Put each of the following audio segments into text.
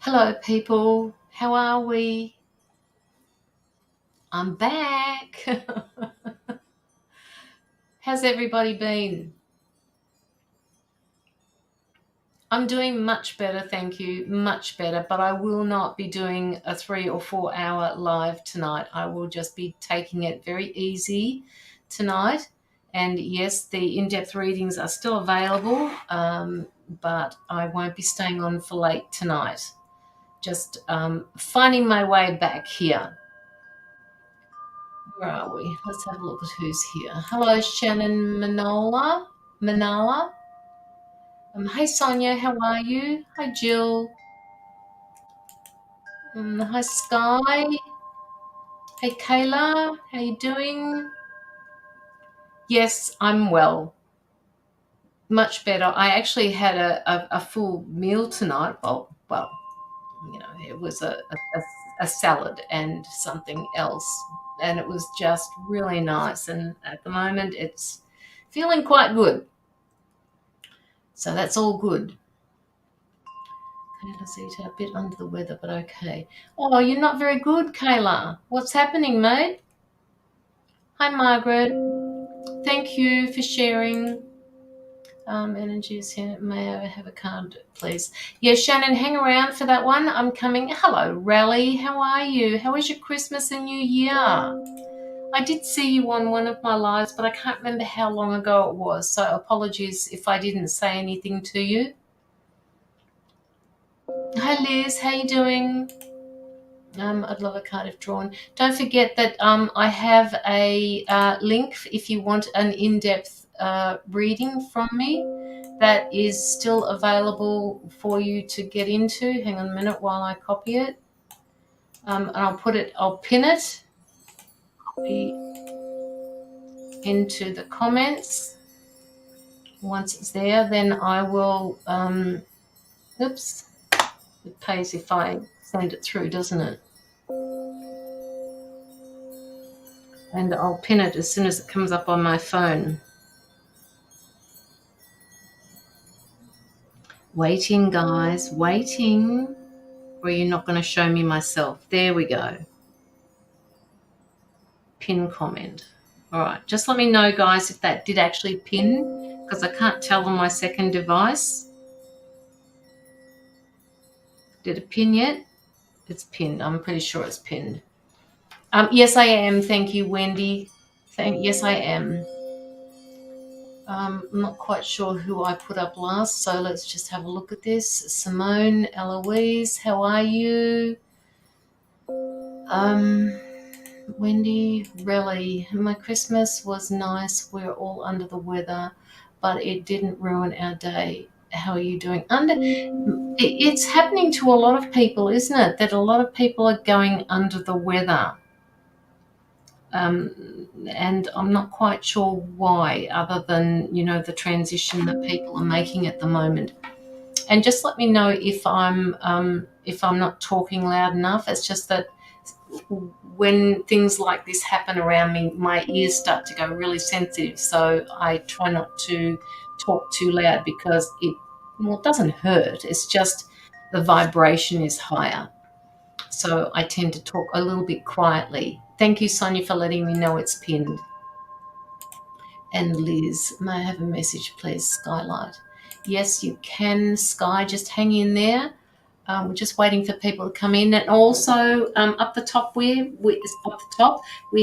Hello, people. How are we? I'm back. How's everybody been? I'm doing much better, thank you. Much better, but I will not be doing a 3 or 4 hour live tonight. I will just be taking it very easy tonight. And yes, the in-depth readings are still available, but I won't be staying on for late tonight. Just finding my way back here. Where are we? Let's have a look at who's here. Hello, Shannon Manola. Manala. Hey, Sonia. How are you? Hi, Jill. Hi, Sky. Hey, Kayla. How you doing? Yes, I'm well. Much better. I actually had a full meal tonight. Well, it was a salad and something else, and it was just really nice. And at the moment, it's feeling quite good. So that's all good. Kayla Zeta, a bit under the weather, but okay. Oh, you're not very good, Kayla. What's happening, mate? Hi, Margaret. Thank you for sharing. Energy is here. May I have a card, please? Yeah, Shannon, hang around for that one. I'm coming. Hello, Rally. How are you? How was your Christmas and New Year? I did see you on one of my lives, but I can't remember how long ago it was. So apologies if I didn't say anything to you. Hi, Liz. How you doing? I'd love a card if drawn. Don't forget that I have a link if you want an in-depth reading from me that is still available for you to get into. Hang on a minute while I copy it. And I'll pin it into the comments. Once it's there, then I will, oops, it pays if I send it through, doesn't it? And I'll pin it as soon as it comes up on my phone. Waiting, guys, waiting. Or you're not going to show me myself. There we go. Pin comment. All right, just let me know, guys, if that did actually pin, because I can't tell on my second device. Did it pin yet? It's pinned. I'm pretty sure it's pinned. Yes, I am. Thank you, Wendy. Yes, I am. I'm not quite sure who I put up last, so let's just have a look at this. Simone, Eloise, how are you? Wendy, really, my Christmas was nice. We're all under the weather, but it didn't ruin our day. How are you doing? It's happening to a lot of people, isn't it? That a lot of people are going under the weather. And I'm not quite sure why, other than, the transition that people are making at the moment. And just let me know if I'm not talking loud enough. It's just that when things like this happen around me, my ears start to go really sensitive. So I try not to talk too loud because it doesn't hurt. It's just the vibration is higher. So I tend to talk a little bit quietly. Thank you, Sonia, for letting me know it's pinned. And Liz, may I have a message, please, Skylight? Yes, you can, Sky. Just hang in there. We're just waiting for people to come in. And also up the top, we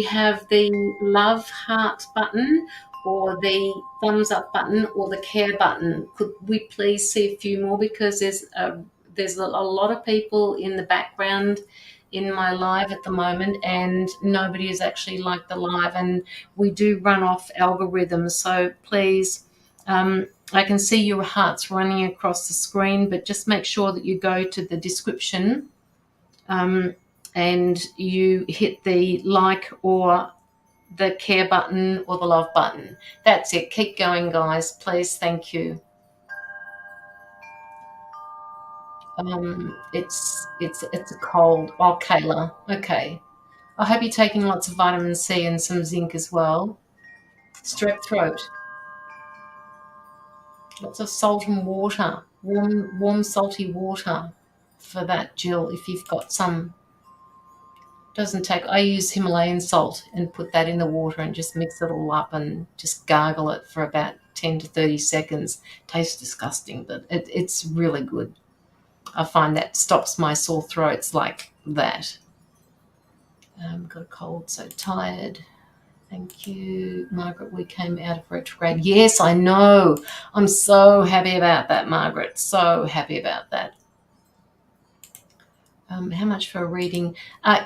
have the love heart button or the thumbs up button or the care button. Could we please see a few more, because there's a lot of people in the background in my live at the moment, and nobody has actually liked the live, and we do run off algorithms. So please, I can see your hearts running across the screen, but just make sure that you go to the description and you hit the like or the care button or the love button. That's it. Keep going, guys. Please. Thank you. It's a cold. Oh, Kayla. Okay. I hope you're taking lots of vitamin C and some zinc as well. Strep throat. Lots of salt and water. Warm, salty water. for that, Jill, if you've got some. Doesn't take. I use Himalayan salt and put that in the water and just mix it all up and just gargle it for about 10 to 30 seconds. Tastes disgusting, but it's really good. I find that stops my sore throats like that. Got a cold, so tired. Thank you, Margaret. We came out of retrograde. Yes, I know. I'm so happy about that, Margaret. So happy about that. How much for a reading?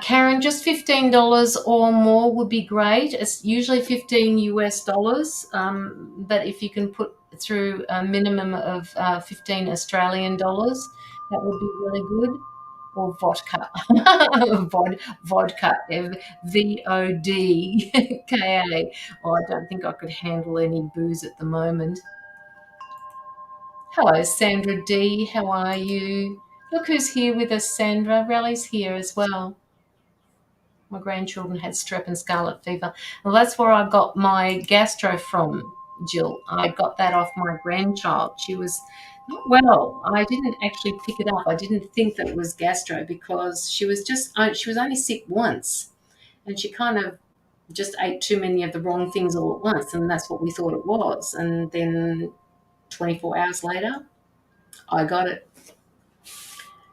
Karen, just $15 or more would be great. It's usually $15 US, but if you can put through a minimum of 15 Australian dollars, that would be really good. Or vodka, vodka, VODKA. Oh, I don't think I could handle any booze at the moment. Hello, Sandra D. How are you? Look who's here with us, Sandra. Rally's here as well. My grandchildren had strep and scarlet fever. Well, that's where I got my gastro from, Jill. I got that off my grandchild. She was not well. I didn't actually pick it up. I didn't think that it was gastro because she was only sick once, and she kind of just ate too many of the wrong things all at once, and that's what we thought it was. And then 24 hours later, I got it.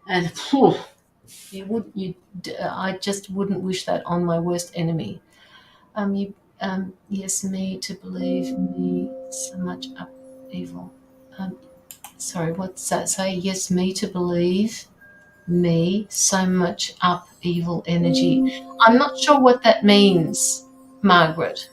And I just wouldn't wish that on my worst enemy. Yes, me to believe me so much up evil. Sorry, what's that say? Yes, me to believe me so much up evil energy. I'm not sure what that means, Margaret.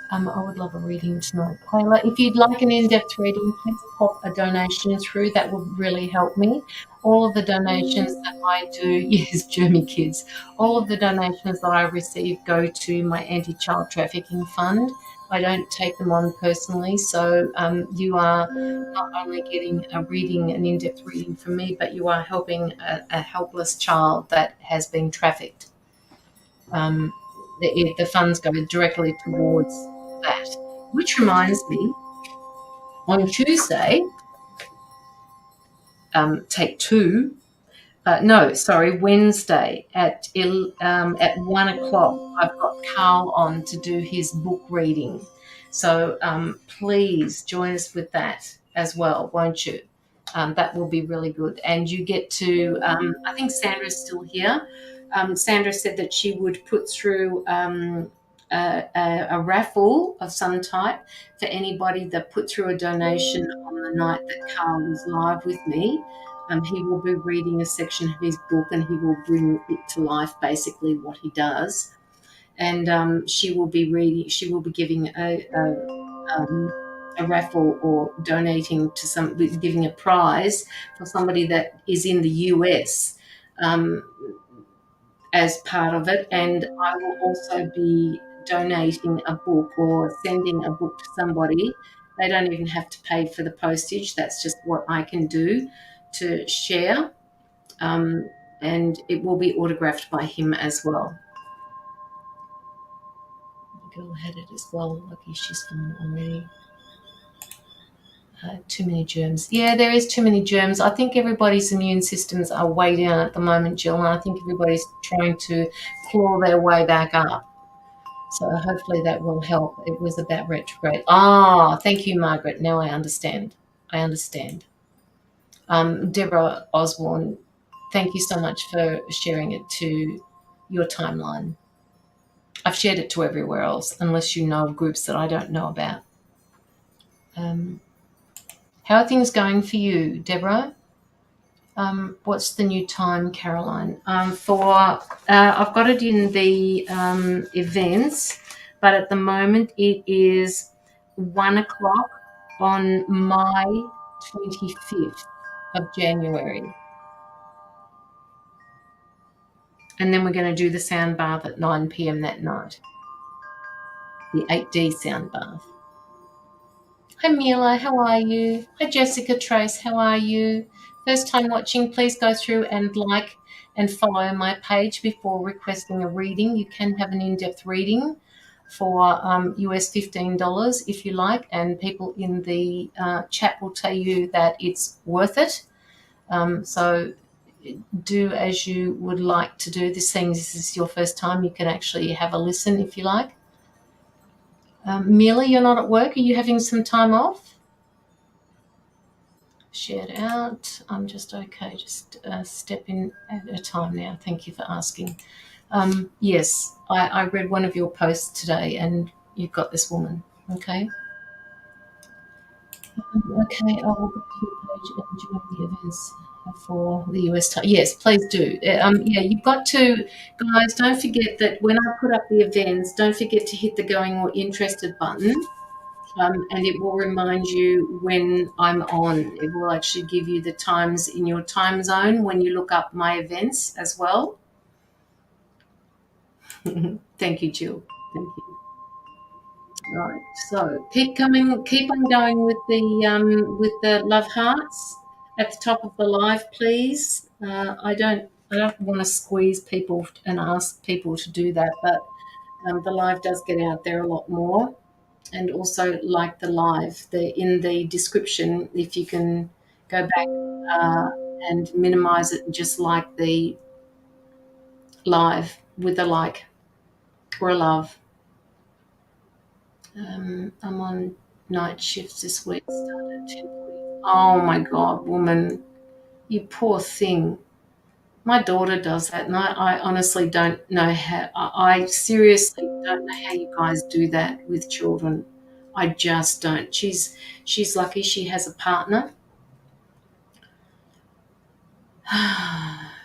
I would love a reading tonight. Kayla, if you'd like an in-depth reading, please pop a donation through. That would really help me. All of the donations that I do, yes, German kids, all of the donations that I receive go to my anti-child trafficking fund. I don't take them on personally. So you are not only getting a reading, an in-depth reading from me, but you are helping a helpless child that has been trafficked. The funds go directly towards that. Which reminds me, on Tuesday, take two. Wednesday at 1:00, I've got Carl on to do his book reading. So please join us with that as well, won't you? That will be really good. And you get to, I think Sandra's still here. Sandra said that she would put through a raffle of some type for anybody that put through a donation on the night that Carl was live with me. He will be reading a section of his book and he will bring it to life, basically what he does. And she will be giving a raffle or donating to giving a prize for somebody that is in the US as part of it. And I will also be donating a book or sending a book to somebody. They don't even have to pay for the postage. That's just what I can do to share. And it will be autographed by him as well. The girl had it as well. Lucky she's gone already. Too many germs. Yeah, there is too many germs. I think everybody's immune systems are way down at the moment, Jill, and I think everybody's trying to claw their way back up. So hopefully that will help. It was about retrograde. Thank you, Margaret. Now I understand. Deborah Osborne, thank you so much for sharing it to your timeline. I've shared it to everywhere else, unless you know of groups that I don't know about. How are things going for you, Deborah? What's the new time, Caroline? I've got it in the events, but at the moment it is 1:00 on my 25th of January. And then we're going to do the sound bath at 9 p.m. that night. The 8D sound bath. Hi, Mila. How are you? Hi, Jessica Trace. How are you? First time watching, please go through and like and follow my page before requesting a reading. You can have an in-depth reading for US $15 if you like, and people in the chat will tell you that it's worth it. So do as you would like to do. This is your first time. You can actually have a listen if you like. Mila, you're not at work. Are you having some time off? Shared out. I'm just okay. Just step in at a time now. Thank you for asking. Yes, I read one of your posts today, and you've got this woman. Okay. Okay, I will go to your page and join the events for the US time. Yes, please do. Yeah, you've got to, guys, don't forget that when I put up the events, don't forget to hit the going or interested button, and it will remind you when I'm on. It will actually give you the times in your time zone when you look up my events as well. Thank you, Jill. Thank you. Right. So keep coming, keep on going with the love hearts at the top of the live, please. I don't want to squeeze people and ask people to do that, but the live does get out there a lot more. And also, like the live, in the description, if you can go back and minimize it and just like the live with a like or a love. I'm on night shifts this week. Started at 10:40. Oh my God, woman, you poor thing. My daughter does that, and I honestly don't know how. I seriously don't know how you guys do that with children. I just don't. She's lucky she has a partner.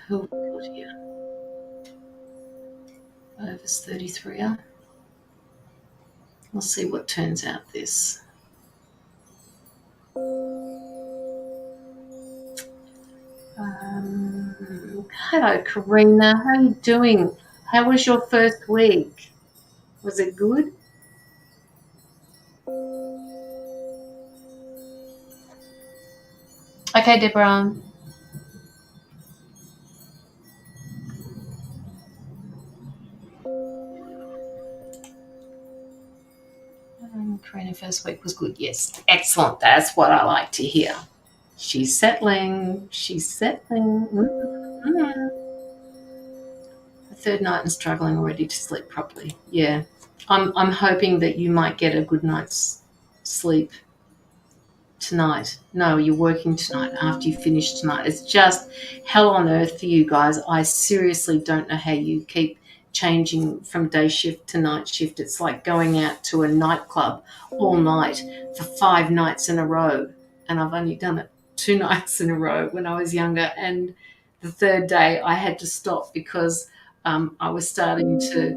Who have we got here? Over's 33. We'll see what turns out this. Hello, Karina. How are you doing? How was your first week? Was it good? Okay, Deborah. Karina, first week was good. Yes, excellent. That's what I like to hear. She's settling. She's settling. Mm-hmm. The third night and struggling already to sleep properly. Yeah, I'm hoping that you might get a good night's sleep tonight. No, you're working tonight after you finish tonight. It's just hell on earth for you guys. I seriously don't know how you keep changing from day shift to night shift. It's like going out to a nightclub all night for 5 nights in a row. And I've only done it 2 nights in a row when I was younger. And the third day I had to stop because I was starting to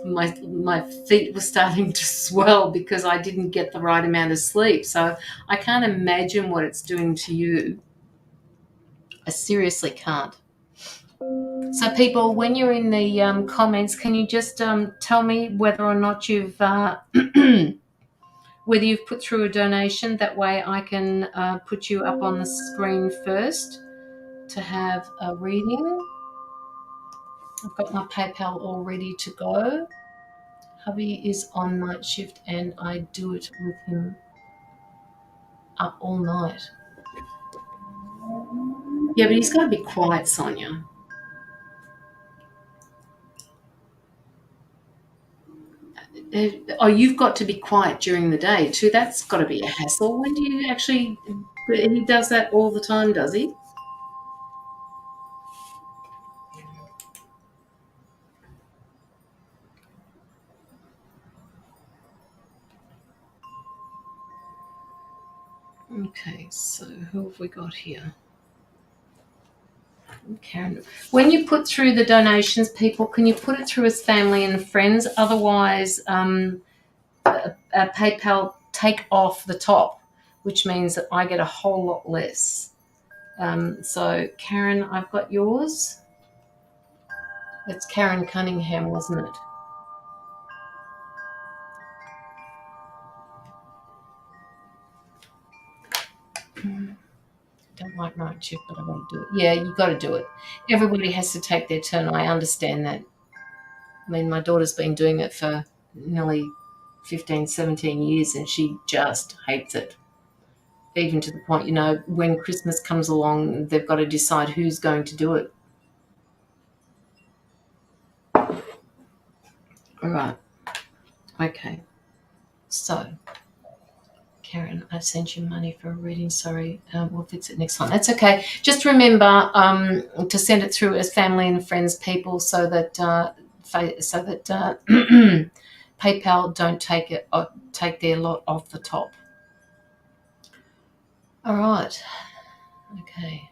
my feet were starting to swell because I didn't get the right amount of sleep. So I can't imagine what it's doing to you. I seriously can't. So people, when you're in the comments, can you just tell me whether or not you've whether you've put through a donation? That way I can put you up on the screen first to have a reading. I've got my PayPal all ready to go. Hubby is on night shift and I do it with him up all night. Yeah, but he's got to be quiet, Sonia. Oh, you've got to be quiet during the day too. That's got to be a hassle. When do you actually? He does that all the time, does he? Okay, so who have we got here? Karen. When you put through the donations, people, can you put it through as family and friends? Otherwise, PayPal take off the top, which means that I get a whole lot less. So, Karen, I've got yours. It's Karen Cunningham, wasn't it? Don't like night shift, but I won't do it. Yeah, you've got to do it. Everybody has to take their turn. I understand that. I mean, my daughter's been doing it for nearly 15, 17 years, and she just hates it. even to the point, when Christmas comes along, they've got to decide who's going to do it. All right. Okay. So, Karen, I've sent you money for a reading. Sorry, we'll fix it next time. That's okay. Just remember to send it through as family and friends, people, so that PayPal don't take their lot off the top. All right. Okay.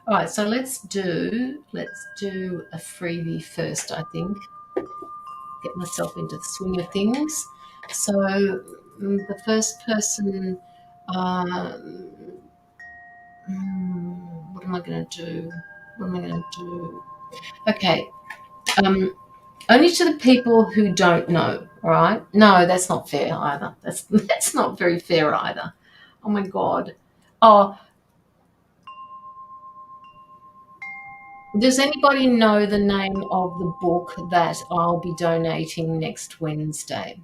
All right. So let's do a freebie first. I think get myself into the swing of things. So the first person. What am I going to do? Okay. Only to the people who don't know, all right? No, that's not fair either. That's not very fair either. Oh, my God. Oh, does anybody know the name of the book that I'll be donating next Wednesday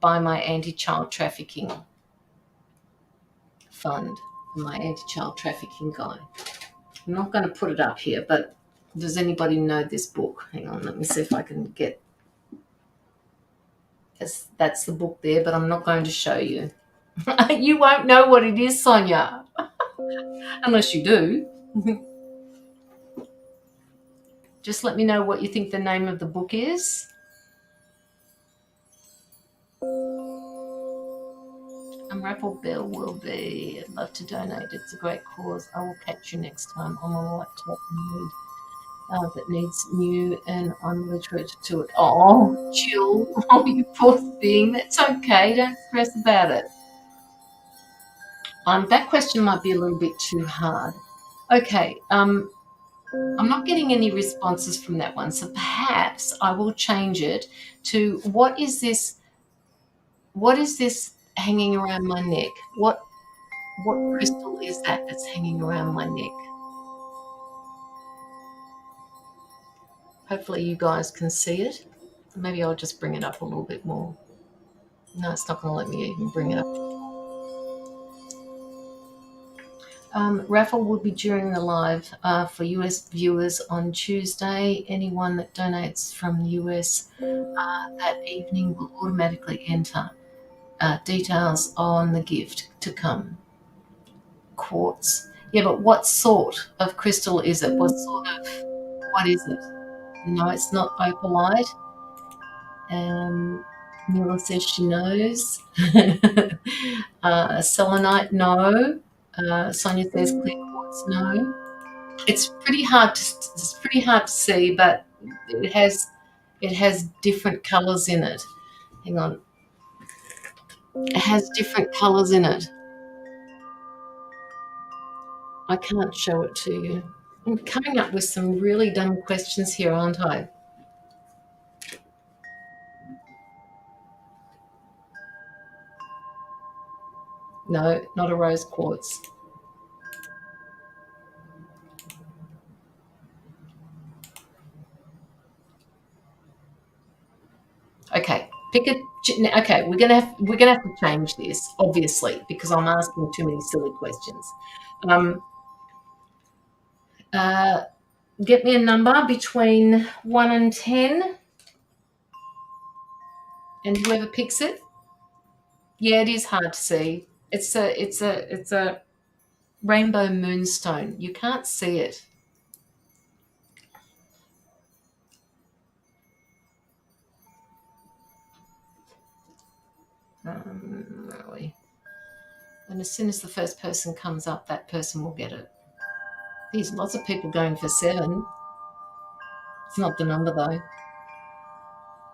by my anti-child trafficking fund, my anti-child trafficking guy? I'm not going to put it up here, but does anybody know this book? Hang on, let me see if I can get... Yes, that's the book there, but I'm not going to show you. You won't know what it is, Sonia, unless you do. Just let me know what you think the name of the book is. Unravel Bell will be. I'd love to donate. It's a great cause. I will catch you next time on my laptop that needs new, and I'm literate to it. Oh, Jill. Oh, you poor thing. That's okay. Don't stress about it. That question might be a little bit too hard. Okay. I'm not getting any responses from that one, so perhaps I will change it to what is this hanging around my neck? What crystal is that that's hanging around my neck? Hopefully you guys can see it. Maybe I'll just bring it up a little bit more. No, it's not going to let me even bring it up. Raffle will be during the live for US viewers on Tuesday. Anyone that donates from the US that evening will automatically enter details on the gift to come. Quartz. Yeah, but what sort of crystal is it? What is it? No, it's not opalite. Mila says she knows. Selenite, no. Sonia says clear quartz, no. It's pretty hard to see, but it has different colours in it. Hang on. It has different colours in it. I can't show it to you. I'm coming up with some really dumb questions here, aren't I? No, not a rose quartz. Okay, pick a. Okay, we're gonna have to change this, obviously, because I'm asking too many silly questions. Get me a number between 1 and 10, and whoever picks it. Yeah, it is hard to see. It's a rainbow moonstone. You can't see it. Really. And as soon as the first person comes up, that person will get it. There's lots of people going for 7. It's not the number though.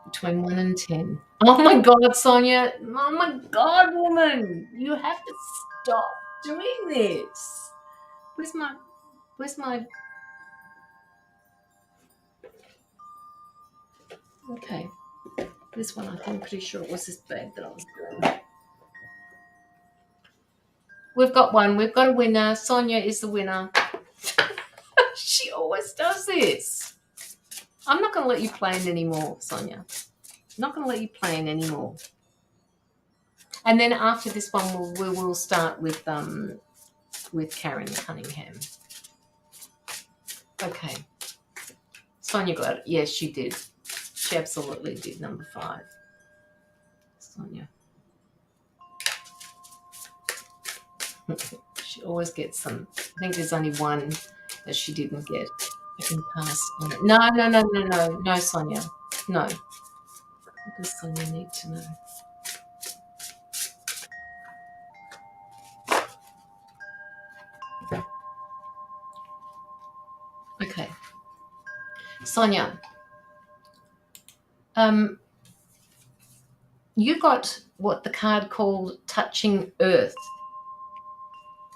Between 1 and 10. Oh my God, Sonia. Oh my God, woman. You have to stop doing this. Where's my... Okay. This one, I'm pretty sure it was this bag that I was doing. We've got one. We've got a winner. Sonia is the winner. She always does this. I'm not going to let you plan anymore, Sonia. I'm not going to let you plan anymore. And then after this one, we will start with Karen Cunningham. Okay. Sonia got it. Yes, she did. She absolutely did. Number 5. Sonia. She always gets some. I think there's only one that she didn't get. I can pass on it. No, Sonia. No. What does Sonia need to know? Okay. Sonia. You got what the card called touching earth.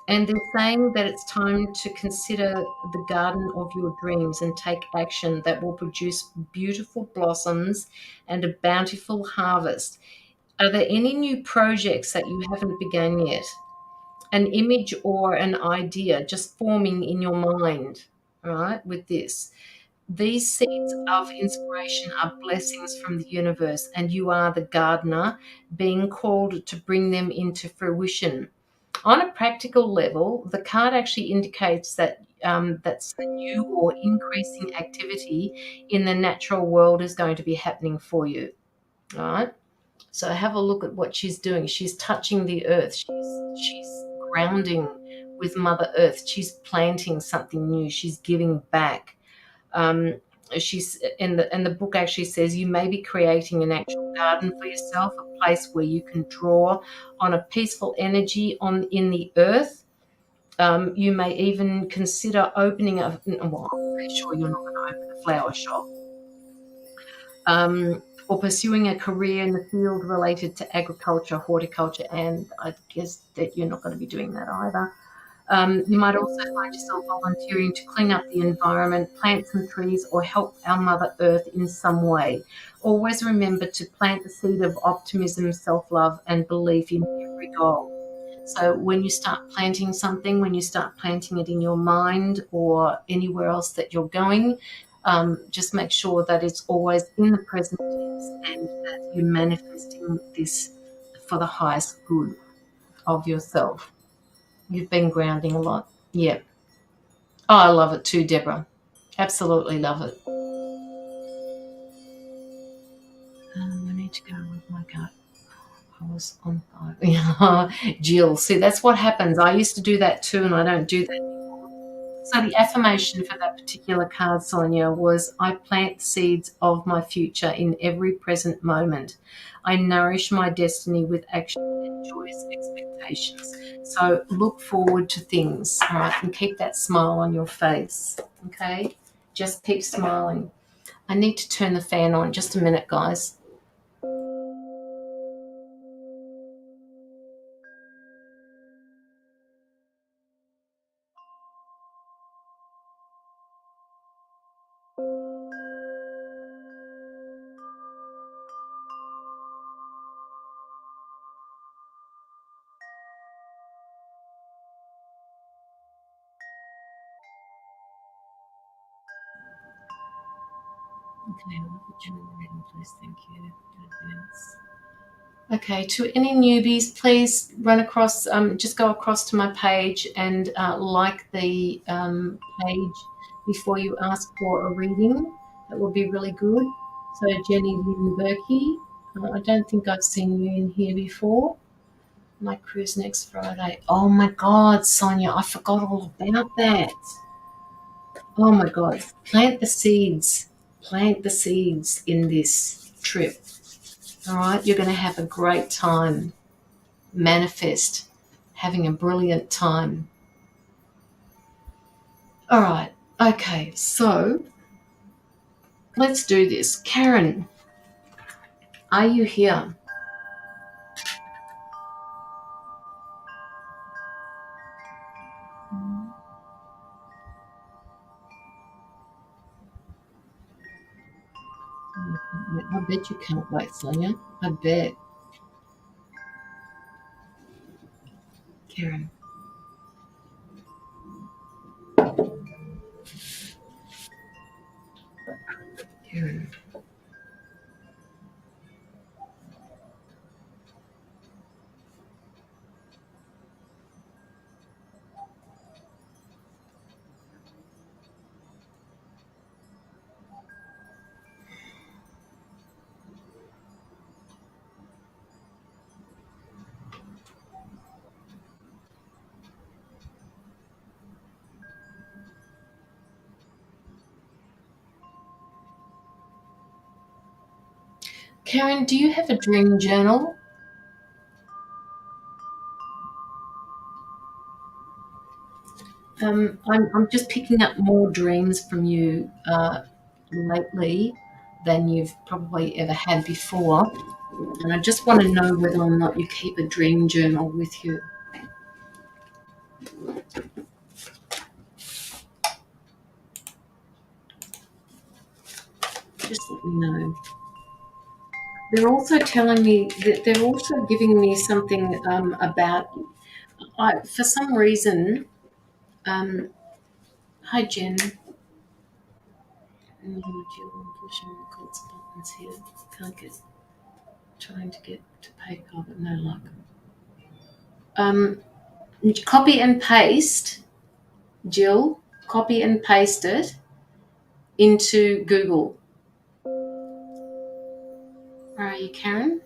And they're saying that it's time to consider the garden of your dreams and take action that will produce beautiful blossoms and a bountiful harvest. Are there any new projects that you haven't begun yet? An image or an idea just forming in your mind, all right, with this. These seeds of inspiration are blessings from the universe, and you are the gardener being called to bring them into fruition. On a practical level, the card actually indicates that that's a new or increasing activity in the natural world is going to be happening for you. All right. So have a look at what she's doing. She's touching the earth. She's grounding with Mother Earth. She's planting something new. She's giving back. She's in the book actually says you may be creating an actual garden for yourself, a place where you can draw on a peaceful energy in the earth. You may even consider opening well, I'm pretty sure you're not going to open a flower shop, or pursuing a career in the field related to agriculture, horticulture, and I guess that you're not going to be doing that either. You might also find yourself volunteering to clean up the environment, plant some trees, or help our Mother Earth in some way. Always remember to plant the seed of optimism, self-love, and belief in every goal. So when you start planting something, when you start planting it in your mind or anywhere else that you're going, just make sure that it's always in the present tense and that you're manifesting this for the highest good of yourself. You've been grounding a lot. Yeah. Oh, I love it too, Deborah. Absolutely love it. I need to go with my gut. I was on 5. Jill, see, that's what happens. I used to do that too, and I don't do that anymore. So the affirmation for that particular card, Sonia, was I plant seeds of my future in every present moment. I nourish my destiny with action and joyous expectations. So look forward to things, all right, and keep that smile on your face, okay? Just keep smiling. I need to turn the fan on. Just a minute, guys. Okay, I'll put you in the reading, please. Thank you in advance. Okay, to any newbies, please run across, just go across to my page and like the page before you ask for a reading. That would be really good. So Jenny Lynn Berkey, I don't think I've seen you in here before. My cruise next Friday. Oh my God, Sonia, I forgot all about that. Oh my God, plant the seeds. Plant the seeds in this trip. All right, you're going to have a great time. Manifest having a brilliant time. All right, okay, so let's do this. Karen, are you here? I bet you can't wait, Sonia. I bet. Karen. Karen. Karen, do you have a dream journal? I'm just picking up more dreams from you lately than you've probably ever had before. And I just want to know whether or not you keep a dream journal with you. Just let me know. They're also telling me that they're also giving me something about, for some reason, um, hi Jen. I'm pushing all kinds of buttons here. Can't get, trying to get to PayPal, but no luck. Copy and paste, Jill, copy and paste it into Google. Where are you, Karen?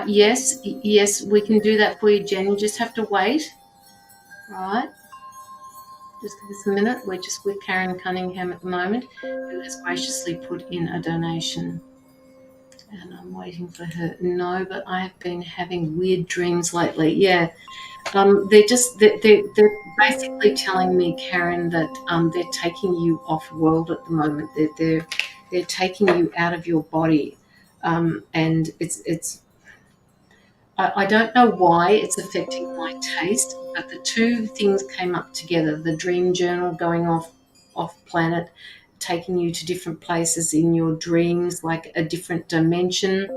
Yes, we can do that for you, Jen. You just have to wait. All right. Just give us a minute. We're just with Karen Cunningham at the moment, who has graciously put in a donation. And I'm waiting for her. No, but I have been having weird dreams lately. Yeah. They're basically telling me, Karen, that they're taking you off world at the moment. They're taking you out of your body, and I don't know why it's affecting my taste, but the two things came up together: the dream journal going off planet, taking you to different places in your dreams, like a different dimension,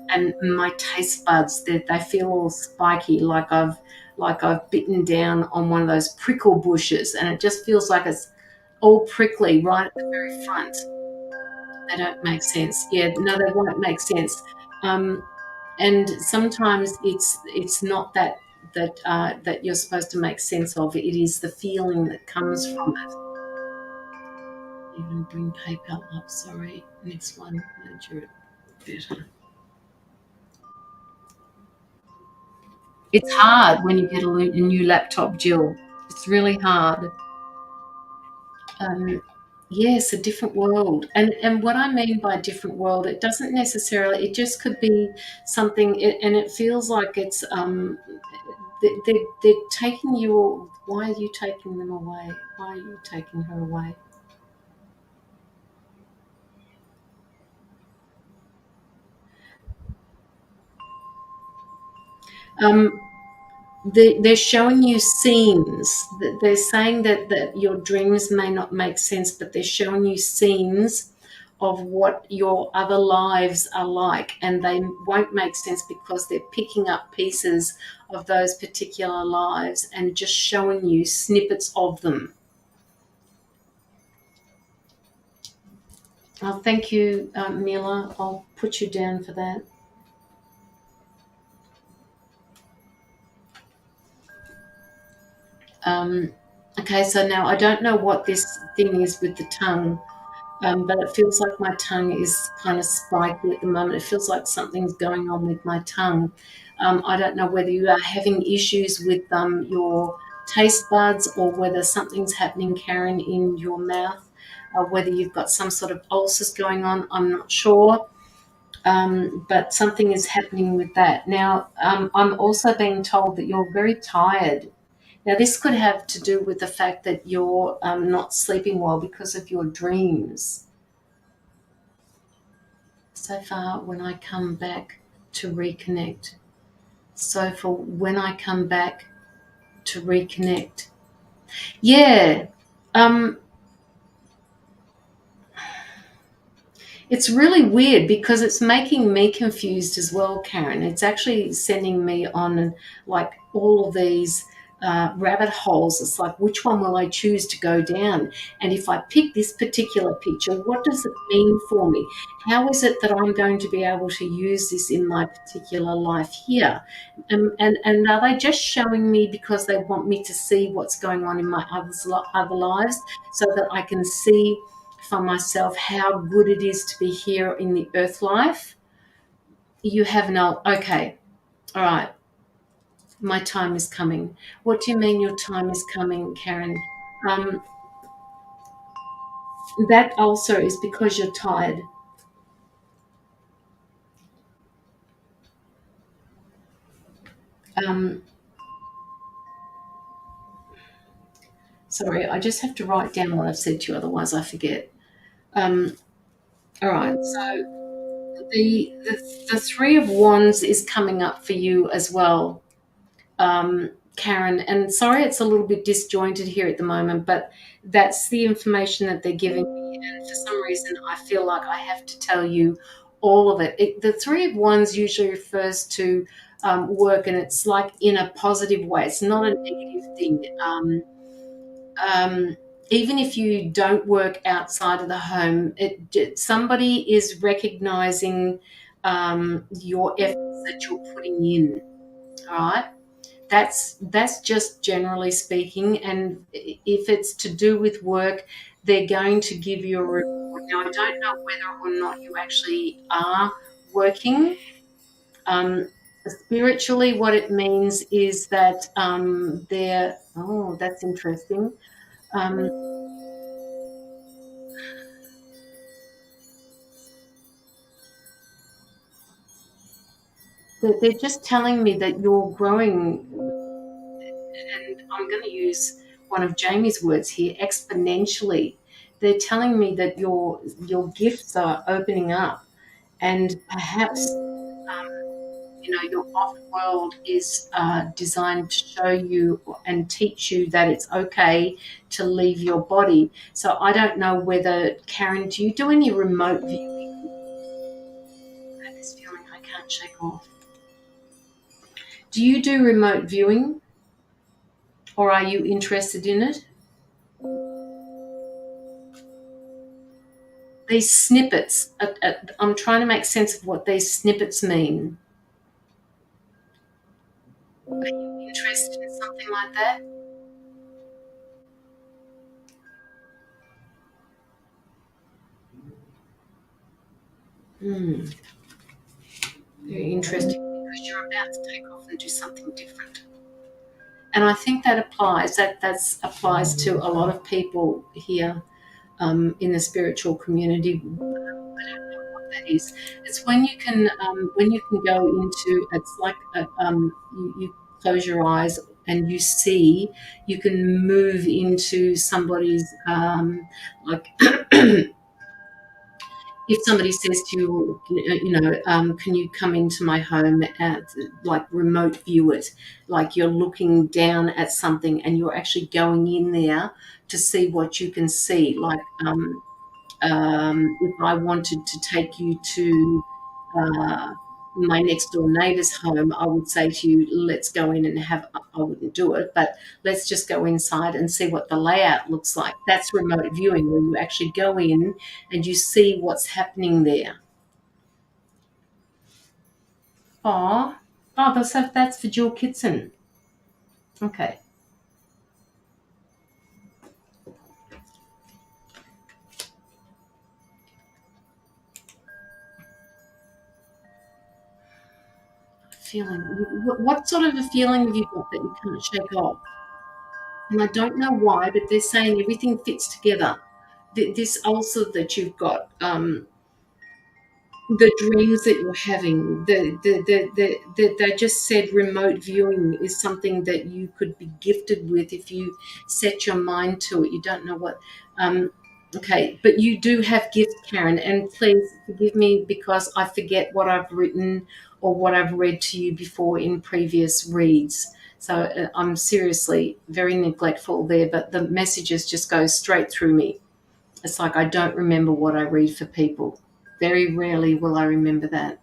and my taste buds they feel all spiky, like I've bitten down on one of those prickle bushes, and it just feels like it's all prickly right at the very front. They don't make sense. Yeah, no, they won't make sense. Um, and sometimes it's not that you're supposed to make sense of. It is the feeling that comes from it. Even bring PayPal up. Sorry, next one. Manager it better. It's hard when you get a new laptop, Jill. It's really hard. Um, yes, a different world. And what I mean by different world, it doesn't necessarily. It just could be something. And it feels like it's they're taking you. Why are you taking them away? Why are you taking her away? Um, they're showing you scenes. They're saying that your dreams may not make sense, but they're showing you scenes of what your other lives are like, and they won't make sense because they're picking up pieces of those particular lives and just showing you snippets of them. Oh, thank you, Mila. I'll put you down for that. Okay, so now I don't know what this thing is with the tongue. But it feels like my tongue is kind of spiky at the moment. It feels like something's going on with my tongue. I don't know whether you are having issues with your taste buds or whether something's happening, Karen, in your mouth, whether you've got some sort of ulcers going on. I'm not sure. But something is happening with that. Now, I'm also being told that you're very tired. Now, this could have to do with the fact that you're not sleeping well because of your dreams. So far, when I come back to reconnect. So for when I come back to reconnect. Yeah. Um, it's really weird because it's making me confused as well, Karen. It's actually sending me on like all of these rabbit holes. It's like, which one will I choose to go down? And if I pick this particular picture, what does it mean for me? How is it that I'm going to be able to use this in my particular life here? And are they just showing me because they want me to see what's going on in my other lives, so that I can see for myself how good it is to be here in the earth life? You have no, okay, all right, my time is coming. What do you mean your time is coming, Karen? Um, that also is because you're tired. Um, Sorry, I just have to write down what I've said to you, otherwise I forget. Um, all right, so the Three of Wands is coming up for you as well, Karen. And sorry, it's a little bit disjointed here at the moment, but that's the information that they're giving me. And for some reason, I feel like I have to tell you all of it. The Three of Wands usually refers to work, and it's like in a positive way. It's not a negative thing. Um, Even if you don't work outside of the home, somebody is recognizing your efforts that you're putting in. All right, that's just generally speaking. And if it's to do with work, they're going to give you a reward. Now, I don't know whether or not you actually are working. Um, Spiritually, what it means is that they're. Oh, that's interesting. Um, they're just telling me that you're growing, and I'm going to use one of Jamie's words here, exponentially. They're telling me that your gifts are opening up, and perhaps your off world is designed to show you and teach you that it's okay to leave your body. So I don't know whether, Karen, do you do any remote viewing? I have this feeling I can't shake off. Do you do remote viewing, or are you interested in it? These snippets, I'm trying to make sense of what these snippets mean. Are you interested in something like that? Hmm, very interesting, because you're about to take off and do something different. And I think that applies to a lot of people here in the spiritual community. I don't know what that is. It's when you can go into, it's like you close your eyes and you see, you can move into somebody's like if somebody says to you, can you come into my home, at like remote view it, like you're looking down at something and you're actually going in there to see what you can see. Like if I wanted to take you to uh, my next door neighbour's home, I would say to you, let's go in and have, I wouldn't do it, but let's just go inside and see what the layout looks like. That's remote viewing, where you actually go in and you see what's happening there. Oh, that's for Jill Kitson. Okay. Feeling. What sort of a feeling have you got that you can't shake off? And I don't know why, but they're saying everything fits together. This ulcer that you've got, the dreams that you're having, they just said remote viewing is something that you could be gifted with if you set your mind to it. You don't know what. Okay, but you do have gifts, Karen, and please forgive me because I forget what I've written or what I've read to you before in previous reads. So I'm seriously very neglectful there, but the messages just go straight through me. It's like I don't remember what I read for people. Very rarely will I remember that.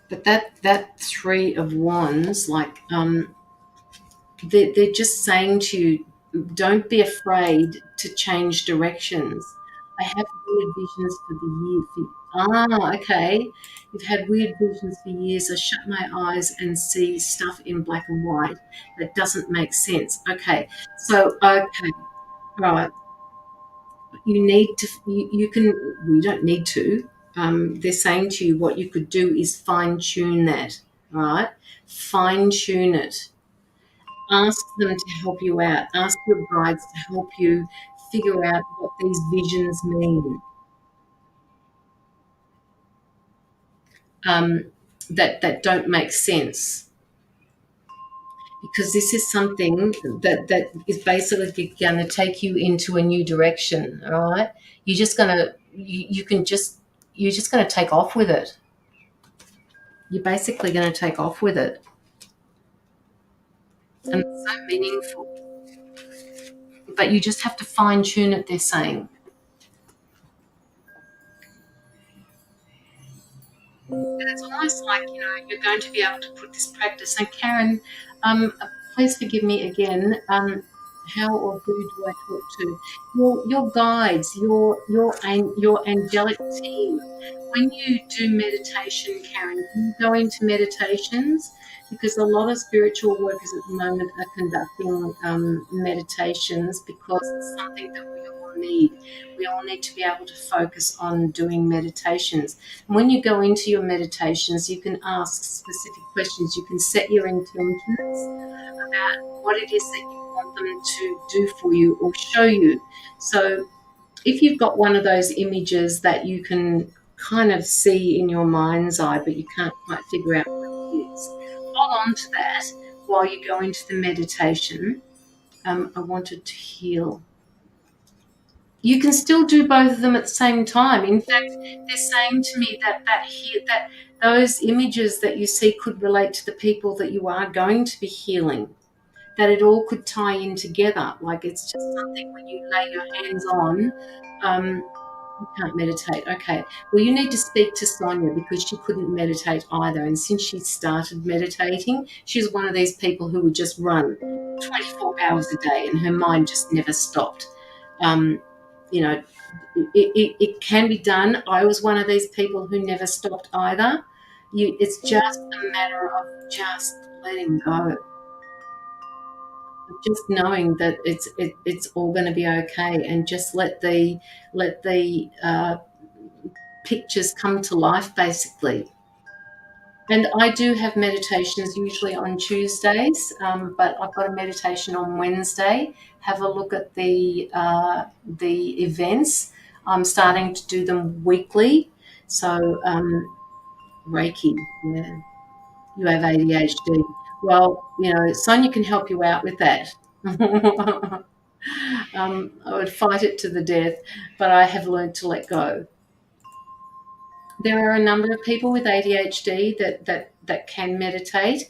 But that Three of Wands, like, they're just saying to you, don't be afraid to change directions. I have weird visions for the year. Okay. You've had weird visions for years. I shut my eyes and see stuff in black and white that doesn't make sense. Okay. So, okay. Right. You need to, you can, we don't need to. They're saying to you what you could do is fine tune that, right? Fine tune it. Ask them to help you out. Ask your guides to help you figure out what these visions mean. Um, that don't make sense, because this is something that is basically going to take you into a new direction. All right, you're just gonna you can just you're just going to take off with it. You're basically going to take off with it, and it's so meaningful. But you just have to fine tune it. They're saying. It's almost like, you're going to be able to put this practice. And Karen, please forgive me again. How or who do I talk to? Your guides, your angelic team. When you do meditation, Karen, do you go into meditations? Because a lot of spiritual workers at the moment are conducting meditations, because it's something that we all need. We all need to be able to focus on doing meditations. When you go into your meditations, you can ask specific questions. You can set your intentions about what it is that you want them to do for you or show you. So, if you've got one of those images that you can kind of see in your mind's eye, but you can't quite figure out what it is, hold on to that while you go into the meditation. I wanted to heal. You can still do both of them at the same time. In fact, they're saying to me that those images that you see could relate to the people that you are going to be healing. That it all could tie in together. Like, it's just something when you lay your hands on. You can't meditate. Okay. Well, you need to speak to Sonia, because she couldn't meditate either. And since she started meditating, she's one of these people who would just run 24 hours a day, and her mind just never stopped. Um, you know, it can be done. I was one of these people who never stopped either. It's just a matter of just letting go, just knowing that it's all going to be okay, and just let the pictures come to life, basically. And I do have meditations usually on Tuesdays, but I've got a meditation on Wednesday. Have a look at the events. I'm starting to do them weekly. So, Reiki, yeah, you have ADHD. Well, Sonia can help you out with that. I would fight it to the death, but I have learned to let go. There are a number of people with ADHD that can meditate.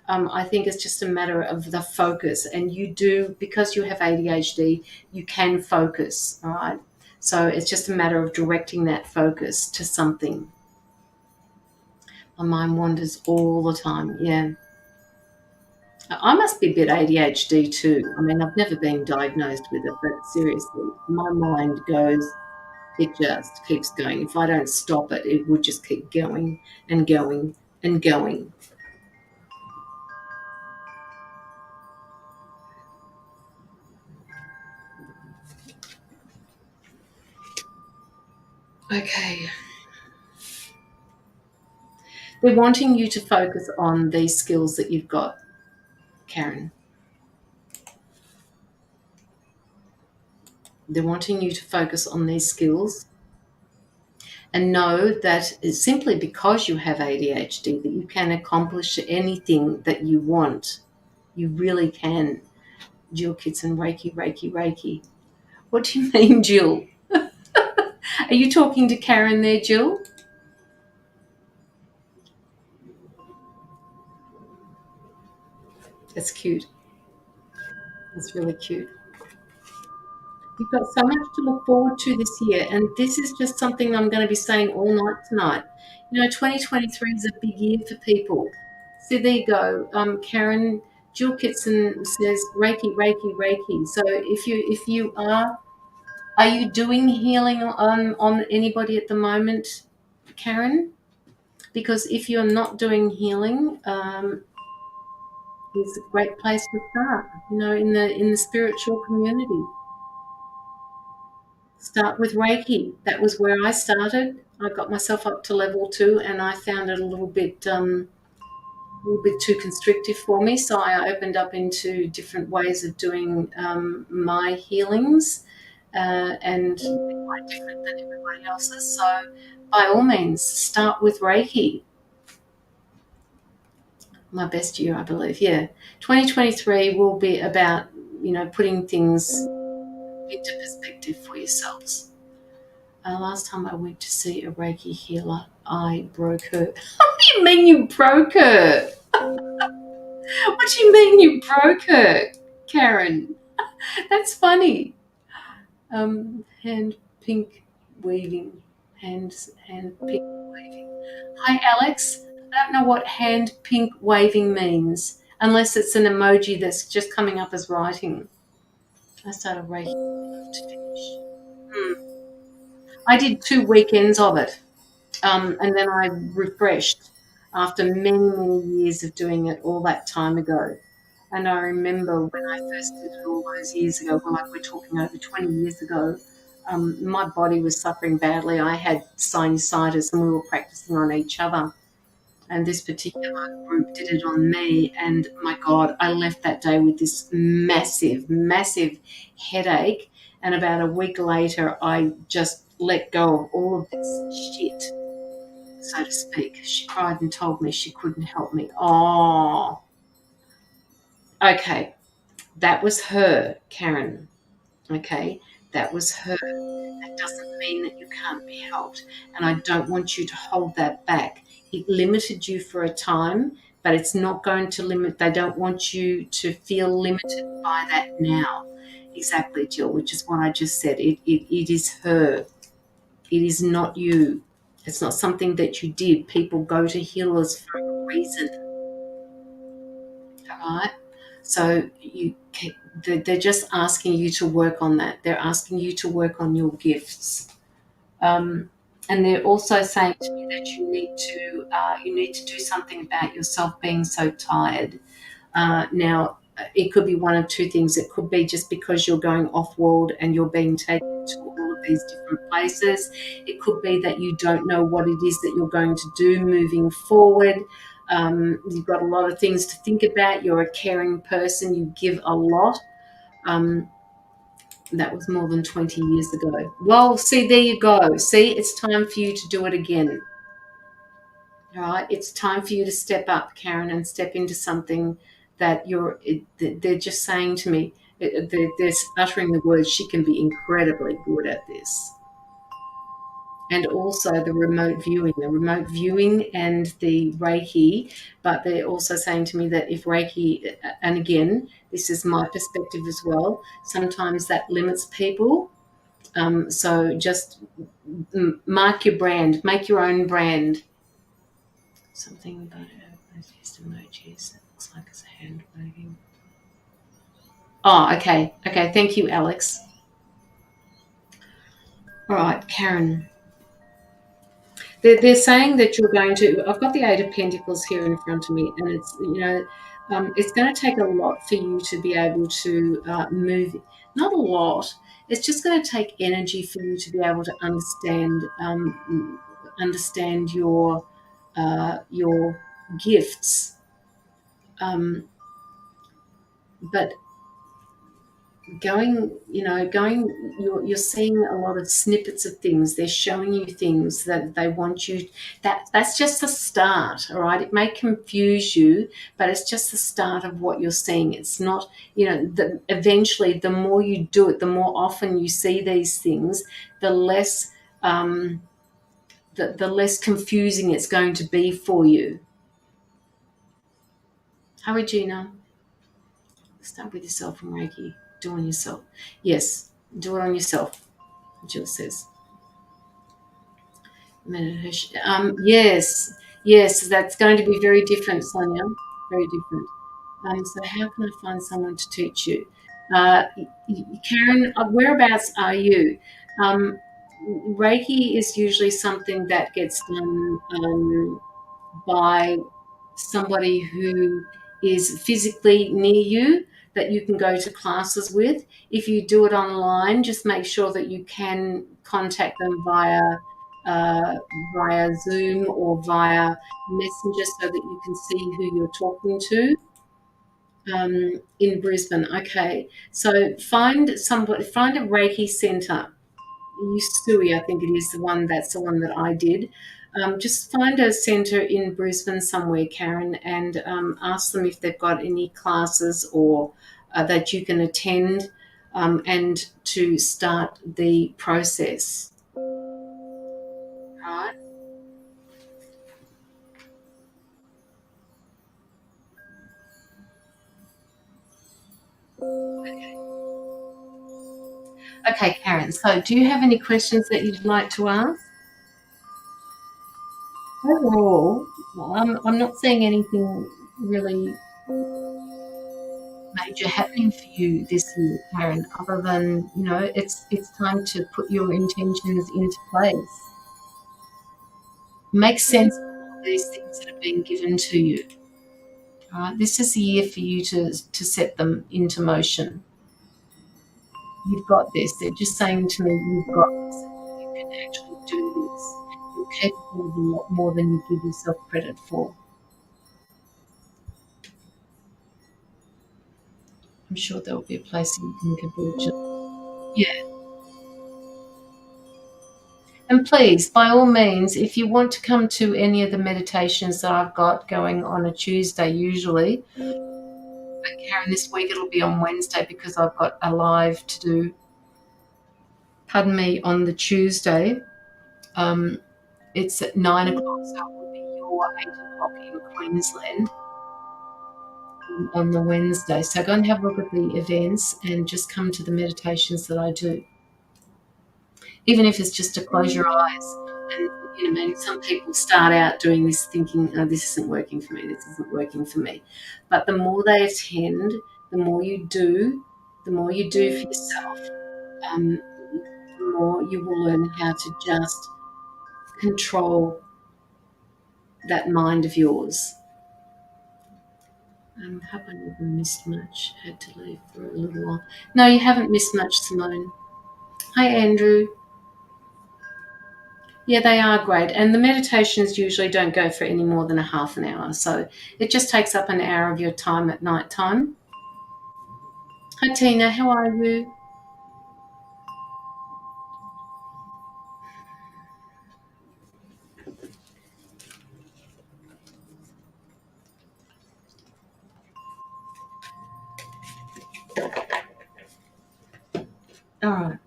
I think it's just a matter of the focus, and you do, because you have ADHD, you can focus. All right, so it's just a matter of directing that focus to something. My mind wanders all the time. Yeah, I must be a bit ADHD too. I mean, I've never been diagnosed with it, but seriously, my mind goes. It just keeps going. If I don't stop it, it would just keep going and going and going. Okay. They're wanting you to focus on these skills that you've got, Karen. They're wanting you to focus on these skills, and know that it's simply because you have ADHD that you can accomplish anything that you want. You really can. Jill Kitson, Reiki, Reiki, Reiki. What do you mean, Jill? Are you talking to Karen there, Jill? That's cute. That's really cute. You've got so much to look forward to this year, and this is just something I'm going to be saying all night tonight. 2023 is a big year for people. So there you go. Karen Jill Kitson says Reiki, Reiki, Reiki. So if you are you doing healing on anybody at the moment, Karen? Because if you're not doing healing, it's a great place to start. In the spiritual community. Start with Reiki. That was where I started. I got myself up to level 2, and I found it a little bit too constrictive for me. So I opened up into different ways of doing my healings, and they're quite different than everybody else's. So by all means, start with Reiki. My best year, I believe. Yeah, 2023 will be about putting things into perspective for yourselves. Last time I went to see a Reiki healer, I broke her. What do you mean you broke her? What do you mean you broke her, Karen? That's funny. Hand pink weaving. Hand pink waving. Hi, Alex. I don't know what hand pink waving means, unless it's an emoji that's just coming up as writing. I started Reiki to finish. I did 2 weekends of it. And then I refreshed after many, many years of doing it all that time ago. And I remember when I first did it all those years ago, well, like we're talking over 20 years ago, my body was suffering badly. I had sinusitis and we were practicing on each other. And this particular group did it on me. And my God, I left that day with this massive, massive headache. And about a week later, I just let go of all of this shit, so to speak. She cried and told me she couldn't help me. Oh, okay. That was her, Karen. Okay. That was her. That doesn't mean that you can't be helped. And I don't want you to hold that back. It limited you for a time, but it's not going to limit. They don't want you to feel limited by that now. Exactly, Jill, which is what I just said. It is her. It is not you. It's not something that you did. People go to healers for a reason. All right. So they're just asking you to work on that. They're asking you to work on your gifts. And they're also saying to me that you need to do something about yourself being so tired. Now, it could be one of two things. It could be just because you're going off world and you're being taken to all of these different places. It could be that you don't know what it is that you're going to do moving forward. You've got a lot of things to think about. You're a caring person. You give a lot. That was more than 20 years ago. Well, see, there you go. See, it's time for you to do it again. All right, it's time for you to step up, Karen, and step into something that they're just saying to me. They're uttering the words, she can be incredibly good at this. And also the remote viewing and the Reiki, but they're also saying to me that if Reiki, and again, this is my perspective as well, sometimes that limits people. So just mark your brand, make your own brand. Something about those emojis. It looks like it's a hand waving. Oh, okay. Okay, thank you, Alex. All right, Karen. They're saying that you're going to. I've got the Eight of Pentacles here in front of me, and it's going to take a lot for you to be able to move. Not a lot. It's just going to take energy for you to be able to understand your gifts. But you're seeing a lot of snippets of things. They're showing you things that they want you. That's just a start. All right, it may confuse you, but it's just the start of what you're seeing. It's not, eventually the more you do it, the more often you see these things, the less the less confusing it's going to be for you. Hi, Regina. Start with yourself and Reiki. Doing yourself. Yes. Do it on yourself, Jill says. Meditation. Yes, that's going to be very different, Sonia. Very different. So how can I find someone to teach you? Uh, Karen, whereabouts are you? Um, Reiki is usually something that gets done by somebody who is physically near you that you can go to classes with. If you do it online, just make sure that you can contact them uh, via Zoom or via Messenger so that you can see who you're talking to. In Brisbane, okay. So find a Reiki centre. Usui, I think it is the one that I did. Just find a centre in Brisbane somewhere, Karen, and ask them if they've got any classes or that you can attend, and to start the process. Right? Okay, Karen. So, do you have any questions that you'd like to ask? Overall, I'm not seeing anything really major happening for you this year, Karen, other than, it's time to put your intentions into place. Make sense of all of these things that are being given to you. All right, this is the year for you to set them into motion. You've got this. They're just saying to me, you've got this. You can actually do this. You're capable of a lot more than you give yourself credit for. I'm sure there will be a place you can converge. Yeah. And please, by all means, if you want to come to any of the meditations that I've got going on a Tuesday usually, but Karen, this week it'll be on Wednesday because I've got a live to do, pardon me, on the Tuesday. Um, it's at 9 o'clock, so it will be your 8 o'clock in Queensland on the Wednesday. So go and have a look at the events and just come to the meditations that I do. Even if it's just to close your eyes. And maybe some people start out doing this thinking, oh, this isn't working for me, this isn't working for me. But the more they attend, the more you do, for yourself, the more you will learn how to just control that mind of yours. Have I never missed much? Had to leave for a little while. No, you haven't missed much, Simone. Hi, Andrew. Yeah, they are great. And the meditations usually don't go for any more than a half an hour. So it just takes up an hour of your time at night time. Hi, Tina. How are you? All right.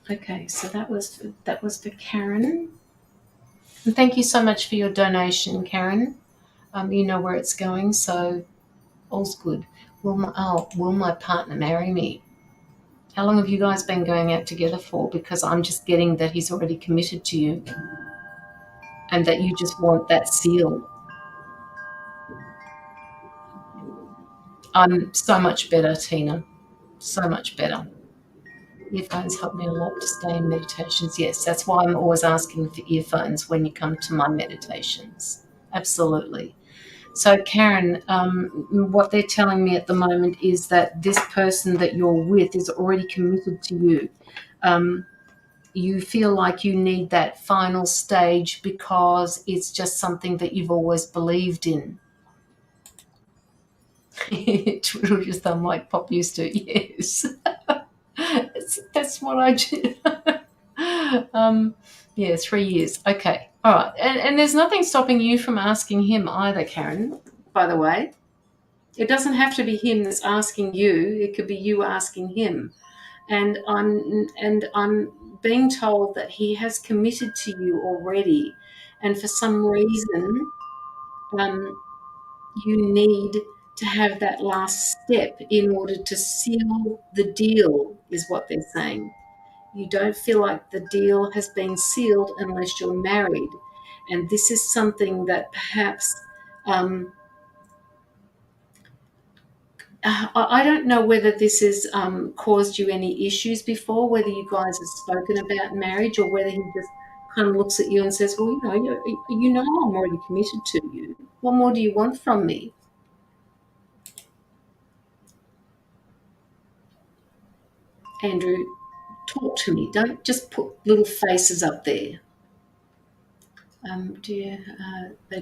Okay. So that was for Karen. And thank you so much for your donation, Karen. You know where it's going, so all's good. Will my partner marry me? How long have you guys been going out together for? Because I'm just getting that he's already committed to you and that you just want that seal. I'm so much better, Tina. So much better. Earphones help me a lot to stay in meditations. Yes, that's why I'm always asking for earphones when you come to my meditations. Absolutely. So, Karen, what they're telling me at the moment is that this person that you're with is already committed to you. Um, you feel like you need that final stage because it's just something that you've always believed in. Twiddle your thumb like Pop used to. Yes. That's what I do. um, yeah, 3 years. Okay. All right. And there's nothing stopping you from asking him either, Karen, by the way. It doesn't have to be him that's asking you. It could be you asking him. And I'm being told that he has committed to you already. And for some reason, you need to have that last step in order to seal the deal, is what they're saying. You don't feel like the deal has been sealed unless you're married. And this is something that perhaps, I don't know whether this has caused you any issues before, whether you guys have spoken about marriage, or whether he just kind of looks at you and says, well, you know I'm already committed to you. What more do you want from me? Andrew, talk to me. Don't just put little faces up there. They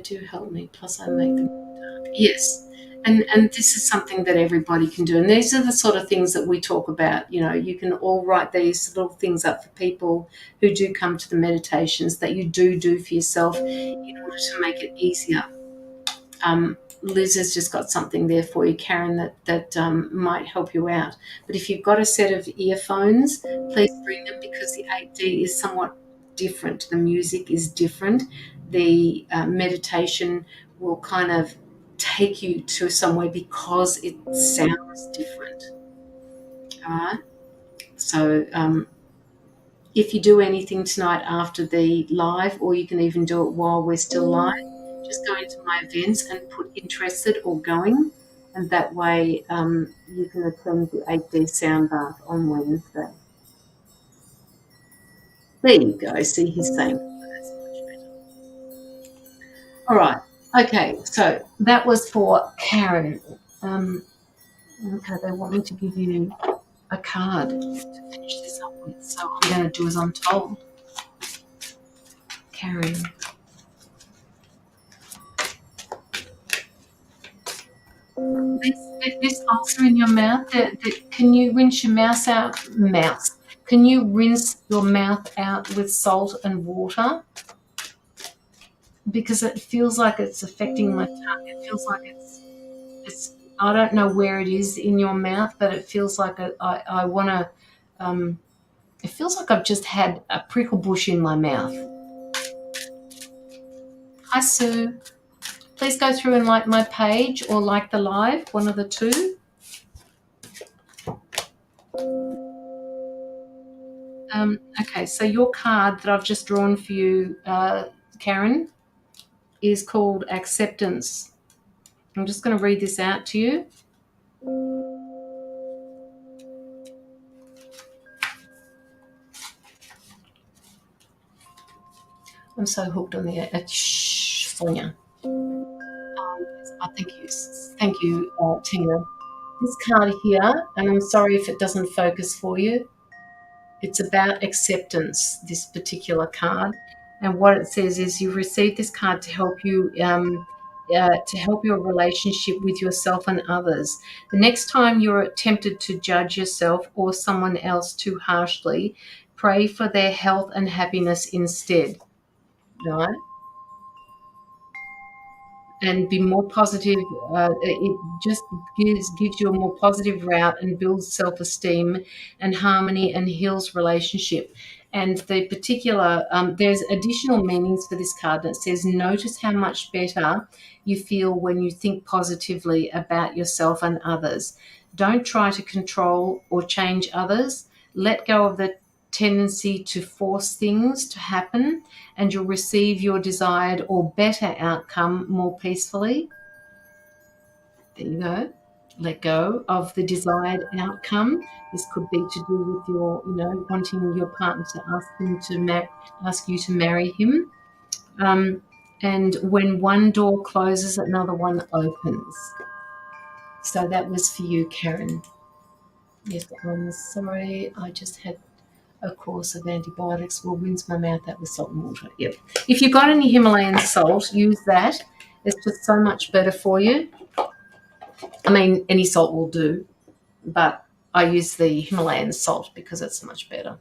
do help me, plus I make them dark. Yes. And this is something that everybody can do. And these are the sort of things that we talk about. You can all write these little things up for people who do come to the meditations that you do for yourself in order to make it easier. Liz has just got something there for you, Karen, that might help you out. But if you've got a set of earphones, please bring them, because the 8D is somewhat different. The music is different. The meditation will kind of take you to somewhere because it sounds different. All right. So if you do anything tonight after the live, or you can even do it while we're still live, just go into my events and put interested or going, and that way you can attend the 8D sound bath on Wednesday. There you go. See, he's saying that's much better. All right. Okay, so that was for Karen. Okay, they want me to give you a card to finish this up with, so I'm going to do as I'm told. Karen. This ulcer in your mouth, can you rinse your mouth out? Can you rinse your mouth out with salt and water? Because it feels like it's affecting my tongue. It feels like it's I don't know where it is in your mouth, but it feels like I want to, it feels like I've just had a prickle bush in my mouth. Hi, Sue. Please go through and like my page or like the live, one of the two. Okay, so your card that I've just drawn for you, Karen, is called Acceptance. I'm just going to read this out to you. I'm so hooked on the Sonia. Thank you, Tina. This card here, and I'm sorry if it doesn't focus for you. It's about acceptance, this particular card. And what it says is you've received this card to help you, to help your relationship with yourself and others. The next time you're tempted to judge yourself or someone else too harshly, pray for their health and happiness instead. Right? And be more positive. It just gives you a more positive route and builds self-esteem and harmony and heals relationship. And the particular, there's additional meanings for this card that says, notice how much better you feel when you think positively about yourself and others. Don't try to control or change others. Let go of the tendency to force things to happen, and you'll receive your desired or better outcome more peacefully. There you go. Let go of the desired outcome. This could be to do with your, wanting your partner to ask you to marry him. And when one door closes, another one opens. So that was for you, Karen. Yes, I'm sorry. I just had a course of antibiotics. Will rinse my mouth out with salt and water. Yep. If you've got any Himalayan salt, use that. It's just so much better for you. I mean, any salt will do, but I use the Himalayan salt because it's much better.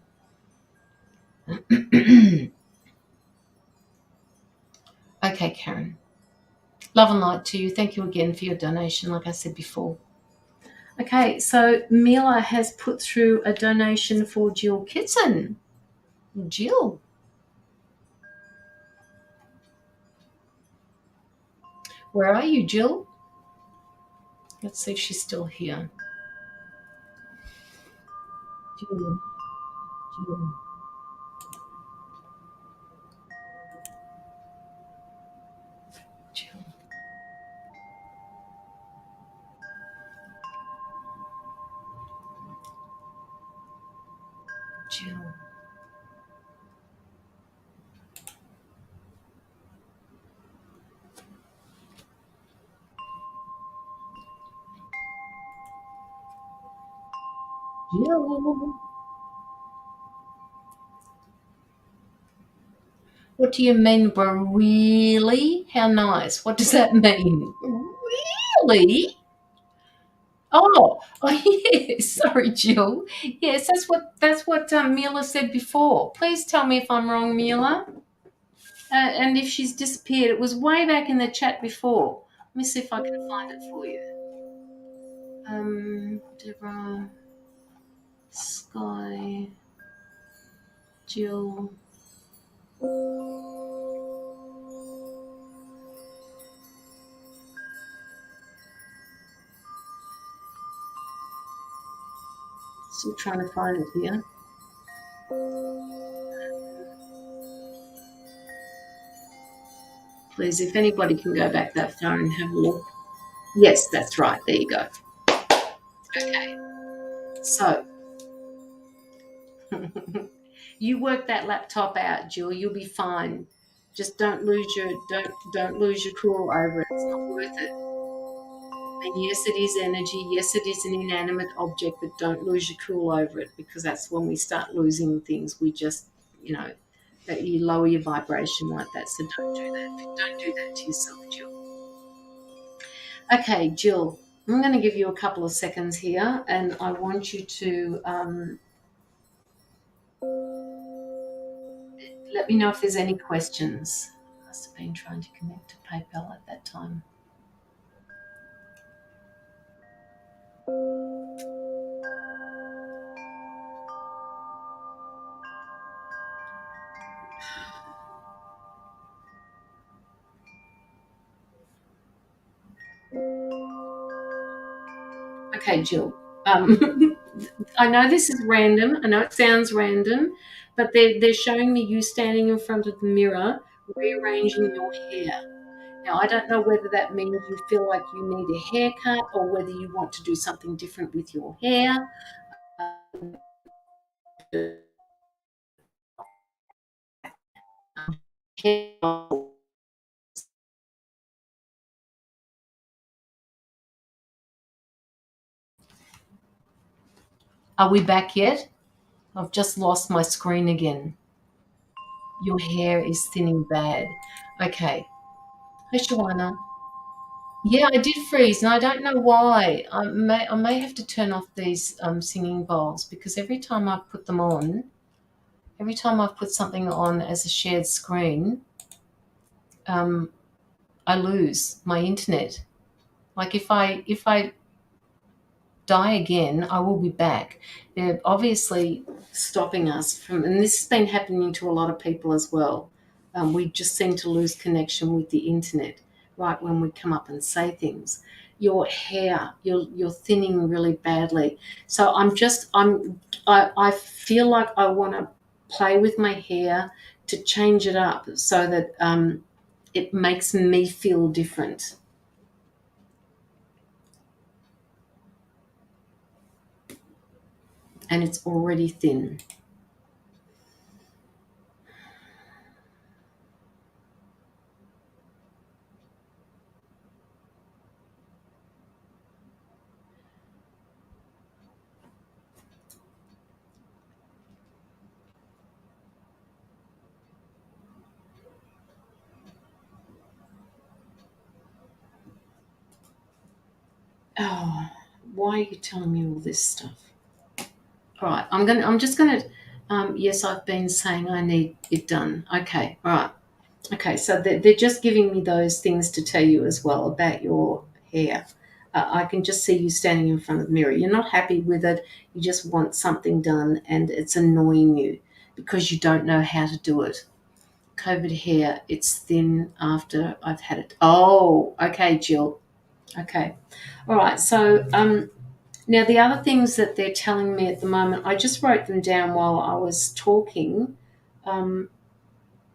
Okay, Karen. Love and light to you. Thank you again for your donation, like I said before. Okay, so Mila has put through a donation for Jill Kitson. Jill. Where are you, Jill? Let's see if she's still here. Jill, Jill, Jill, Jill. Jill. What do you mean by really? How nice. What does that mean? Really? Oh, yes. Sorry, Jill. Yes, that's what Mila said before. Please tell me if I'm wrong, Mila. And if she's disappeared, it was way back in the chat before. Let me see if I can find it for you. Deborah, Sky, Jill. Still trying to find it here. Please, if anybody can go back that far and have a look. Yes, that's right. There you go. Okay. So you work that laptop out, Jill. You'll be fine. Just don't lose your cool over it. It's not worth it. And yes, it is energy. Yes, it is an inanimate object, but don't lose your cool over it, because that's when we start losing things. We just, you know, that you lower your vibration like that. So don't do that. Don't do that to yourself, Jill. Okay, Jill, I'm going to give you a couple of seconds here, and I want you to let me know if there's any questions. I must have been trying to connect to PayPal at that time. Okay, Jill. I know this is random. I know it sounds random, but they're showing me you standing in front of the mirror, rearranging your hair. Now, I don't know whether that means you feel like you need a haircut or whether you want to do something different with your hair. Are we back yet? I've just lost my screen again. Your hair is thinning bad. Okay. Hi, Shawana. Yeah, I did freeze, and I don't know why. I may have to turn off these singing bowls, because every time I've put something on as a shared screen, um, I lose my internet. Like if I die again, I will be back. They're obviously stopping us from, and this has been happening to a lot of people as well. We just seem to lose connection with the internet right when we come up and say things. Your hair, you're thinning really badly. So I feel like I want to play with my hair to change it up so that it makes me feel different. And it's already thin. Oh, why are you telling me all this stuff? All right, I'm just gonna. Yes, I've been saying I need it done. Okay, all right. Okay, so they're just giving me those things to tell you as well about your hair. I can just see you standing in front of the mirror. You're not happy with it. You just want something done, and it's annoying you because you don't know how to do it. COVID hair, it's thin after I've had it. Oh, okay, Jill. Okay. All right. So now the other things that they're telling me at the moment, I just wrote them down while I was talking. Um,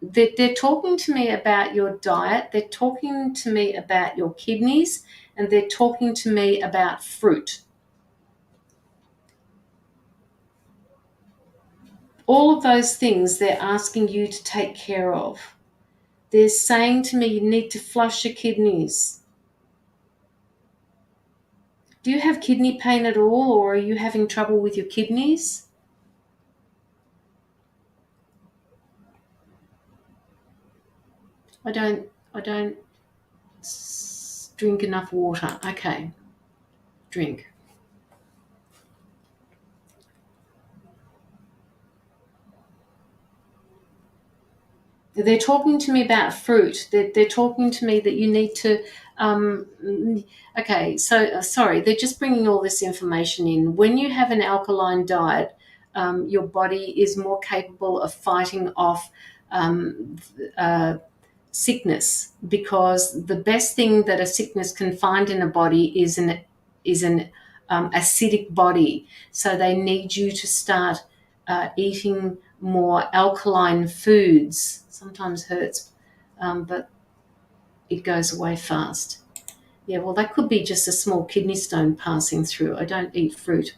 they're talking to me about your diet. They're talking to me about your kidneys, and they're talking to me about fruit. All of those things they're asking you to take care of. They're saying to me you need to flush your kidneys. Do you have kidney pain at all, or are you having trouble with your kidneys? I don't drink enough water. Okay, drink. They're talking to me about fruit. They're talking to me that you need to. Um, okay, so sorry, they're just bringing all this information in. When you have an alkaline diet, your body is more capable of fighting off um, uh, sickness, because the best thing that a sickness can find in a body is an acidic body. So they need you to start eating more alkaline foods. Sometimes hurts, but it goes away fast. Yeah, well, that could be just a small kidney stone passing through. I don't eat fruit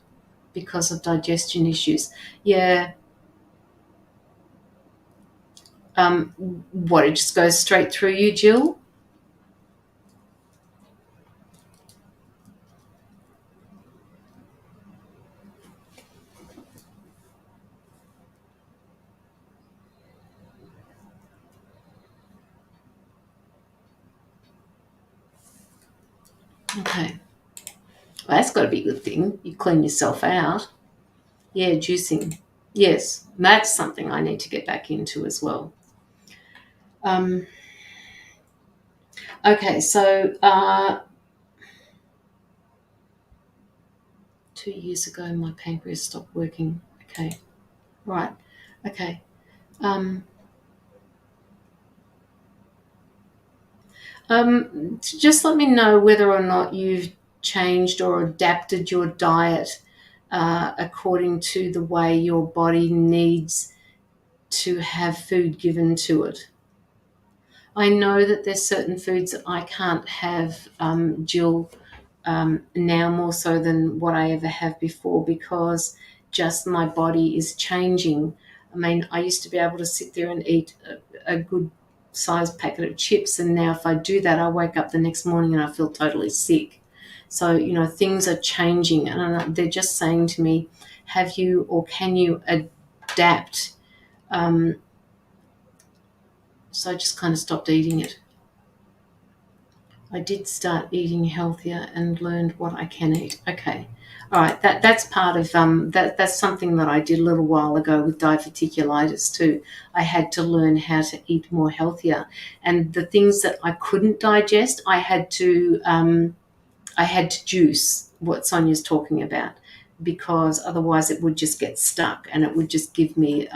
because of digestion issues. Yeah. What, it just goes straight through you, Jill? Okay. Well, that's got to be a good thing. You clean yourself out. Yeah, juicing. Yes, that's something I need to get back into as well. Um, okay, so 2 years ago, my pancreas stopped working. Okay, right. Okay. Um, just let me know whether or not you've changed or adapted your diet according to the way your body needs to have food given to it. I know that there's certain foods that I can't have, Jill, now more so than what I ever have before, because just my body is changing. I mean, I used to be able to sit there and eat a good sized packet of chips, and now if I do that, I wake up the next morning and I feel totally sick. So, things are changing, and they're just saying to me, have you or can you adapt? Um, so I just kind of stopped eating it. I did start eating healthier and learned what I can eat. Okay. All right. That's part of that's something that I did a little while ago with diverticulitis too. I had to learn how to eat more healthier, and the things that I couldn't digest, I had to juice, what Sonia's talking about, because otherwise it would just get stuck and it would just give me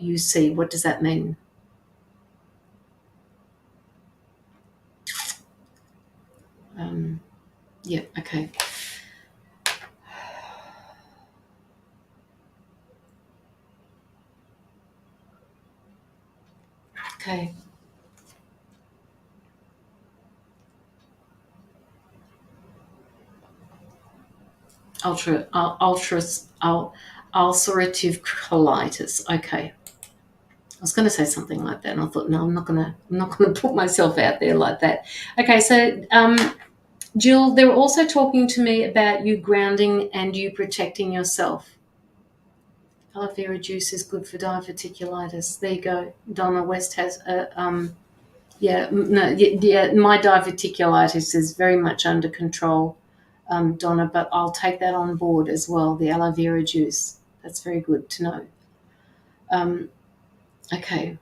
UC. What does that mean? Um, yeah. Okay. Okay. Ulcerative colitis. Okay, I was going to say something like that, and I thought, no, I'm not gonna put myself out there like that. Okay, so Jill, they were also talking to me about you grounding and you protecting yourself. Aloe vera juice is good for diverticulitis. There you go. Donna West has a yeah, no, yeah. My diverticulitis is very much under control, Donna, but I'll take that on board as well. The aloe vera juice. That's very good to know. Um, okay.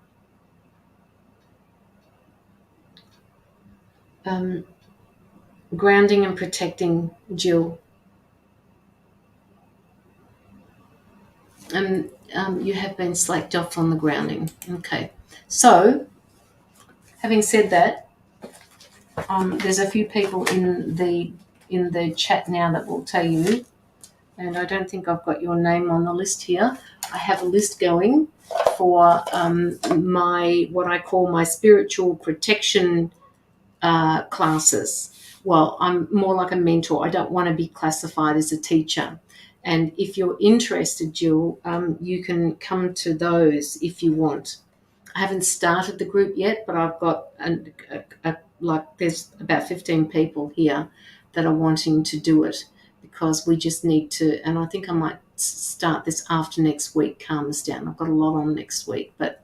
Um, grounding and protecting, Jill. You have been slacked off on the grounding. Okay. So, having said that, There's a few people in the chat now that will tell you, and I don't think I've got your name on the list here. I have a list going for my what I call my spiritual protection classes. Well, I'm more like a mentor. I don't want to be classified as a teacher. And if you're interested, Jill, you can come to those if you want. I haven't started the group yet, but I've got like there's about 15 people here that are wanting to do it because we just need to. And I think I might start this after next week calms down. I've got a lot on next week, but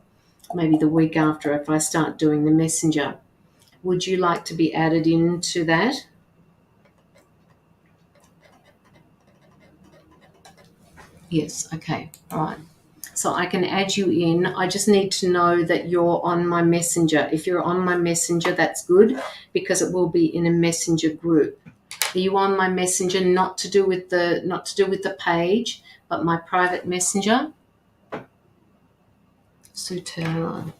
maybe the week after if I start doing the messenger. Would you like to be added into that? Yes, okay, all right. So I can add you in. I just need to know that you're on my messenger. If you're on my messenger, that's good because it will be in a messenger group. Are you on my messenger? Not to do with the page, but my private messenger. Sue Taylor.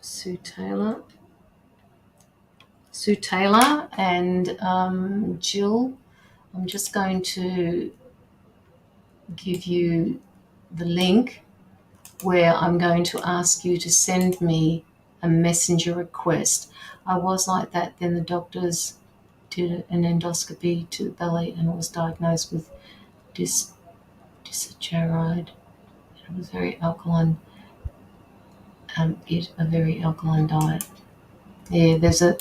Sue Taylor. Sue Taylor and Jill. I'm just going to give you the link where I'm going to ask you to send me a messenger request. I was like that, then the doctors did an endoscopy to the belly and I was diagnosed with dysaccharide. It was very alkaline, a very alkaline diet. Yeah, there's a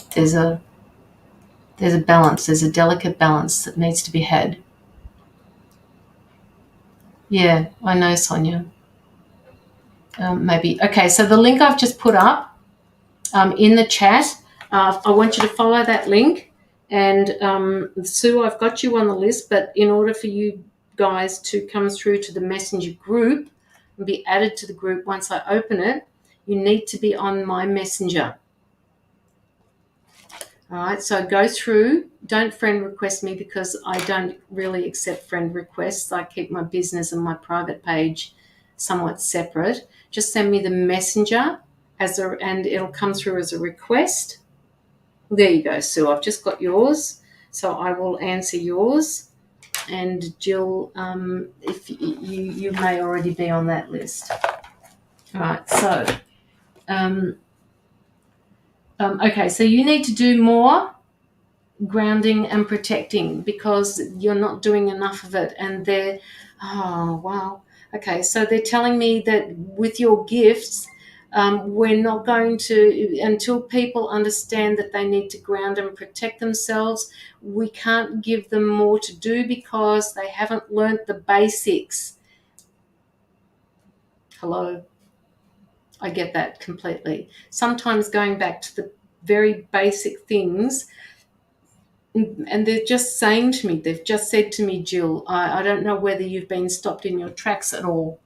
balance, there's a delicate balance that needs to be had. Yeah, I know, Sonia. Maybe. Okay, so the link I've just put up in the chat, I want you to follow that link. And Sue, I've got you on the list, but in order for you guys to come through to the messenger group and be added to the group once I open it, you need to be on my messenger. All right, so go through. Don't friend request me because I don't really accept friend requests. I keep my business and my private page somewhat separate. Just send me the messenger and it'll come through as a request. There you go, Sue. I've just got yours, so I will answer yours. And Jill, if you may already be on that list. All right, so okay, so you need to do more grounding and protecting because you're not doing enough of it. And oh wow, okay, so they're telling me that with your gifts, we're not going to, until people understand that they need to ground and protect themselves, we can't give them more to do because they haven't learnt the basics. Hello, I get that completely. Sometimes going back to the very basic things, and they're just saying to me, they've just said to me, Jill, I don't know whether you've been stopped in your tracks at all.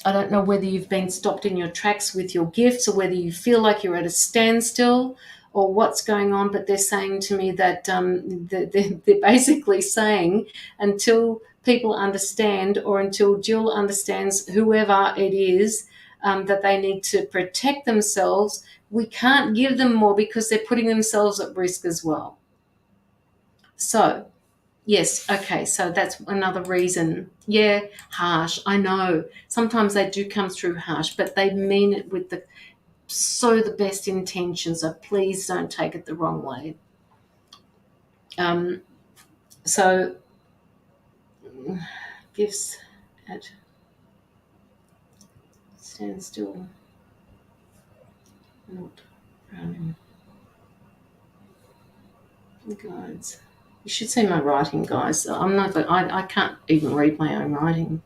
I don't know whether you've been stopped in your tracks with your gifts or whether you feel like you're at a standstill or what's going on, but they're saying to me that they're basically saying until people understand or until Jill understands, whoever it is, that they need to protect themselves, we can't give them more because they're putting themselves at risk as well. So, yes, okay, so that's another reason. Yeah, harsh, I know. Sometimes they do come through harsh, but they mean it with the best intentions, so please don't take it the wrong way. So, gifts at standstill, not grounding. Guides. You should see my writing, guys. I can't even read my own writing.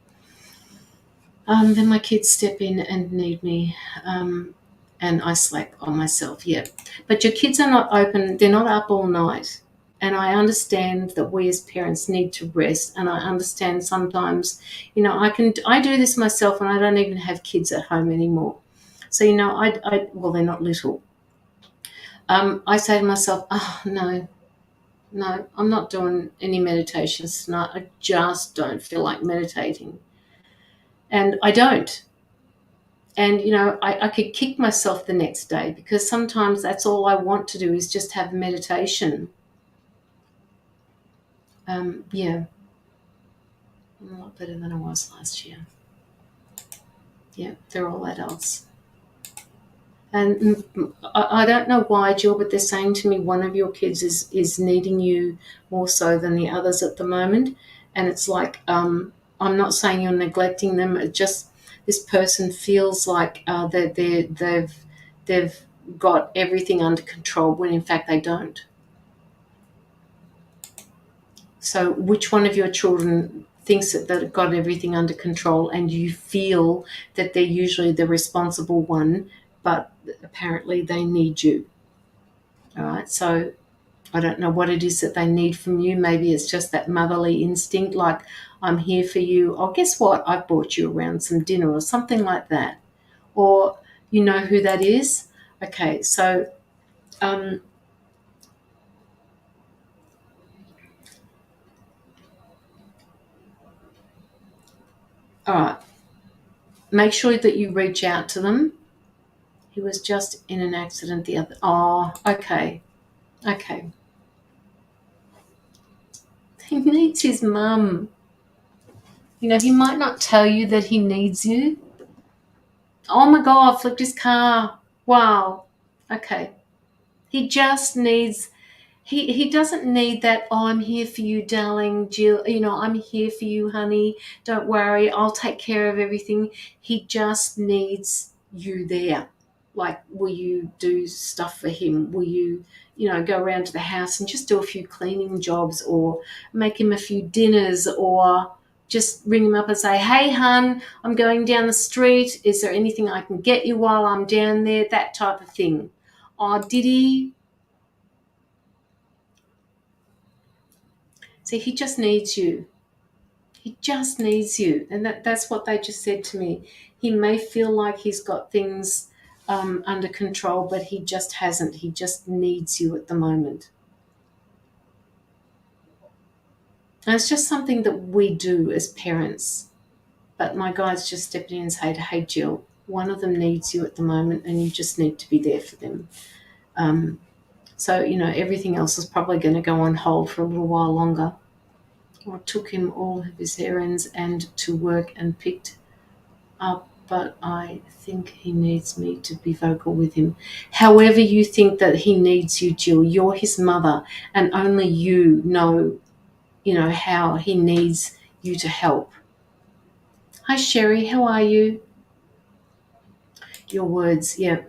Then my kids step in and need me, and I slack on myself. Yeah, but your kids are not open. They're not up all night, and I understand that we as parents need to rest. And I understand sometimes, I do this myself, and I don't even have kids at home anymore. So well, they're not little. I say to myself, oh no, I'm not doing any meditations tonight. I just don't feel like meditating. And I don't. And, I could kick myself the next day because sometimes that's all I want to do is just have meditation. Yeah, I'm a lot better than I was last year. Yeah, they're all adults. And I don't know why, Jill, but they're saying to me one of your kids is needing you more so than the others at the moment. And it's like, I'm not saying you're neglecting them. It just this person feels like they've got everything under control when in fact they don't. So which one of your children thinks that they've got everything under control and you feel that they're usually the responsible one, but apparently they need you? All right, so I don't know what it is that they need from you. Maybe it's just that motherly instinct, like, I'm here for you. Oh, guess what? I've brought you around some dinner or something like that. Or you know who that is? Okay, so um, all right, make sure that you reach out to them. He was just in an accident the other. Oh, okay, okay. He needs his mum. He might not tell you that he needs you. Oh my God, flipped his car. Wow. Okay. He just needs he doesn't need that, oh, I'm here for you, darling Jill, I'm here for you, honey. Don't worry, I'll take care of everything. He just needs you there. Like, will you do stuff for him? Will you, go around to the house and just do a few cleaning jobs or make him a few dinners or just ring him up and say, hey, hun, I'm going down the street. Is there anything I can get you while I'm down there? That type of thing. Oh, did he? See, he just needs you. He just needs you. And that's what they just said to me. He may feel like he's got things under control, but he just hasn't. He just needs you at the moment. And it's just something that we do as parents. But my guides just stepped in and said, hey, Jill, one of them needs you at the moment and you just need to be there for them. So, everything else is probably going to go on hold for a little while longer. I took him all of his errands and to work and picked up, but I think he needs me to be vocal with him. However you think that he needs you, Jill, you're his mother, and only you know, how he needs you to help. Hi, Sherry, how are you? Your words, yeah.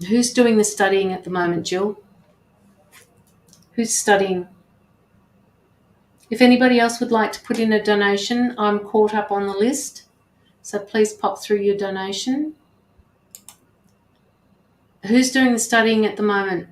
Who's doing the studying at the moment, Jill? Who's studying? If anybody else would like to put in a donation, I'm caught up on the list. So please pop through your donation. Who's doing the studying at the moment?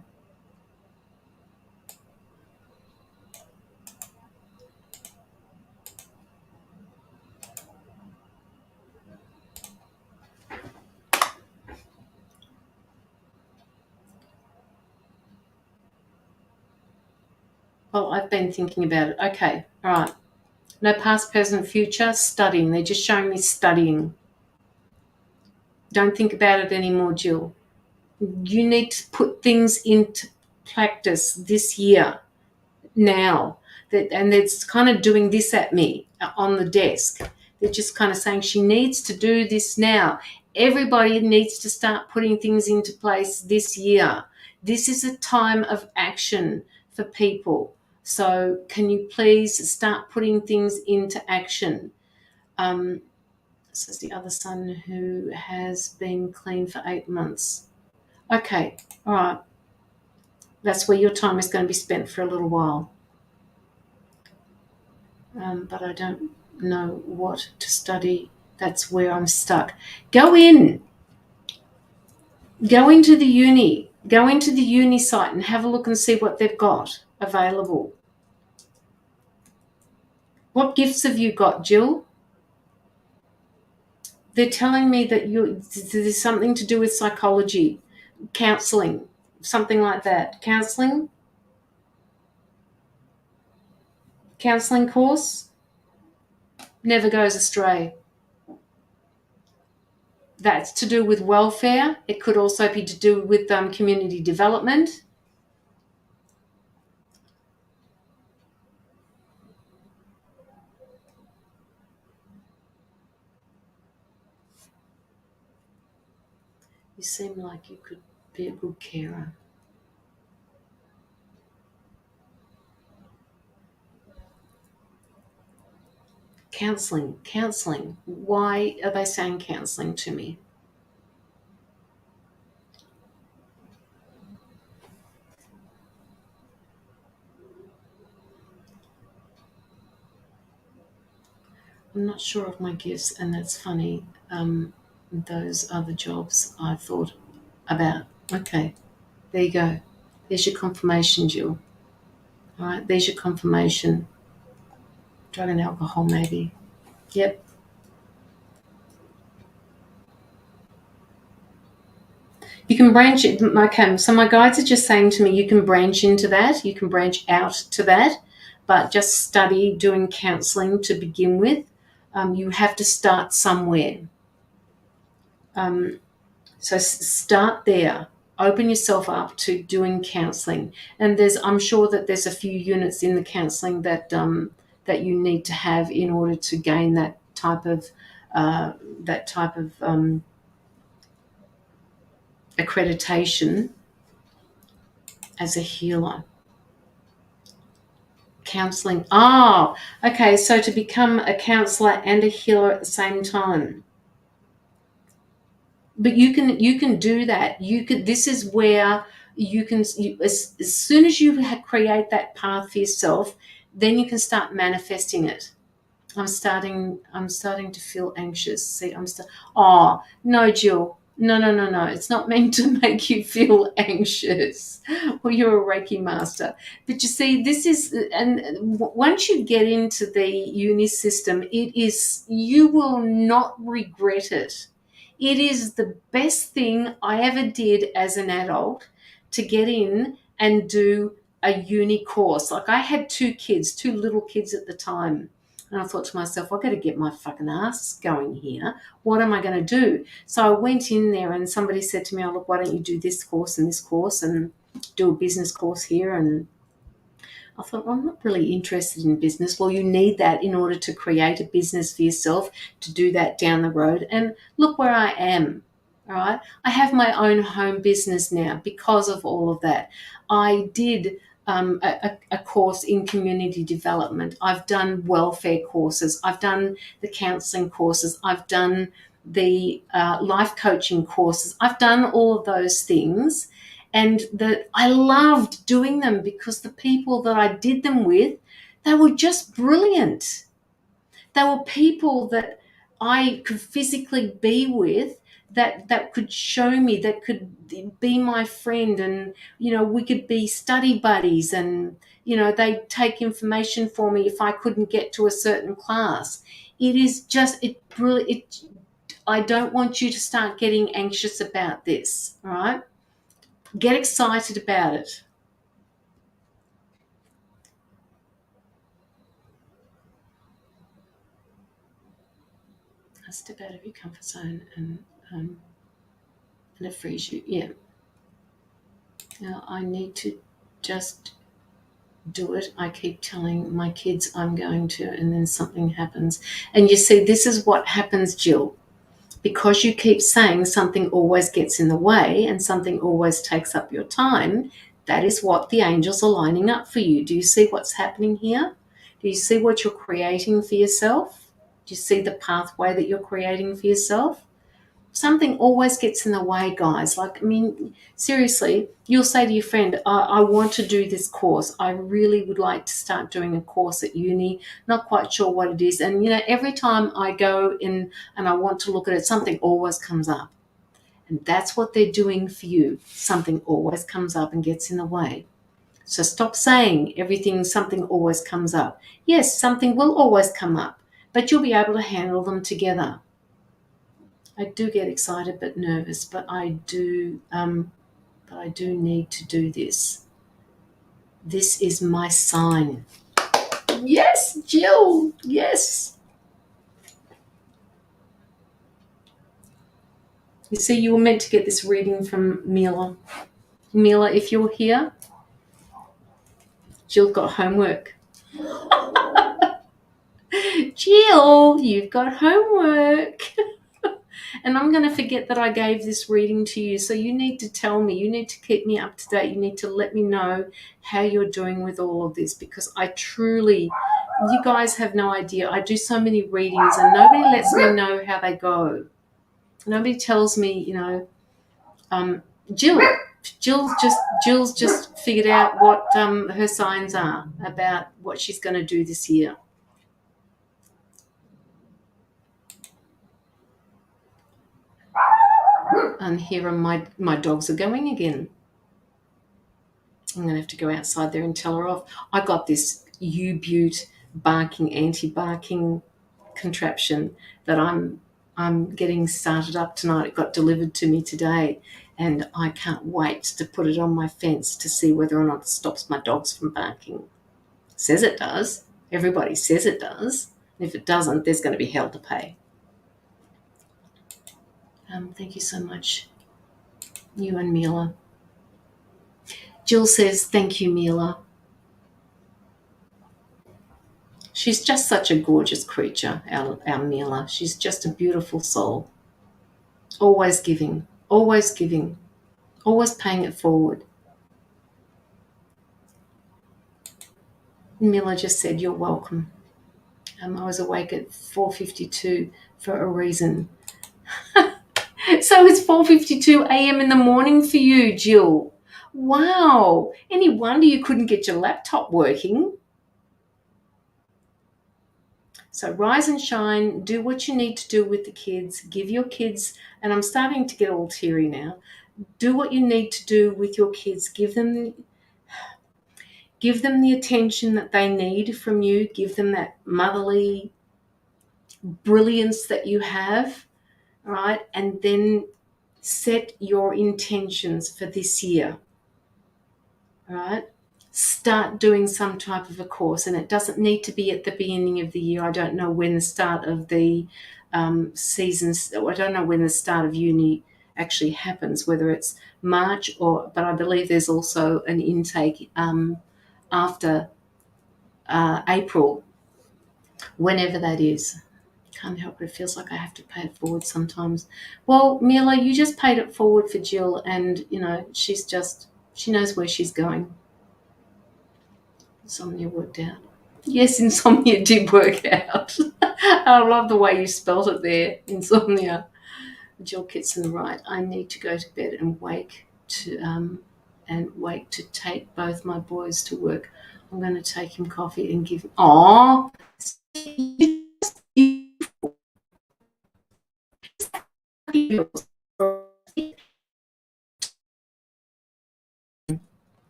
Well, I've been thinking about it. Okay, all right. No past, present, future, studying. They're just showing me studying. Don't think about it anymore, Jill. You need to put things into practice this year, now. And it's kind of doing this at me on the desk. They're just kind of saying she needs to do this now. Everybody needs to start putting things into place this year. This is a time of action for people. So can you please start putting things into action? This is the other son who has been clean for 8 months. Okay, all right. That's where your time is going to be spent for a little while. But I don't know what to study. That's where I'm stuck. Go into the uni. Go into the uni site and have a look and see what they've got available. What gifts have you got, Jill? They're telling me that there's something to do with psychology, counselling, something like that. Counselling course? never goes astray. That's to do with welfare. It could also be to do with community development. You seem like you could be a good carer. Counselling. Why are they saying counselling to me? I'm not sure of my gifts, and that's funny. Those are the jobs I thought about. Okay, there you go. There's your confirmation, Jill. All right, there's your confirmation. Drug and alcohol, maybe. Yep. You can branch it. Okay, so my guides are just saying to me, you can branch into that. You can branch out to that, but just study doing counselling to begin with. You have to start somewhere. So start there. Open yourself up to doing counselling, and I'm sure that there's a few units in the counselling that you need to have in order to gain that type of accreditation as a healer. Counselling. Oh, okay. So to become a counsellor and a healer at the same time. But you can do that. This is where as soon as you create that path for yourself, then you can start manifesting it. I'm starting to feel anxious. See, oh, no, Jill. No. It's not meant to make you feel anxious. Well, you're a Reiki master. But you see, this is, and once you get into the uni system, you will not regret it. It is the best thing I ever did as an adult, to get in and do a uni course. Like, I had two little kids at the time. And I thought to myself, I've got to get my fucking ass going here. What am I going to do? So I went in there, and somebody said to me, oh, look, why don't you do this course and do a business course here? And I thought, well, I'm not really interested in business. Well, you need that in order to create a business for yourself, to do that down the road. And look where I am. All right. I have my own home business now because of all of that. I did a course in community development. I've done welfare courses. I've done the counselling courses. I've done the life coaching courses. I've done all of those things. And I loved doing them because the people that I did them with, they were just brilliant. They were people that I could physically be with, that could show me, that could be my friend, and we could be study buddies, and they'd take information for me if I couldn't get to a certain class. It is just I don't want you to start getting anxious about this, all right? Get excited about it. Step out of your comfort zone, and it frees you. Yeah. Now I need to just do it. I keep telling my kids I'm going to, and then something happens. And you see, this is what happens, Jill. Because you keep saying something always gets in the way and something always takes up your time, that is what the angels are lining up for you. Do you see what's happening here? Do you see what you're creating for yourself? Do you see the pathway that you're creating for yourself? Something always gets in the way, guys. Like, I mean, seriously, you'll say to your friend, I want to do this course. I really would like to start doing a course at uni. Not quite sure what it is. And, every time I go in and I want to look at it, something always comes up. And that's what they're doing for you. Something always comes up and gets in the way. So stop saying something always comes up. Yes, something will always come up, but you'll be able to handle them together. I do get excited but nervous, but I do need to do this. This is my sign. Yes, Jill. Yes. You see, you were meant to get this reading from Mila. Mila, if you're here, Jill got homework. Jill, you've got homework. And I'm going to forget that I gave this reading to you. So you need to tell me. You need to keep me up to date. You need to let me know how you're doing with all of this, because I truly, you guys have no idea. I do so many readings and nobody lets me know how they go. Nobody tells me, Jill. Jill's just figured out what her signs are about what she's going to do this year. And here are my dogs are going again. I'm going to have to go outside there and tell her off. I got this U-Butte barking, anti-barking contraption that I'm getting started up tonight. It got delivered to me today, and I can't wait to put it on my fence to see whether or not it stops my dogs from barking. It says it does. Everybody says it does. And if it doesn't, there's going to be hell to pay. Thank you so much, you and Mila. Jill says, thank you, Mila. She's just such a gorgeous creature, our Mila. She's just a beautiful soul. Always giving, always giving, always paying it forward. Mila just said, you're welcome. I was awake at 4:52 for a reason. So it's 4:52 a.m. in the morning for you, Jill. Wow. Any wonder you couldn't get your laptop working. So rise and shine, do what you need to do with the kids, give your kids, and I'm starting to get all teary now, do what you need to do with your kids, give them the attention that they need from you, give them that motherly brilliance that you have, right? And then set your intentions for this year, right? Start doing some type of a course, and it doesn't need to be at the beginning of the year. I don't know when the start of the seasons, I don't know when the start of uni actually happens, whether it's March but I believe there's also an intake after April, whenever that is. Can't help it. It feels like I have to pay it forward sometimes. Well, Mila, you just paid it forward for Jill, and she knows where she's going. Insomnia worked out. Yes, insomnia did work out. I love the way you spelt it there, insomnia. Jill Kitson, right. I need to go to bed and wake to take both my boys to work. I'm going to take him coffee and give. Aww.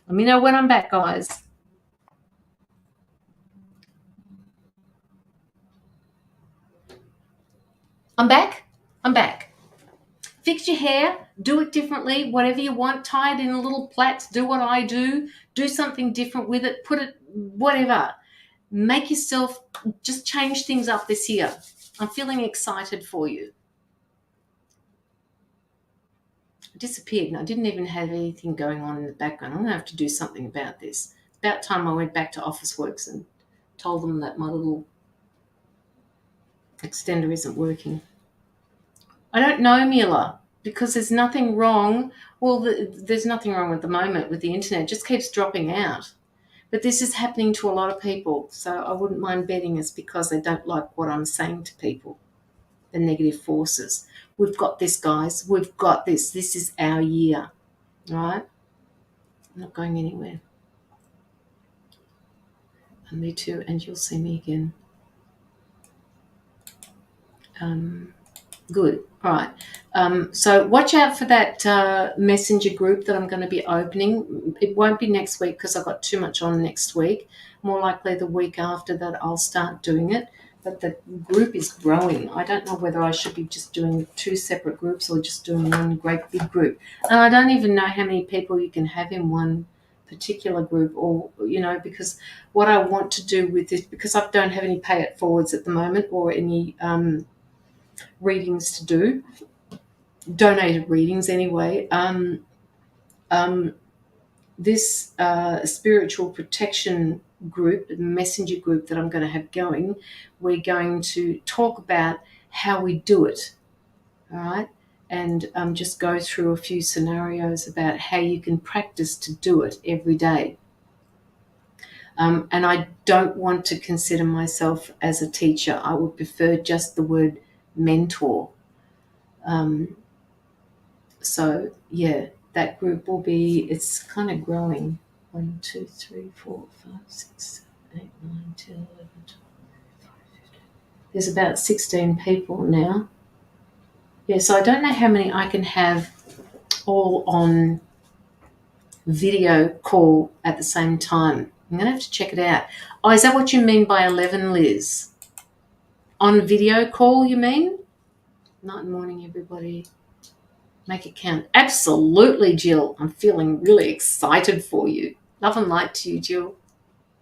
Let me know when I'm back, guys. I'm back. Fix your hair, do it differently, whatever you want, tie it in little plaits, do what I do something different with it, put it, whatever. Make yourself, just change things up this year. I'm feeling excited for you. I disappeared and I didn't even have anything going on in the background. I'm going to have to do something about this. It's about time I went back to Officeworks and told them that my little extender isn't working. I don't know, Mila, because there's nothing wrong. Well, there's nothing wrong at the moment with the internet. It just keeps dropping out. But this is happening to a lot of people, so I wouldn't mind betting it's because they don't like what I'm saying to people, the negative forces. We've got this, guys. We've got this. This is our year, right? I'm not going anywhere. And me too, and you'll see me again. Good. All right. So watch out for that messenger group that I'm going to be opening. It won't be next week because I've got too much on next week. More likely the week after that I'll start doing it. But the group is growing. I don't know whether I should be just doing 2 separate groups or just doing one great big group. And I don't even know how many people you can have in one particular group, or because what I want to do with this, because I don't have any pay it forwards at the moment or any readings to do. donated readings anyway. This spiritual protection group, messenger group that I'm going to have going, we're going to talk about how we do it, all right? And just go through a few scenarios about how you can practice to do it every day. And I don't want to consider myself as a teacher. I would prefer just the word mentor. So, yeah, that group will be, it's kind of growing. 1, 2, 3, 4, 5, 6, 7, 8, 9, 10, 11, 12, 15. There's about 16 people now. Yeah, so I don't know how many I can have all on video call at the same time. I'm going to have to check it out. Oh, is that what you mean by 11, Liz? On video call, you mean? Night and morning, everybody. Make it count. Absolutely, Jill. I'm feeling really excited for you. Love and light to you, Jill.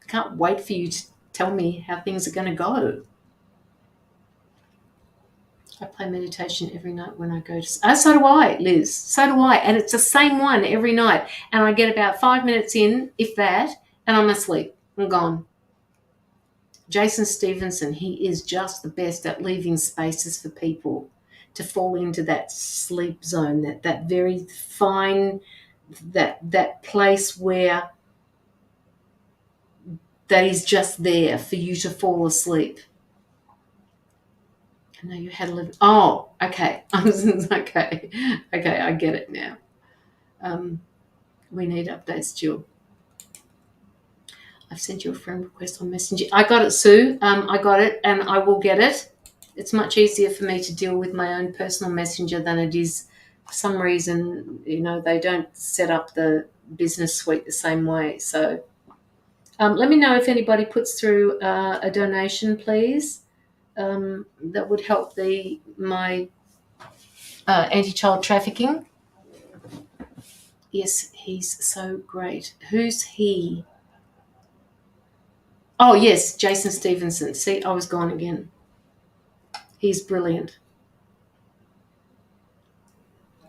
Can't wait for you to tell me how things are going to go. I play meditation every night when I go to... so do I, Liz. So do I. And it's the same one every night. And I get about 5 minutes in, if that, and I'm asleep. I'm gone. Jason Stevenson, he is just the best at leaving spaces for people to fall into that sleep zone, that very fine, that place where that is just there for you to fall asleep. I know you had a little... Oh, okay. Okay, I get it now. We need updates, Jill. I've sent you a friend request on Messenger. I got it, Sue. I got it, and I will get it. It's much easier for me to deal with my own personal messenger than it is, for some reason, they don't set up the business suite the same way. So let me know if anybody puts through a donation, please. That would help my anti-child trafficking. Yes, he's so great. Who's he? Oh, yes, Jason Stevenson. See, I was gone again. He's brilliant.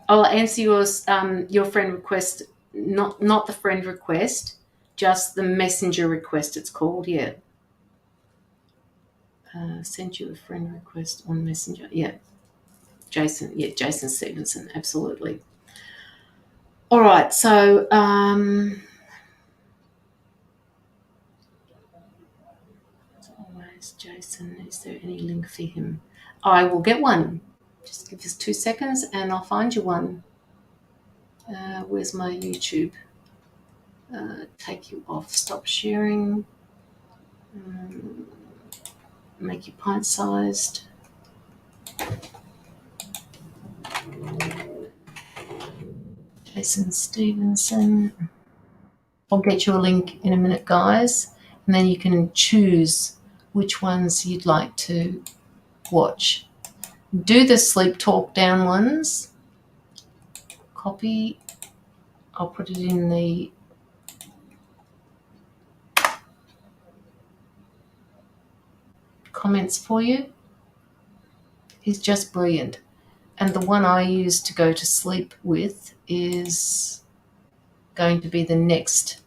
I'll answer your friend request, not the friend request, just the messenger request it's called, yeah. Sent you a friend request on Messenger. Yeah. Jason Stevenson, absolutely. All right, so always Jason, is there any link for him? I will get one. Just give us 2 seconds and I'll find you one. Where's my YouTube? Take you off, stop sharing, make you pint-sized. Jason Stevenson. I'll get you a link in a minute, guys, and then you can choose which ones you'd like to watch. Do the sleep talk down ones. Copy. I'll put it in the comments for you. He's just brilliant. And the one I use to go to sleep with is going to be the next.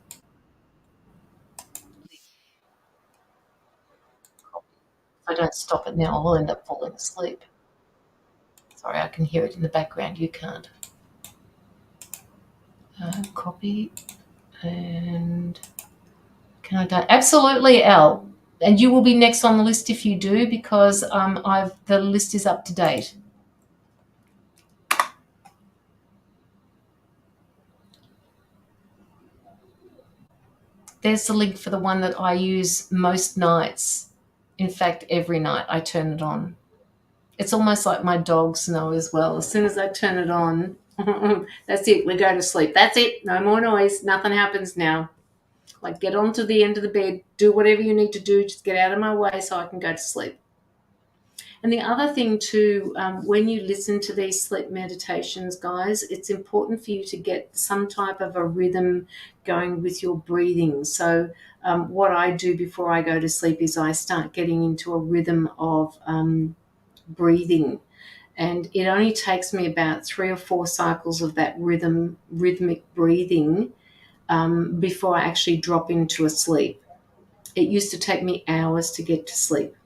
If I don't stop it now, I'll end up falling asleep. Sorry, I can hear it in the background. You can't. Copy. And can I go? Absolutely, Al. And you will be next on the list if you do, because the list is up to date. There's the link for the one that I use most nights. In fact, every night I turn it on. It's almost like my dogs know as well. As soon as I turn it on, that's it. We go to sleep. That's it. No more noise. Nothing happens now. Like, get on to the end of the bed. Do whatever you need to do. Just get out of my way so I can go to sleep. And the other thing too, when you listen to these sleep meditations, guys, it's important for you to get some type of a rhythm going with your breathing. So what I do before I go to sleep is I start getting into a rhythm of breathing. And it only takes me about 3 or 4 cycles of that rhythmic breathing before I actually drop into a sleep. It used to take me hours to get to sleep.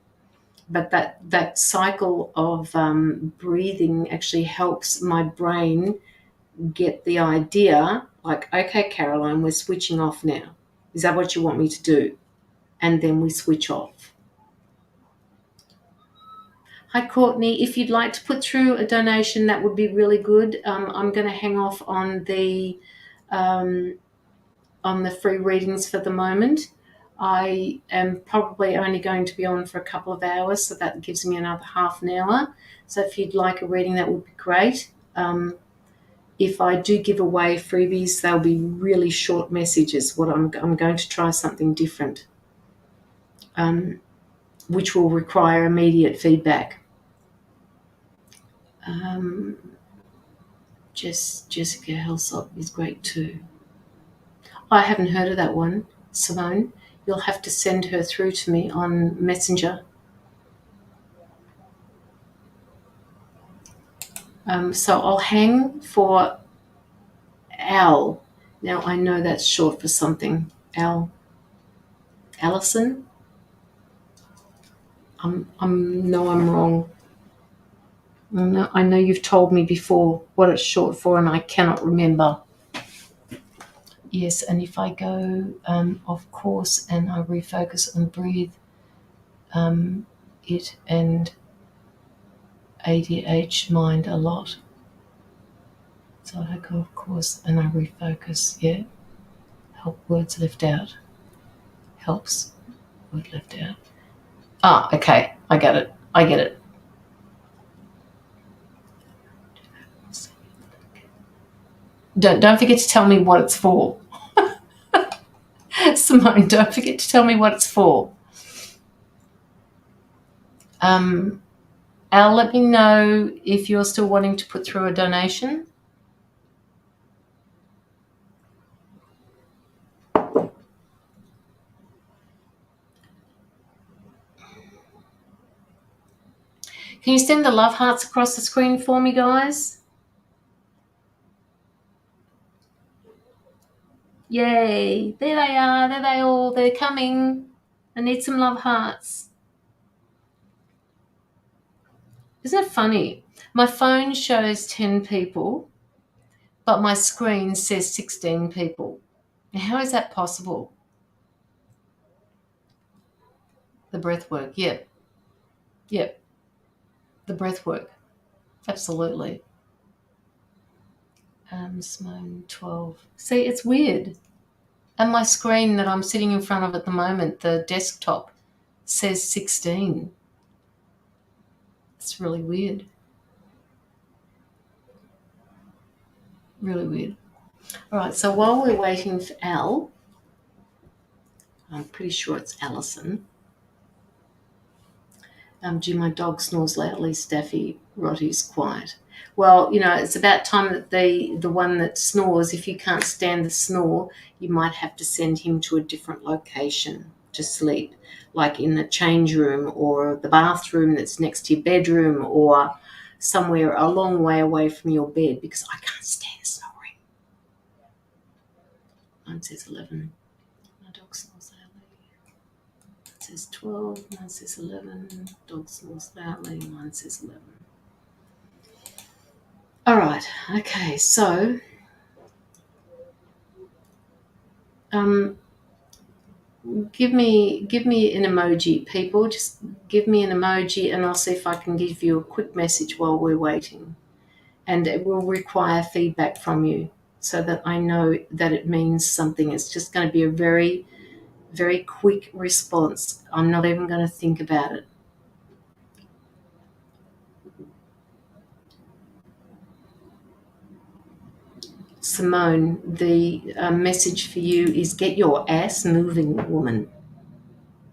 But that cycle of breathing actually helps my brain get the idea, like, okay, Caroline, we're switching off now. Is that what you want me to do? And then we switch off. Hi, Courtney. If you'd like to put through a donation, that would be really good. I'm going to hang off on the free readings for the moment. I am probably only going to be on for a couple of hours, so that gives me another half an hour. So if you'd like a reading, that would be great. If I do give away freebies, they'll be really short messages. I'm going to try something different, which will require immediate feedback. Jessica Helsop is great too. I haven't heard of that one, Simone. You'll have to send her through to me on Messenger. So I'll hang for Al. Now I know that's short for something. Allison? I'm wrong. I know you've told me before what it's short for, and I cannot remember. Yes, and if I go off course and I refocus and breathe, it and ADH mind a lot. So I go off course and I refocus. Yeah, help words left out. Helps word left out. Ah, okay, I get it. Don't forget to tell me what it's for. Simone, don't forget to tell me what it's for. Al, let me know if you're still wanting to put through a donation. Can you send the love hearts across the screen for me, guys? Yay, there they are, they're coming. I need some love hearts. Isn't it funny? My phone shows 10 people, but my screen says 16 people. How is that possible? The breath work, yep. The breath work, absolutely. Simone 12. See, it's weird. And my screen that I'm sitting in front of at the moment, the desktop, says 16. It's really weird. Really weird. All right, so while we're waiting for Al, I'm pretty sure it's Alison. Gee, my dog snores loudly. Staffy, Rotty's quiet. Well, it's about time that the one that snores, if you can't stand the snore, you might have to send him to a different location to sleep, like in the change room or the bathroom that's next to your bedroom or somewhere a long way away from your bed, because I can't stand snoring. Mine says 11. My dog snores loudly. Mine says 12. Mine says 11. Dog snores loudly. Mine says 11. All right. Okay. So, give me an emoji, people. Just give me an emoji, and I'll see if I can give you a quick message while we're waiting. And it will require feedback from you so that I know that it means something. It's just going to be a very, very quick response. I'm not even going to think about it. Simone, the message for you is get your ass moving, woman.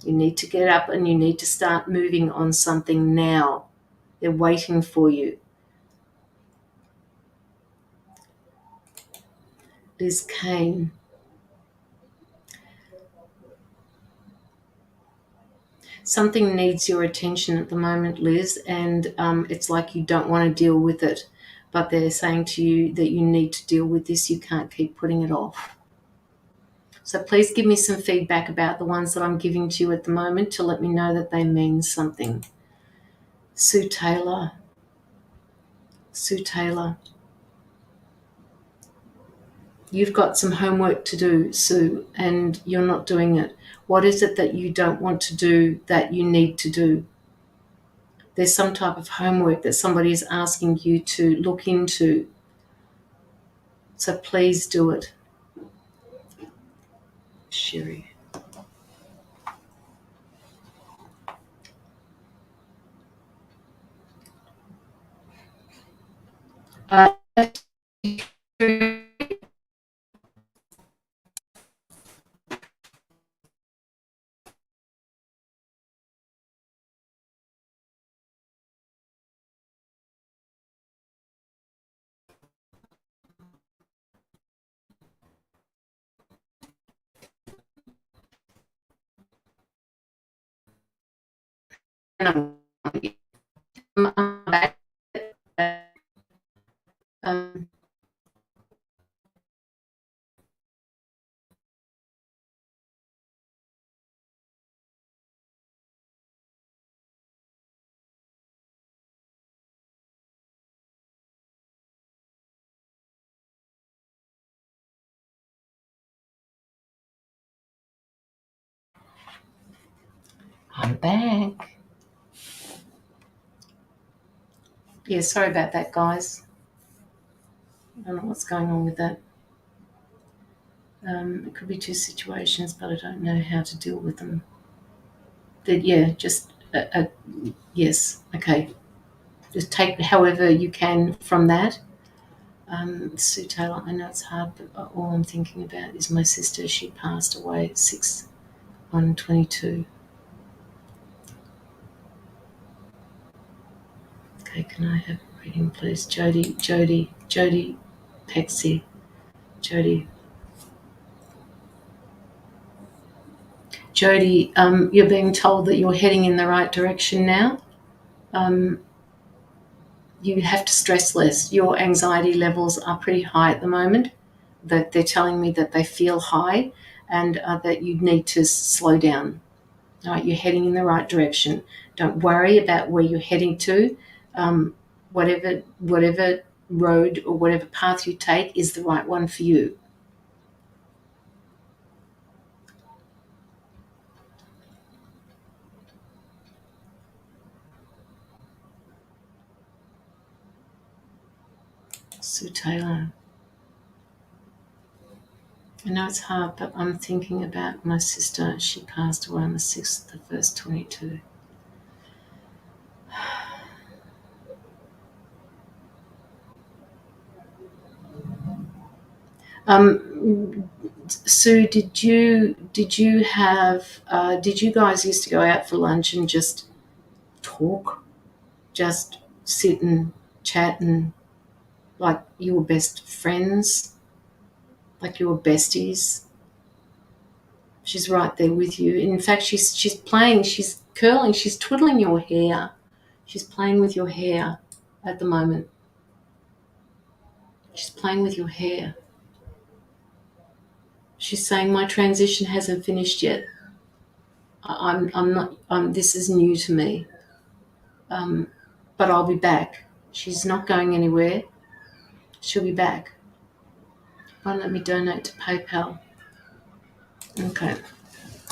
You need to get up and you need to start moving on something now. They're waiting for you. Liz Kane. Something needs your attention at the moment, Liz, and it's like you don't want to deal with it, but they're saying to you that you need to deal with this. You can't keep putting it off. So please give me some feedback about the ones that I'm giving to you at the moment to let me know that they mean something. Sue Taylor. Sue Taylor. You've got some homework to do, Sue, and you're not doing it. What is it that you don't want to do that you need to do? There's some type of homework that somebody is asking you to look into. So please do it. Sherry. I'm back. Yeah, sorry about that, guys. I don't know what's going on with that. It could be two situations, but I don't know how to deal with them. Yes, okay. Just take however you can from that. Sue Taylor, I know it's hard, but all I'm thinking about is my sister. She passed away at 6/1/22. Okay, can I have a reading, please? Jody Pexi. Jody, you're being told that you're heading in the right direction now. You have to stress less. Your anxiety levels are pretty high at the moment. That they're telling me that they feel high, and that you need to slow down. All right, you're heading in the right direction. Don't worry about where you're heading to. Whatever road or whatever path you take is the right one for you. Sue Taylor. I know it's hard, but I'm thinking about my sister. She passed away on the 6th of the 1st, 22. Sue, did you guys used to go out for lunch and just talk, just sit and chat, and like you were best friends, like you were besties? She's right there with you. In fact, she's playing, she's curling, she's twiddling your hair. She's playing with your hair at the moment. She's playing with your hair. She's saying my transition hasn't finished yet. I'm not. This is new to me. But I'll be back. She's not going anywhere. She'll be back. Won't let me donate to PayPal. Okay.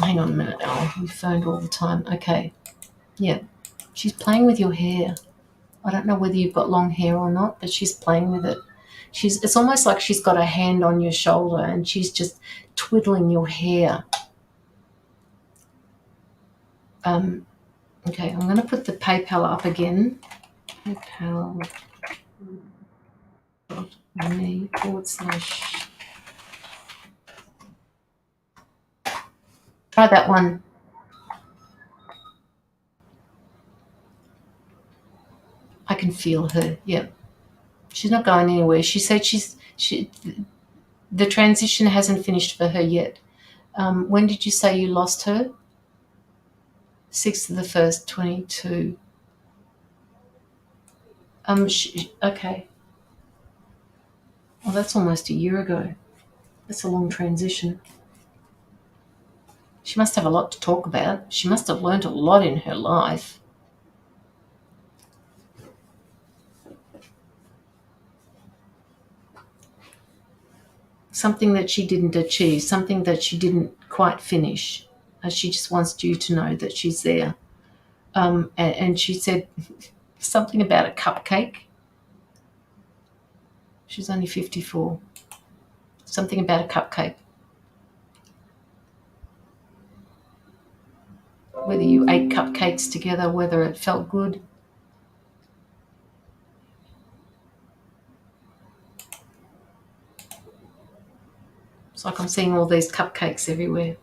Hang on a minute, Al. You phoned all the time. Okay. Yeah. She's playing with your hair. I don't know whether you've got long hair or not, but she's playing with it. It's almost like she's got a hand on your shoulder and she's just twiddling your hair. Okay, I'm going to put the PayPal up again. PayPal.me / try that one. I can feel her. Yeah. She's not going anywhere. She said the transition hasn't finished for her yet. When did you say you lost her? 6th of the 1st, 22. Okay. Well, that's almost a year ago. That's a long transition. She must have a lot to talk about. She must have learned a lot in her life. Something that she didn't achieve, something that she didn't quite finish. She just wants you to know that she's there. And she said something about a cupcake. She's only 54. Something about a cupcake. Whether you ate cupcakes together, whether it felt good. It's like I'm seeing all these cupcakes everywhere.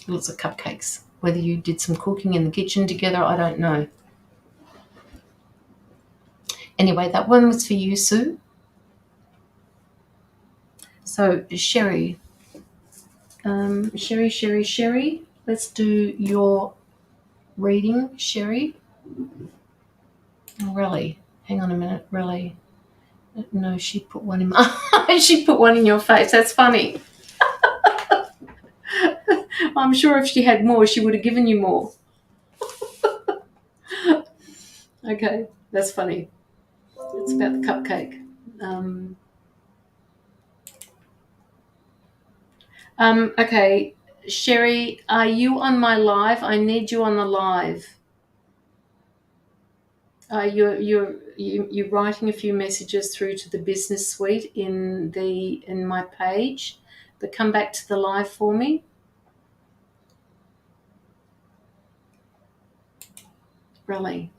Lots of cupcakes. Whether you did some cooking in the kitchen together, I don't know. Anyway, that one was for you, Sue. So, Sherry. Sherry. Let's do your reading, Sherry. Really? Hang on a minute. Really? No, she put one in my... she put one in your face. That's funny. I'm sure if she had more, she would have given you more. Okay, that's funny. It's about the cupcake. Okay, Sherry, are you on my live? I need you on the live. You're writing a few messages through to the business suite in my page, but come back to the live for me. Really?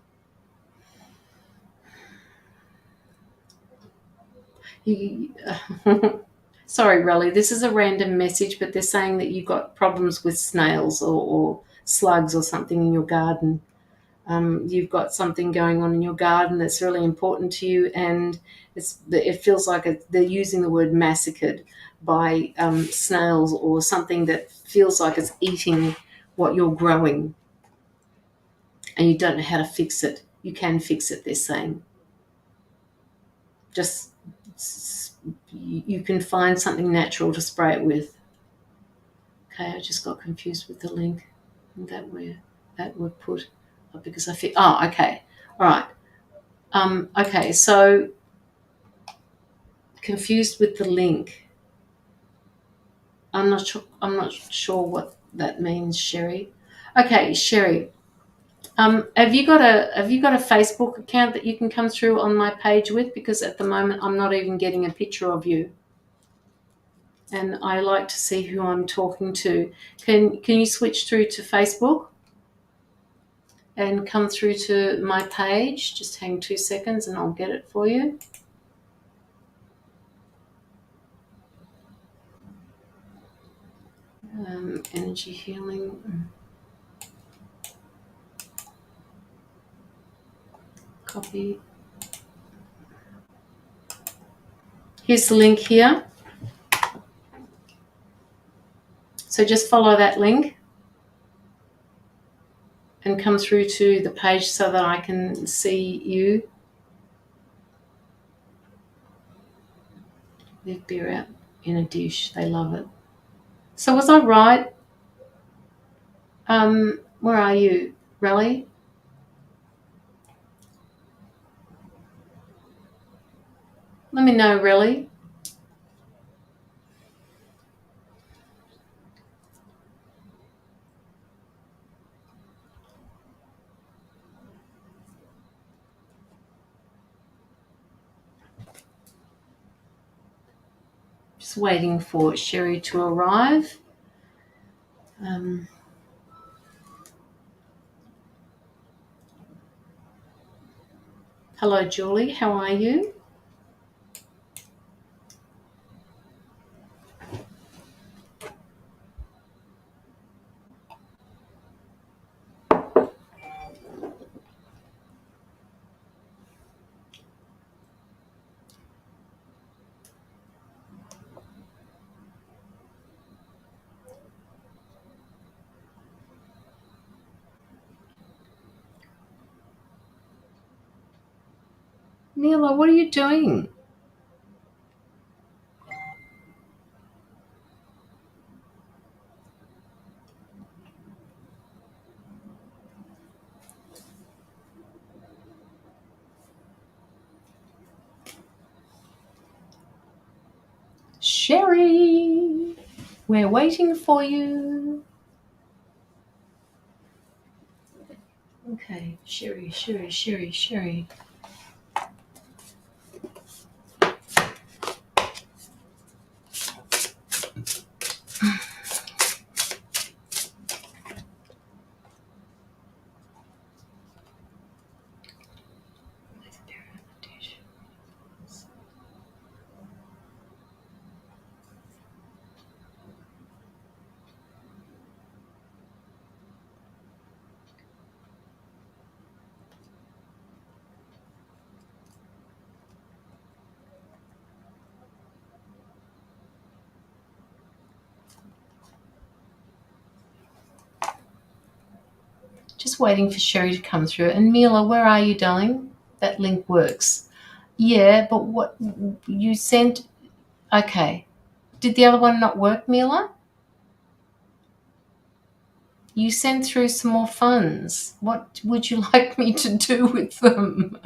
Sorry, Relly, this is a random message, but they're saying that you've got problems with snails or slugs or something in your garden. You've got something going on in your garden that's really important to you, and it feels like they're using the word massacred by snails or something that feels like it's eating what you're growing, and you don't know how to fix it. You can fix it, they're saying. Just you can find something natural to spray it with. Okay, I just got confused with the link that were put up because I feel. Oh, okay, all right. Okay, so confused with the link. I'm not sure what that means, Sherry. Okay, Sherry. Have you got a Facebook account that you can come through on my page with? Because at the moment I'm not even getting a picture of you, and I like to see who I'm talking to. Can you switch through to Facebook and come through to my page? Just hang 2 seconds and I'll get it for you. Energy healing. Copy. Here's the link here. So just follow that link and come through to the page so that I can see you. Leave beer out in a dish. They love it. So was I right? Where are you, Relly? Let me know, Relly. Just waiting for Sherry to arrive. Hello, Julie. How are you? Mila, what are you doing? Sherry, we're waiting for you. Okay, Sherry. Just waiting for Sherry to come through. And Mila, where are you, darling? That link works. Yeah, but what you sent? Okay. Did the other one not work, Mila? You sent through some more funds. What would you like me to do with them?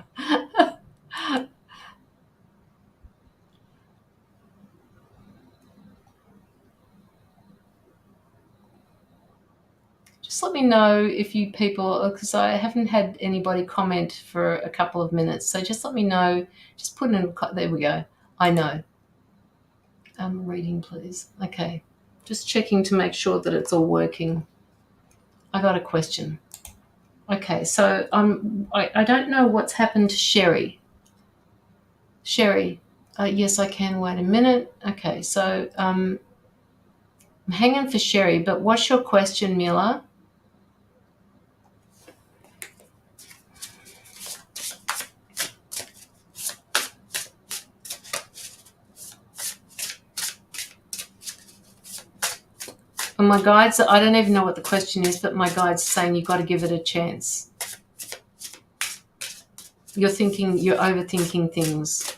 Just let me know if you people, because I haven't had anybody comment for a couple of minutes. So just let me know. Just put in, there we go. I know. Reading, please. Okay. Just checking to make sure that it's all working. I got a question. Okay, so I don't know what's happened to Sherry. Sherry, yes, I can wait a minute. Okay, so I'm hanging for Sherry, but what's your question, Mila? And my guides, I don't even know what the question is, but my guide's saying you've got to give it a chance. You're overthinking things.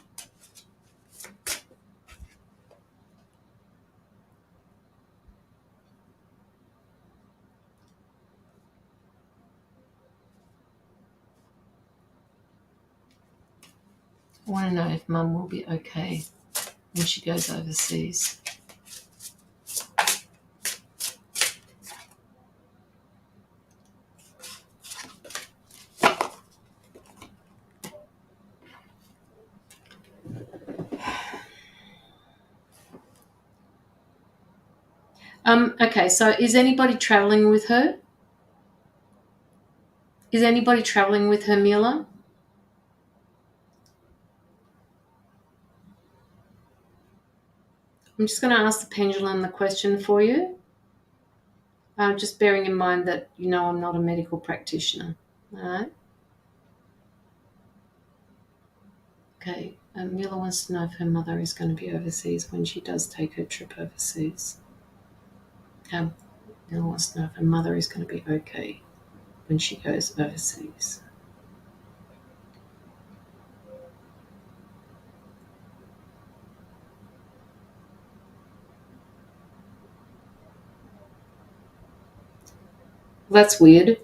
I want to know if Mum will be okay when she goes overseas. Okay, so is anybody traveling with her? Is anybody traveling with her, Mila? I'm just going to ask the pendulum the question for you. Just bearing in mind that, I'm not a medical practitioner. All right? Okay. Mila wants to know if her mother is going to be overseas when she does take her trip overseas. Mila wants to know if her mother is going to be okay when she goes overseas. That's weird.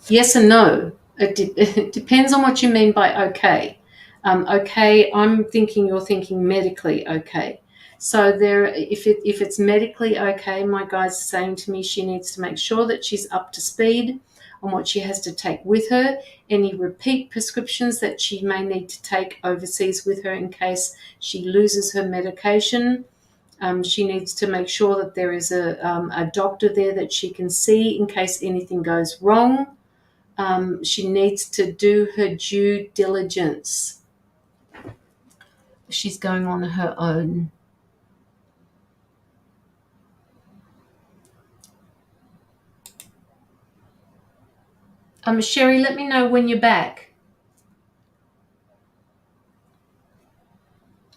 Yes and no. It depends on what you mean by okay. Okay, I'm thinking you're thinking medically okay. So if it's medically okay, my guide's saying to me she needs to make sure that she's up to speed on what she has to take with her, any repeat prescriptions that she may need to take overseas with her in case she loses her medication. She needs to make sure that there is a doctor there that she can see in case anything goes wrong. She needs to do her due diligence. She's going on her own. Sherry, let me know when you're back.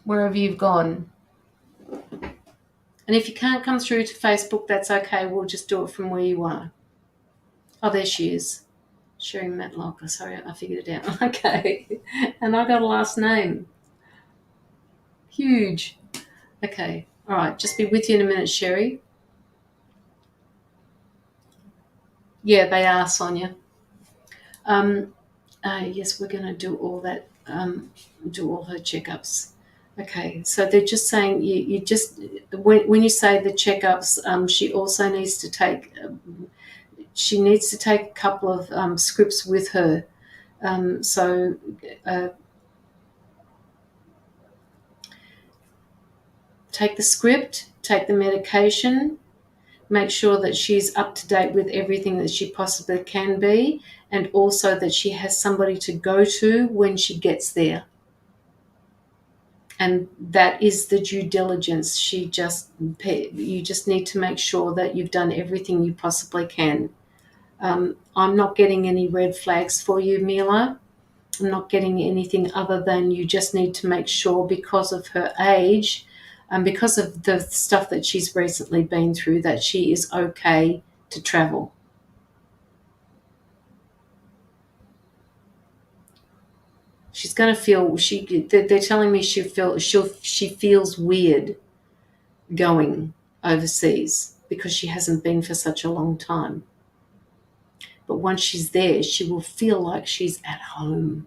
Wherever you've gone. And if you can't come through to Facebook, that's okay. We'll just do it from where you are. Oh, there she is. Sherry Matlock. Sorry, I figured it out. Okay. And I got a last name. Huge. Okay. All right. Just be with you in a minute, Sherry. Yeah, they are, Sonia. Yes, we're going to do all that, do all her checkups. Okay, so they're just saying you just, when you say the checkups, she also needs to take, she needs to take a couple of scripts with her. So take the script, take the medication, make sure that she's up to date with everything that she possibly can be, and also that she has somebody to go to when she gets there. And that is the due diligence. You just need to make sure that you've done everything you possibly can. I'm not getting any red flags for you, Mila. I'm not getting anything other than you just need to make sure, because of her age and because of the stuff that she's recently been through, that she is okay to travel. She's going to feel, they're telling me she feels weird going overseas because she hasn't been for such a long time. But once she's there, she will feel like she's at home.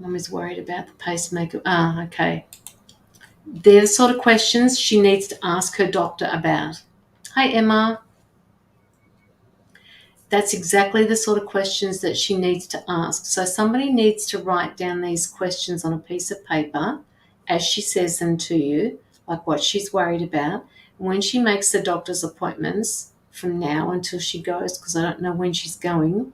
Mum is worried about the pacemaker. Okay. They're the sort of questions she needs to ask her doctor about. Hi, Emma. That's exactly the sort of questions that she needs to ask. So somebody needs to write down these questions on a piece of paper as she says them to you, like what she's worried about. And when she makes the doctor's appointments from now until she goes, because I don't know when she's going,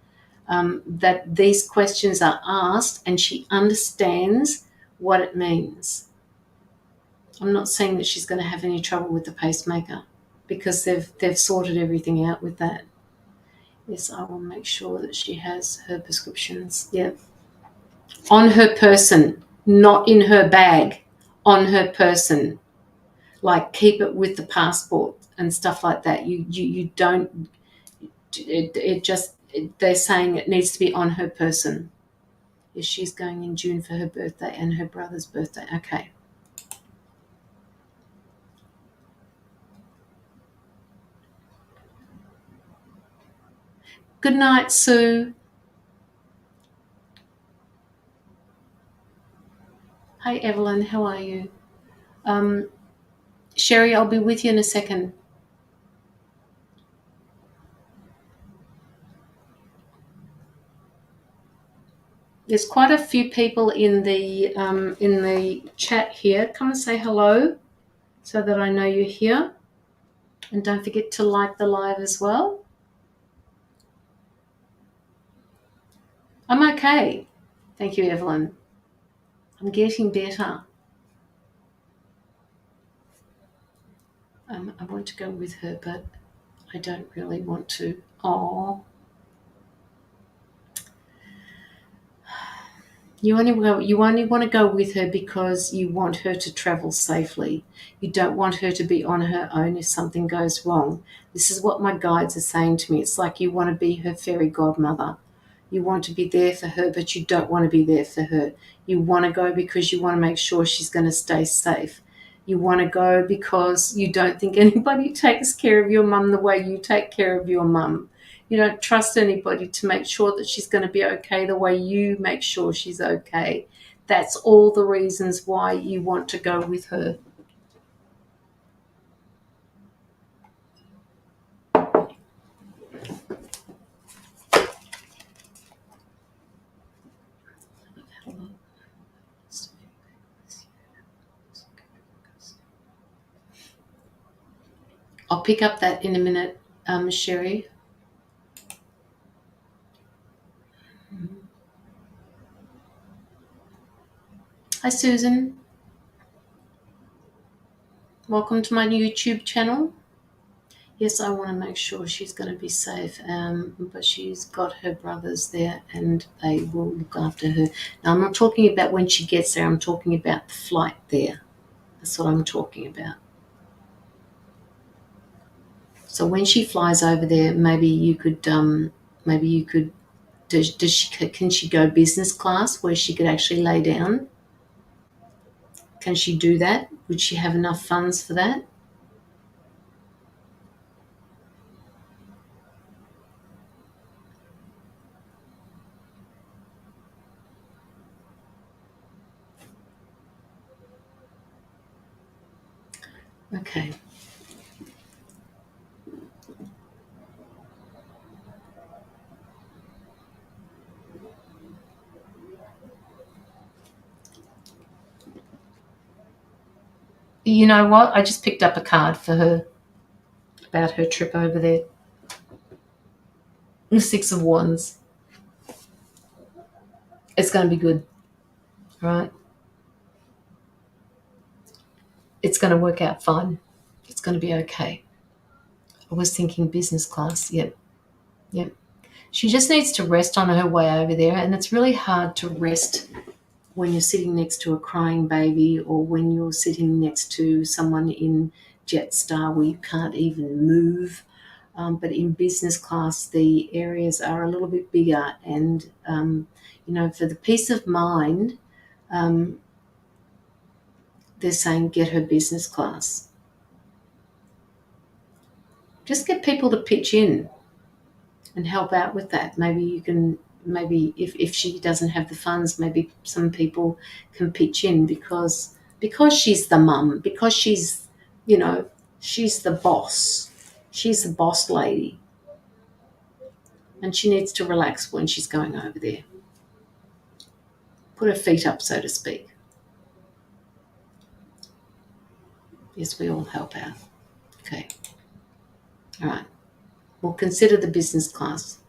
that these questions are asked and she understands what it means. I'm not saying that she's going to have any trouble with the pacemaker because they've sorted everything out with that. Yes, I will make sure that she has her prescriptions. Yeah. On her person, not in her bag, on her person. Like keep it with the passport and stuff like that. You don't, they're saying it needs to be on her person. Yes, she's going in June for her birthday and her brother's birthday. Okay. Good night, Sue. Hi, Evelyn. How are you? Sherry, I'll be with you in a second. There's quite a few people in the chat here. Come and say hello so that I know you're here. And don't forget to like the live as well. I'm okay. Thank you, Evelyn. I'm getting better. I want to go with her, but I don't really want to. Oh. You only want to go with her because you want her to travel safely. You don't want her to be on her own if something goes wrong. This is what my guides are saying to me. It's like you want to be her fairy godmother. You want to be there for her, but you don't want to be there for her. You want to go because you want to make sure she's going to stay safe. You want to go because you don't think anybody takes care of your mum the way you take care of your mum. You don't trust anybody to make sure that she's going to be okay the way you make sure she's okay. That's all the reasons why you want to go with her. I'll pick up that in a minute, Sherry. Hi, Susan. Welcome to my YouTube channel. Yes, I want to make sure she's going to be safe, but she's got her brothers there and they will look after her. Now, I'm not talking about when she gets there. I'm talking about the flight there. That's what I'm talking about. So when she flies over there, maybe you could Maybe you could, can she go business class where she could actually lay down? Can she do that? Would she have enough funds for that? Okay. You know what? I just picked up a card for her about her trip over there. The Six of Wands. It's going to be good, right? It's going to work out fine. It's going to be okay. I was thinking business class. Yep. Yep. She just needs to rest on her way over there, and it's really hard to rest when you're sitting next to a crying baby or when you're sitting next to someone in Jetstar where you can't even move. But in business class, the areas are a little bit bigger, and for the peace of mind, um, they're saying get her business class. Just get people to pitch in and help out with that. Maybe you can, maybe if she doesn't have the funds, maybe some people can pitch in because she's the mum, because she's the boss. She's the boss lady. And she needs to relax when she's going over there. Put her feet up, so to speak. Yes, we all help out. Okay. All right. We'll consider the business class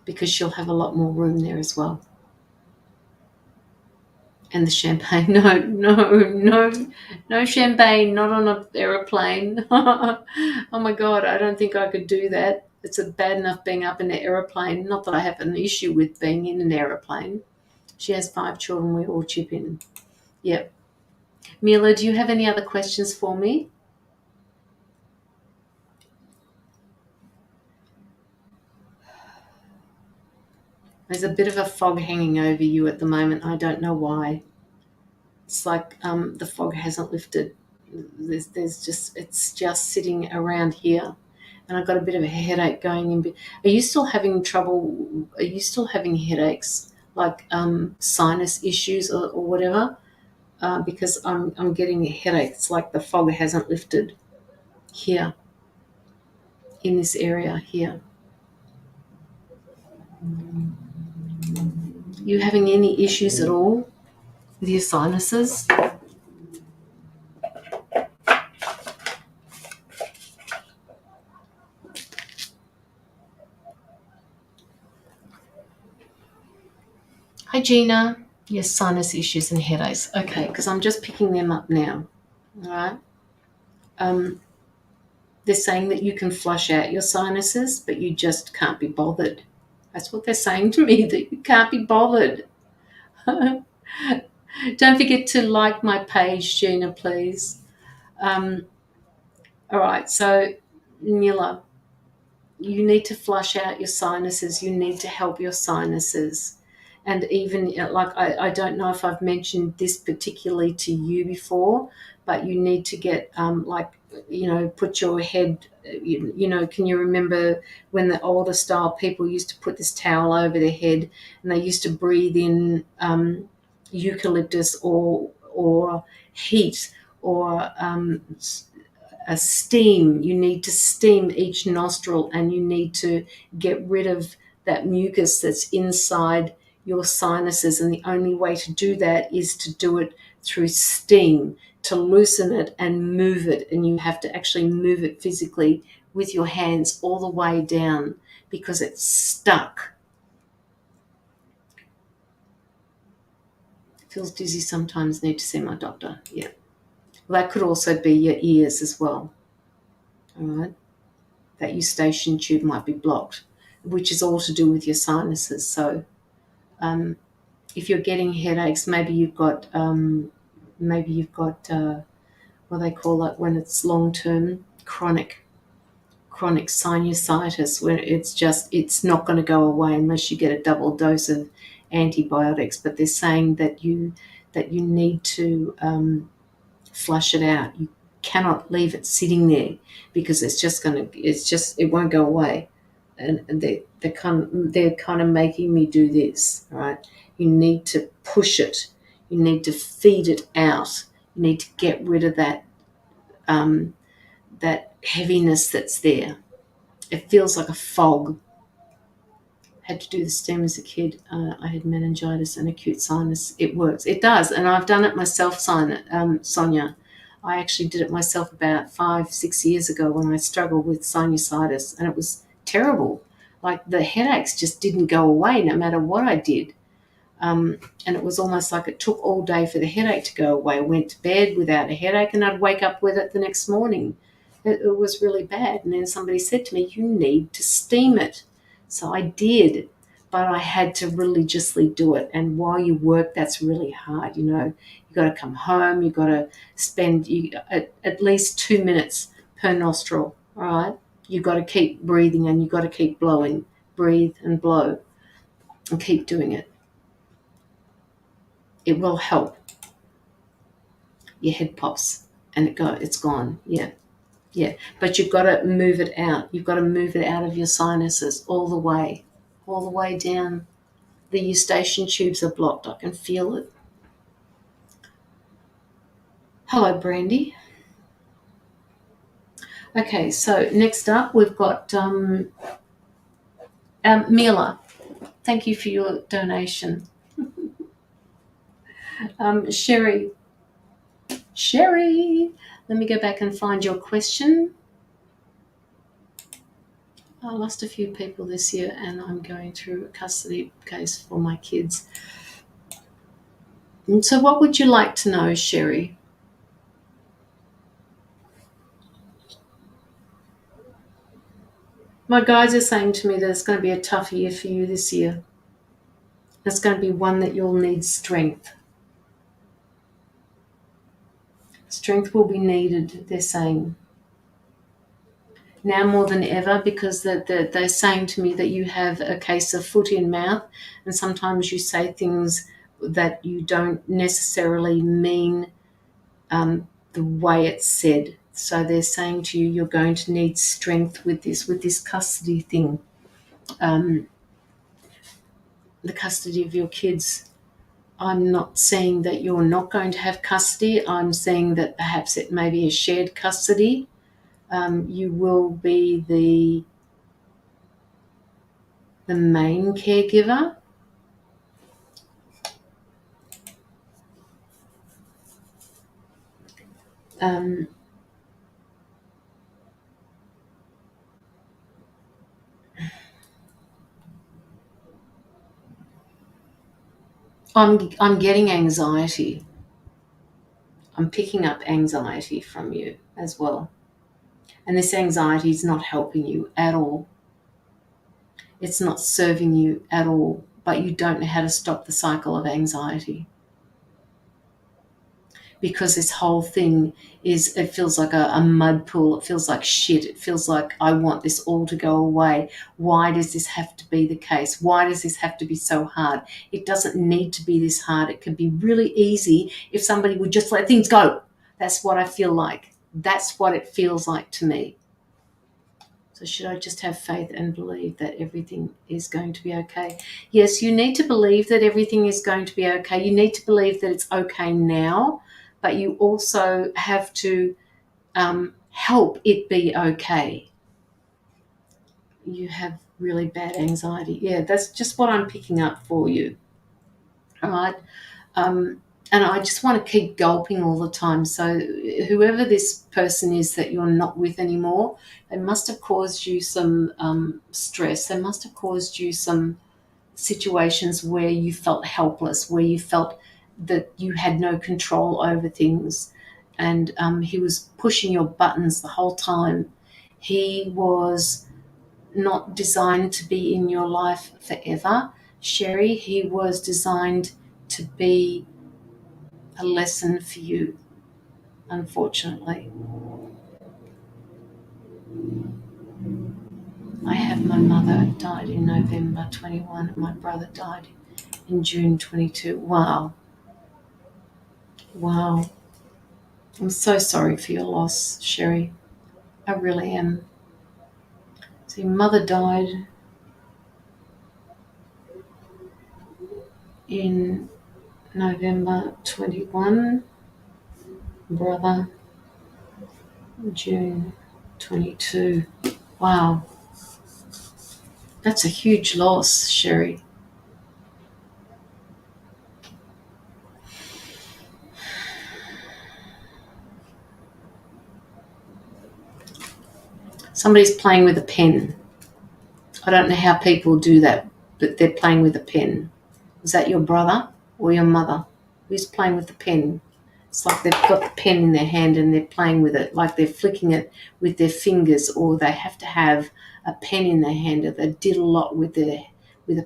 because she'll have a lot more room there as well. And the champagne. No champagne, not on an aeroplane. Oh my God, I don't think I could do that. It's bad enough being up in an aeroplane. Not that I have an issue with being in an aeroplane. She has 5 children, we all chip in. Yep. Mila, do you have any other questions for me? There's a bit of a fog hanging over you at the moment. I don't know why. It's like the fog hasn't lifted. It's just sitting around here, and I've got a bit of a headache going in. Are you still having trouble? Are you still having headaches, like sinus issues or whatever? Because I'm getting a headache. It's like the fog hasn't lifted here in this area here. You having any issues at all with your sinuses? Hi, Gina. Yes, sinus issues and headaches. Okay, because I'm just picking them up now. All right. They're saying that you can flush out your sinuses, but you just can't be bothered. That's what they're saying to me, that you can't be bothered. Don't forget to like my page, Gina, please. All right, so Mila, you need to flush out your sinuses. You need to help your sinuses. And even like I don't know if I've mentioned this particularly to you before, but you need to get put your head, can you remember when the older style people used to put this towel over their head and they used to breathe in eucalyptus or heat or a steam. You need to steam each nostril and you need to get rid of that mucus that's inside your sinuses, and the only way to do that is to do it through steam, to loosen it and move it. And you have to actually move it physically with your hands all the way down because it's stuck. Feels dizzy sometimes, need to see my doctor. Yeah. Well, that could also be your ears as well. All right. That eustachian tube might be blocked, which is all to do with your sinuses. So if you're getting headaches, maybe you've got what they call it when it's long-term, chronic chronic sinusitis where it's not going to go away unless you get a double dose of antibiotics. But they're saying that you need to flush it out. You cannot leave it sitting there because it won't go away. And they're kind of making me do this, right? You need to push it. You need to feed it out. You need to get rid of that heaviness that's there. It feels like a fog. Had to do the stem as a kid. I had meningitis and acute sinus. It works. It does, and I've done it myself, Sonia. I actually did it myself about 5-6 years ago when I struggled with sinusitis, and it was terrible. Like the headaches just didn't go away no matter what I did. And it was almost like it took all day for the headache to go away. I went to bed without a headache and I'd wake up with it the next morning. It was really bad. And then somebody said to me, you need to steam it. So I did, but I had to religiously do it. And while you work, that's really hard. You got to come home. You got to spend at least 2 minutes per nostril, all right? You got to keep breathing and you got to keep blowing. Breathe and blow and keep doing it. It will help. Your head pops and it's gone. Yeah. But you've got to move it out. You've got to move it out of your sinuses all the way down. The eustachian tubes are blocked. I can feel it. Hello, Brandy. Okay, so next up we've got Mila. Thank you for your donation. Sherry, let me go back and find your question. I lost a few people this year and I'm going through a custody case for my kids. And so what would you like to know, Sherry? My guides are saying to me that it's going to be a tough year for you this year. It's going to be one that you'll need strength. Strength will be needed, they're saying. Now more than ever, because they're saying to me that you have a case of foot in mouth, and sometimes you say things that you don't necessarily mean the way it's said. So they're saying to you, you're going to need strength with this custody thing, the custody of your kids. I'm not saying that you're not going to have custody. I'm saying that perhaps it may be a shared custody. You will be the main caregiver. I'm getting anxiety. I'm picking up anxiety from you as well. And this anxiety is not helping you at all. It's not serving you at all, but you don't know how to stop the cycle of anxiety. Because this whole thing it feels like a mud pool. It feels like shit. It feels like I want this all to go away. Why does this have to be the case? Why does this have to be so hard? It doesn't need to be this hard. It can be really easy if somebody would just let things go. That's what I feel like. That's what it feels like to me. So should I just have faith and believe that everything is going to be okay? Yes, you need to believe that everything is going to be okay. You need to believe that it's okay now, but you also have to help it be okay. You have really bad anxiety. Yeah, that's just what I'm picking up for you. All right. And I just want to keep gulping all the time. So whoever this person is that you're not with anymore, they must have caused you some stress. They must have caused you some situations where you felt helpless, where you felt that you had no control over things. And he was pushing your buttons the whole time. He was not designed to be in your life forever, Sherry. He was designed to be a lesson for you, unfortunately. have my mother died in November 21 and my brother died in June 22. Wow. I'm so sorry for your loss, Sherry. I really am. So your mother died in November 21, brother June 22. Wow. That's a huge loss, Sherry. Somebody's playing with a pen. I don't know how people do that, but they're playing with a pen. Is that your brother or your mother? Who's playing with the pen? It's like they've got the pen in their hand and they're playing with it, like they're flicking it with their fingers, or they have to have a pen in their hand, or they did a lot with a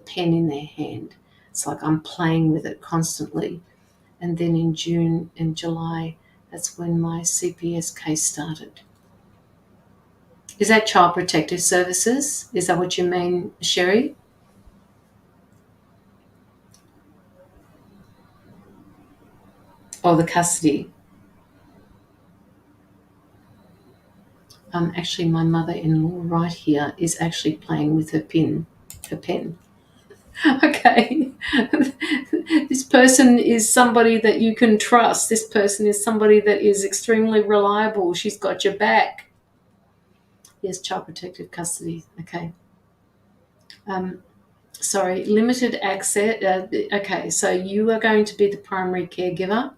pen in their hand. It's like I'm playing with it constantly. And then in June and July, that's when my CPS case started. Is that Child Protective Services? Is that what you mean, Sherry? Or the custody? Actually, my mother-in-law right here is actually playing with her pen. Okay. This person is somebody that you can trust. This person is somebody that is extremely reliable. She's got your back. Yes, child protective custody. Okay. Sorry, limited access. Okay, so you are going to be the primary caregiver.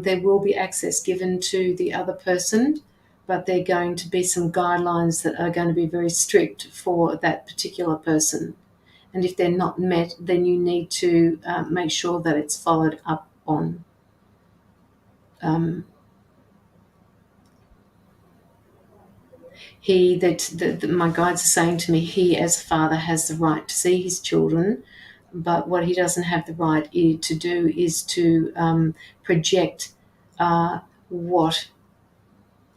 There will be access given to the other person, but there are going to be some guidelines that are going to be very strict for that particular person. And if they're not met, then you need to make sure that it's followed up on. My guides are saying to me, he as a father has the right to see his children, but what he doesn't have the right to do is to project what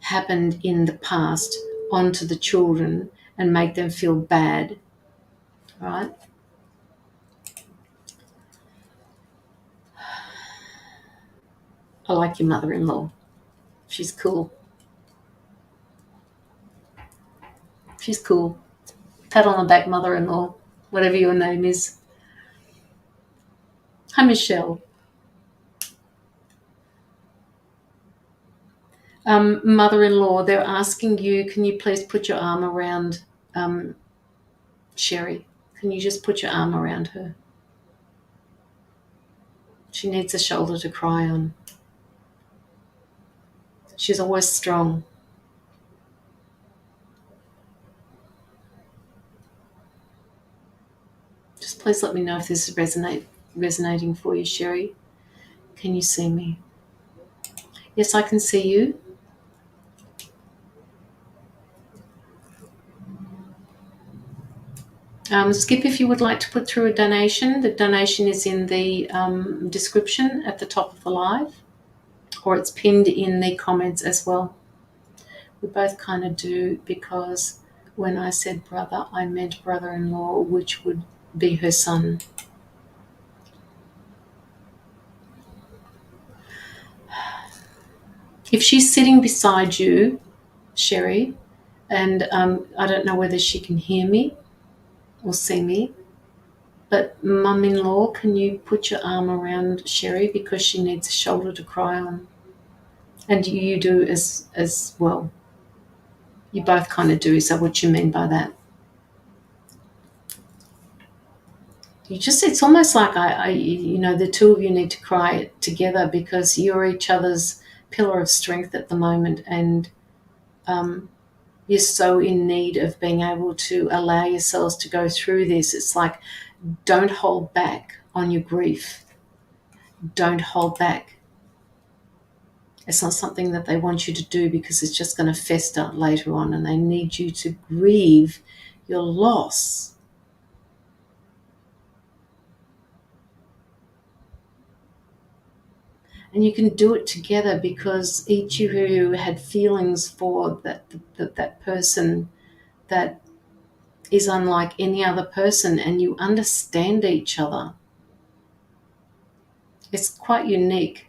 happened in the past onto the children and make them feel bad, right? I like your mother-in-law. She's cool. She's cool. Pat on the back, mother-in-law, whatever your name is. Hi, Michelle. Mother-in-law, they're asking you, can you please put your arm around Sherry? Can you just put your arm around her? She needs a shoulder to cry on. She's always strong. Just please let me know if this is resonating for you, Sherry. Can you see me? Yes, I can see you. Skip, if you would like to put through a donation, the donation is in the description at the top of the live, or it's pinned in the comments as well. We both kind of do, because when I said brother, I meant brother-in-law, which would be her son. If she's sitting beside you, Sherry, and I don't know whether she can hear me or see me, but mum-in-law, can you put your arm around Sherry, because she needs a shoulder to cry on? And you do as well. You both kind of do. Is that what you mean by that? It's almost like the two of you need to cry together, because you're each other's pillar of strength at the moment, and you're so in need of being able to allow yourselves to go through this. It's like, don't hold back on your grief. Don't hold back. It's not something that they want you to do, because it's just going to fester later on, and they need you to grieve your loss. And you can do it together, because each of you had feelings for that person that is unlike any other person, and you understand each other. It's quite unique,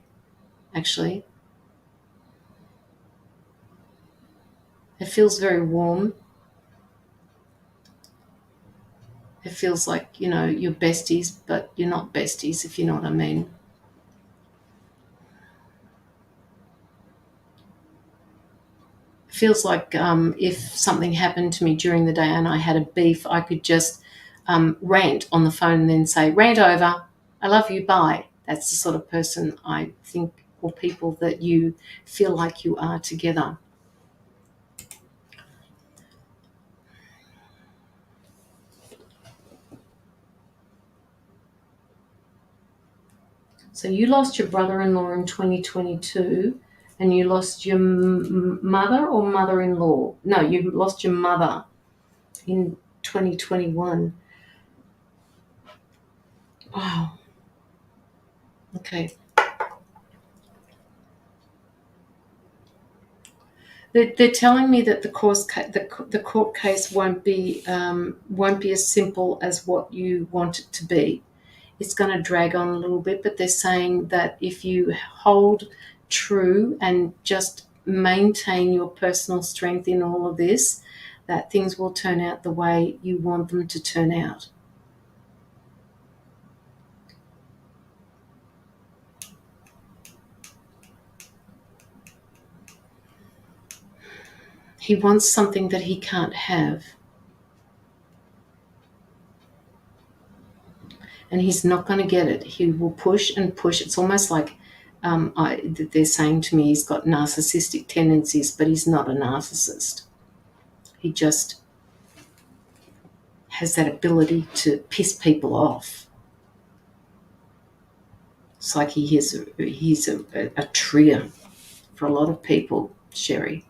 actually. It feels very warm. It feels like, you're besties, but you're not besties, if you know what I mean. It feels like if something happened to me during the day and I had a beef, I could just rant on the phone and then say, rant over, I love you, bye. That's the sort of person I think, or people that you feel like you are together. So you lost your brother-in-law in 2022, and you lost your mother or mother-in-law? No, you lost your mother in 2021. Wow. Okay. They're telling me that the court case won't be as simple as what you want it to be. It's going to drag on a little bit, but they're saying that if you hold true and just maintain your personal strength in all of this, that things will turn out the way you want them to turn out. He wants something that he can't have. And he's not going to get it. He will push and push. It's almost like they're saying to me he's got narcissistic tendencies, but he's not a narcissist. He just has that ability to piss people off. It's like he's a trigger for a lot of people, Sherry.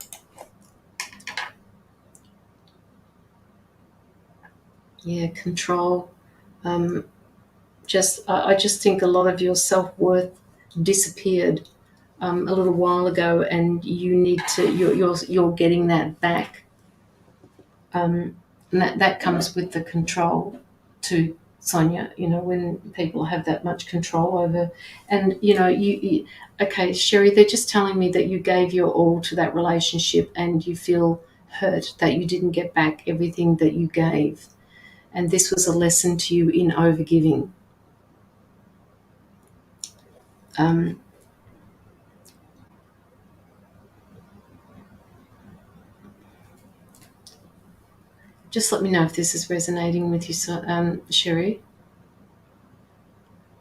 Yeah, control. I just think a lot of your self-worth disappeared a little while ago, and you need to. You're getting that back. And that comes with the control to Sonia, when people have that much control over. And you okay, Sherry, they're just telling me that you gave your all to that relationship and you feel hurt that you didn't get back everything that you gave, and this was a lesson to you in overgiving. Just let me know if this is resonating with you, Sherry.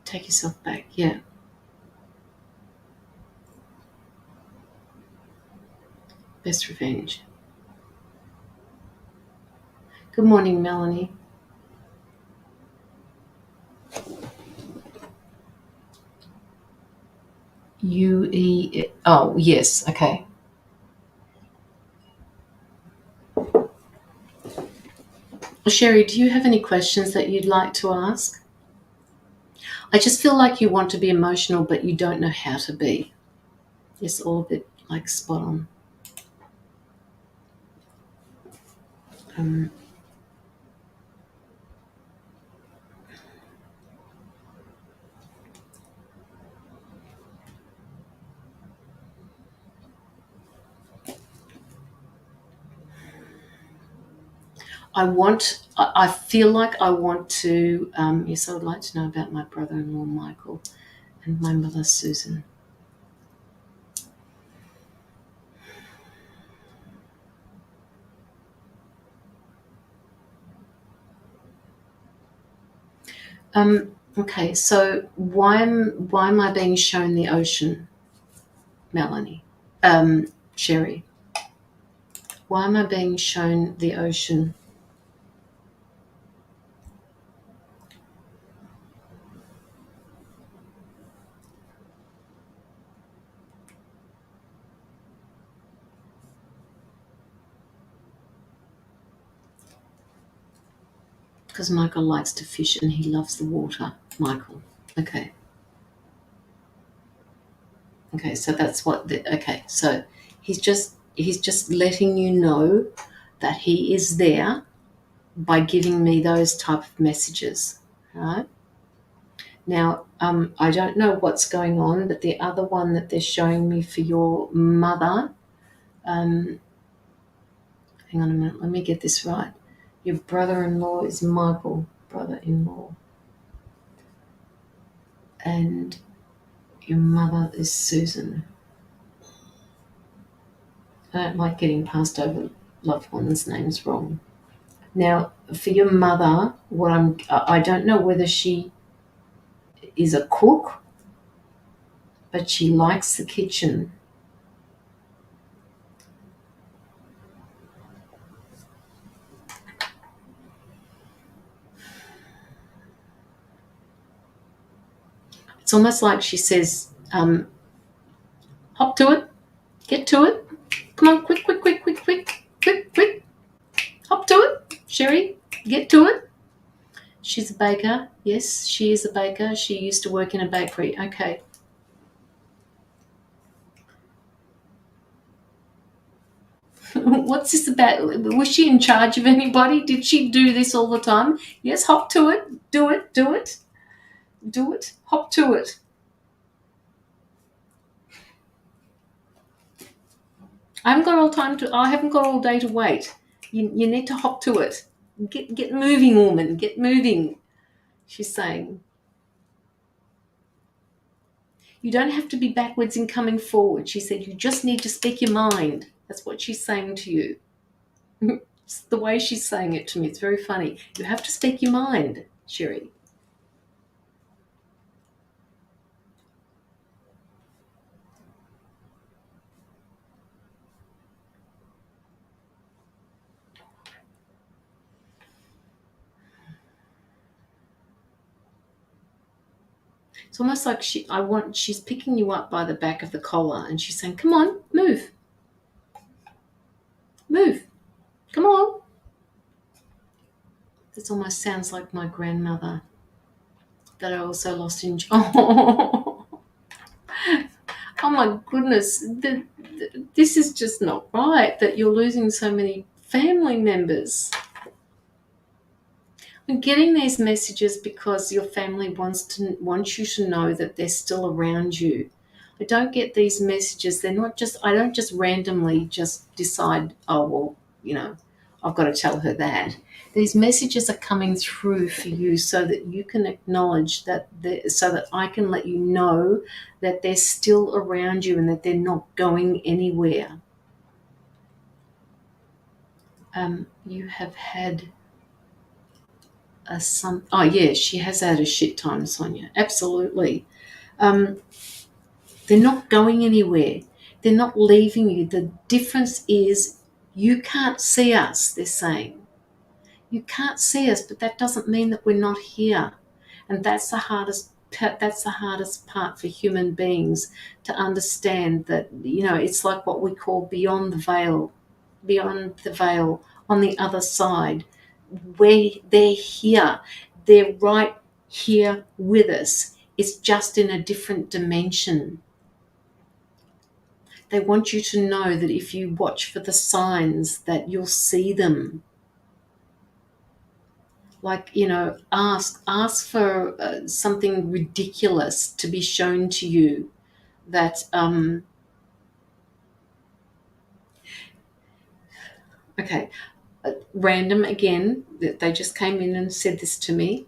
Take yourself back. Yeah. Best revenge. Good morning, Melanie. Oh, yes. Okay. Well, Sherry, do you have any questions that you'd like to ask? I just feel like you want to be emotional, but you don't know how to be. It's all a bit like spot on. I feel like I want to, yes, I would like to know about my brother-in-law, Michael, and my mother, Susan. Okay, so why am I being shown the ocean, Melanie? Sherry, why am I being shown the ocean? Because Michael likes to fish and he loves the water. Michael. Okay. Okay, so that's what okay, so he's just letting you know that he is there by giving me those type of messages, right? Now, I don't know what's going on, but the other one that they're showing me for your mother, hang on a minute, let me get this right. Your brother-in-law is Michael, brother-in-law, and your mother is Susan. I don't like getting passed over loved ones' names wrong. Now, for your mother, I don't know whether she is a cook, but she likes the kitchen. It's almost like she says, hop to it, get to it, come on, quick, quick, quick, quick, quick, quick, quick, hop to it, Sherry, get to it. She's a baker. Yes, she is a baker. She used to work in a bakery. Okay. What's this about? Was she in charge of anybody? Did she do this all the time? Yes, hop to it, do it, do it, do it, hop to it. I haven't got all day to wait. You need to hop to it. Get moving, woman. Get moving. She's saying. You don't have to be backwards in coming forward. She said you just need to speak your mind. That's what she's saying to you. It's the way she's saying it to me. It's very funny. You have to speak your mind, Sherry. It's almost like she's picking you up by the back of the collar and she's saying, come on, move. Move. Come on. This almost sounds like my grandmother that I also lost in... Oh, oh my goodness. This is just not right that you're losing so many family members. I'm getting these messages because your family wants you to know that they're still around you. I don't get these messages. I don't just randomly just decide, oh, well, I've got to tell her that. These messages are coming through for you so that you can acknowledge that, so that I can let you know that they're still around you and that they're not going anywhere. You have had oh yeah, she has had a shit time, Sonia. Absolutely. They're not going anywhere. They're not leaving you. The difference is you can't see us, they're saying. You can't see us, but that doesn't mean that we're not here. And that's the hardest part for human beings, to understand that, it's like what we call beyond the veil, on the other side, where they're here. They're right here with us. It's just in a different dimension. They want you to know that if you watch for the signs, that you'll see them. Like, ask for something ridiculous to be shown to you, that okay, random again, they just came in and said this to me.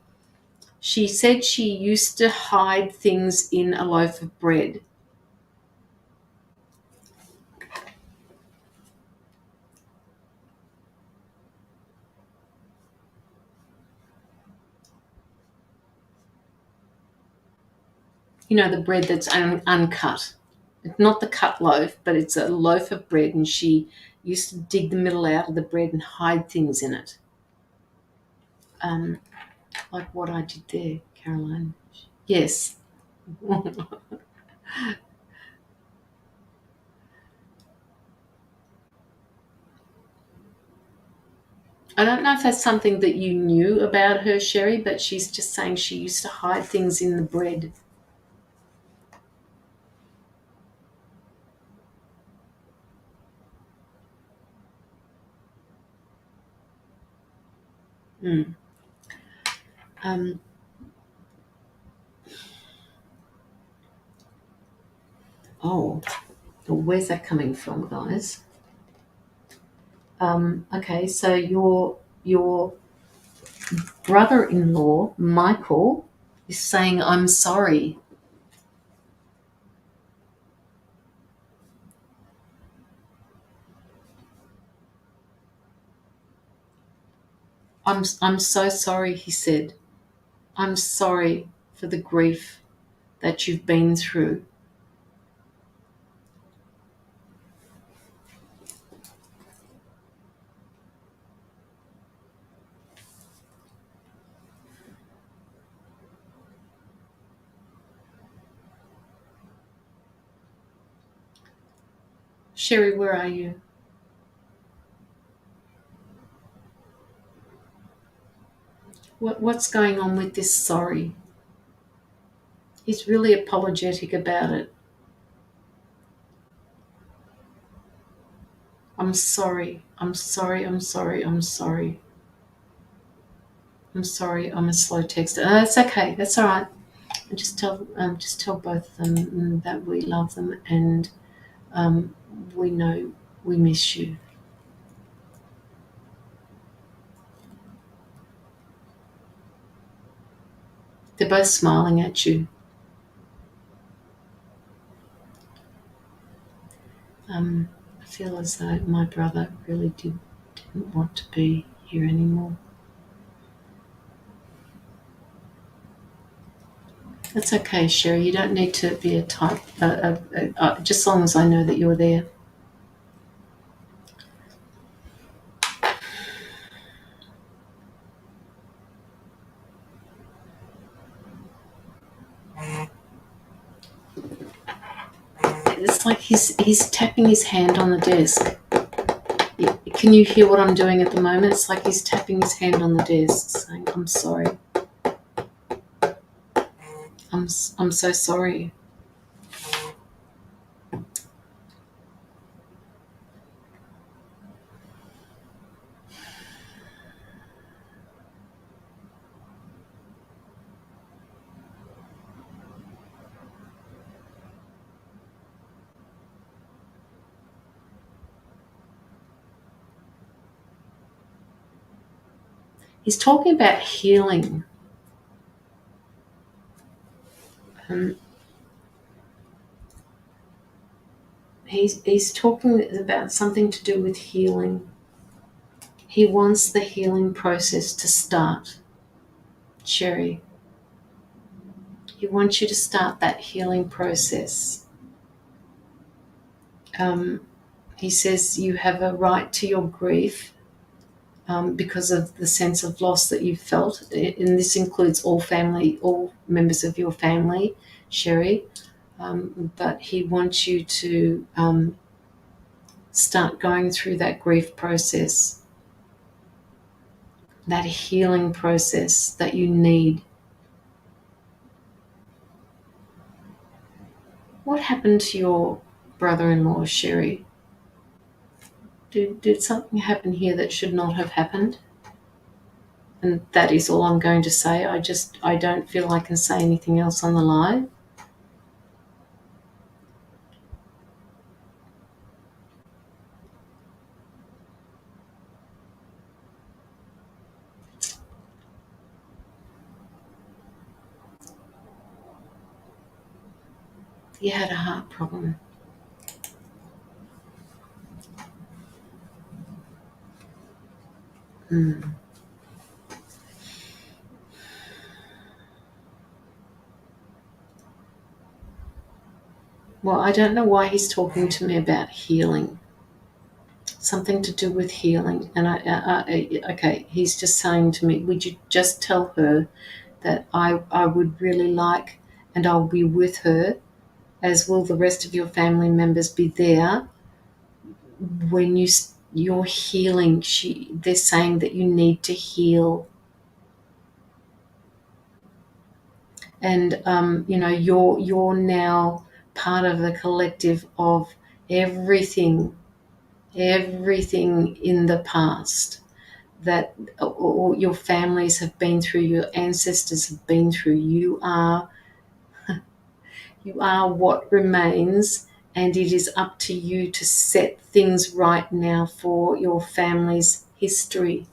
She said she used to hide things in a loaf of bread. The bread that's uncut. It's not the cut loaf, but it's a loaf of bread, and she used to dig the middle out of the bread and hide things in it. Like what I did there, Caroline. Yes. I don't know if that's something that you knew about her, Sherry, but she's just saying she used to hide things in the bread. Mm. Um, oh, well, where's that coming from, guys? Okay, so your brother-in-law, Michael, is saying, I'm sorry. I'm so sorry, he said. I'm sorry for the grief that you've been through. Sherry, where are you? What's going on with this sorry? He's really apologetic about it. I'm sorry. I'm sorry. I'm sorry. I'm sorry. I'm sorry. I'm a slow texter. It's okay. That's all right. Just tell both of them that we love them and um, we know we miss you. They're both smiling at you. I feel as though my brother really didn't want to be here anymore. That's okay, Sherry. You don't need to be a type. Just as long as I know that you're there. It's like he's tapping his hand on the desk. Can you hear what I'm doing at the moment? It's like he's tapping his hand on the desk, saying, "I'm sorry. I'm so sorry." He's talking about healing. Um, he's talking about something to do with healing. He wants the healing process to start, Sherry. He wants you to start that healing process. Um, he says you have a right to your grief because of the sense of loss that you've felt. And this includes all members of your family, Sherry. But he wants you to start going through that grief process, that healing process that you need. What happened to your brother-in-law, Sherry? Did something happen here that should not have happened? And that is all I'm going to say. I don't feel I can say anything else on the live. You had a heart problem. Mm. Well, I don't know why he's talking to me about healing. Something to do with healing. And okay, he's just saying to me, would you just tell her that I would really like, and I'll be with her, as will the rest of your family members be there when you're healing. They're saying that you need to heal. And you're now part of the collective of everything in the past that or your families have been through, your ancestors have been through. You are what remains, and it is up to you to set things right now for your family's history.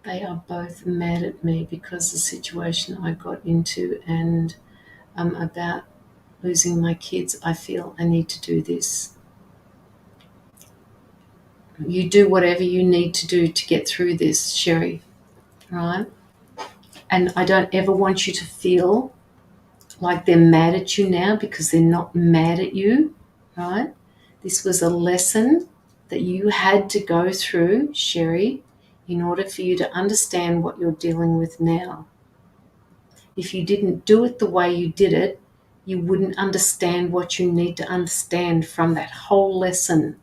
They are both mad at me because the situation I got into and about losing my kids. I feel I need to do this. You do whatever you need to do to get through this, Sherry, right? And I don't ever want you to feel like they're mad at you now, because they're not mad at you, right? This was a lesson that you had to go through, Sherry, in order for you to understand what you're dealing with now. If you didn't do it the way you did it, you wouldn't understand what you need to understand from that whole lesson.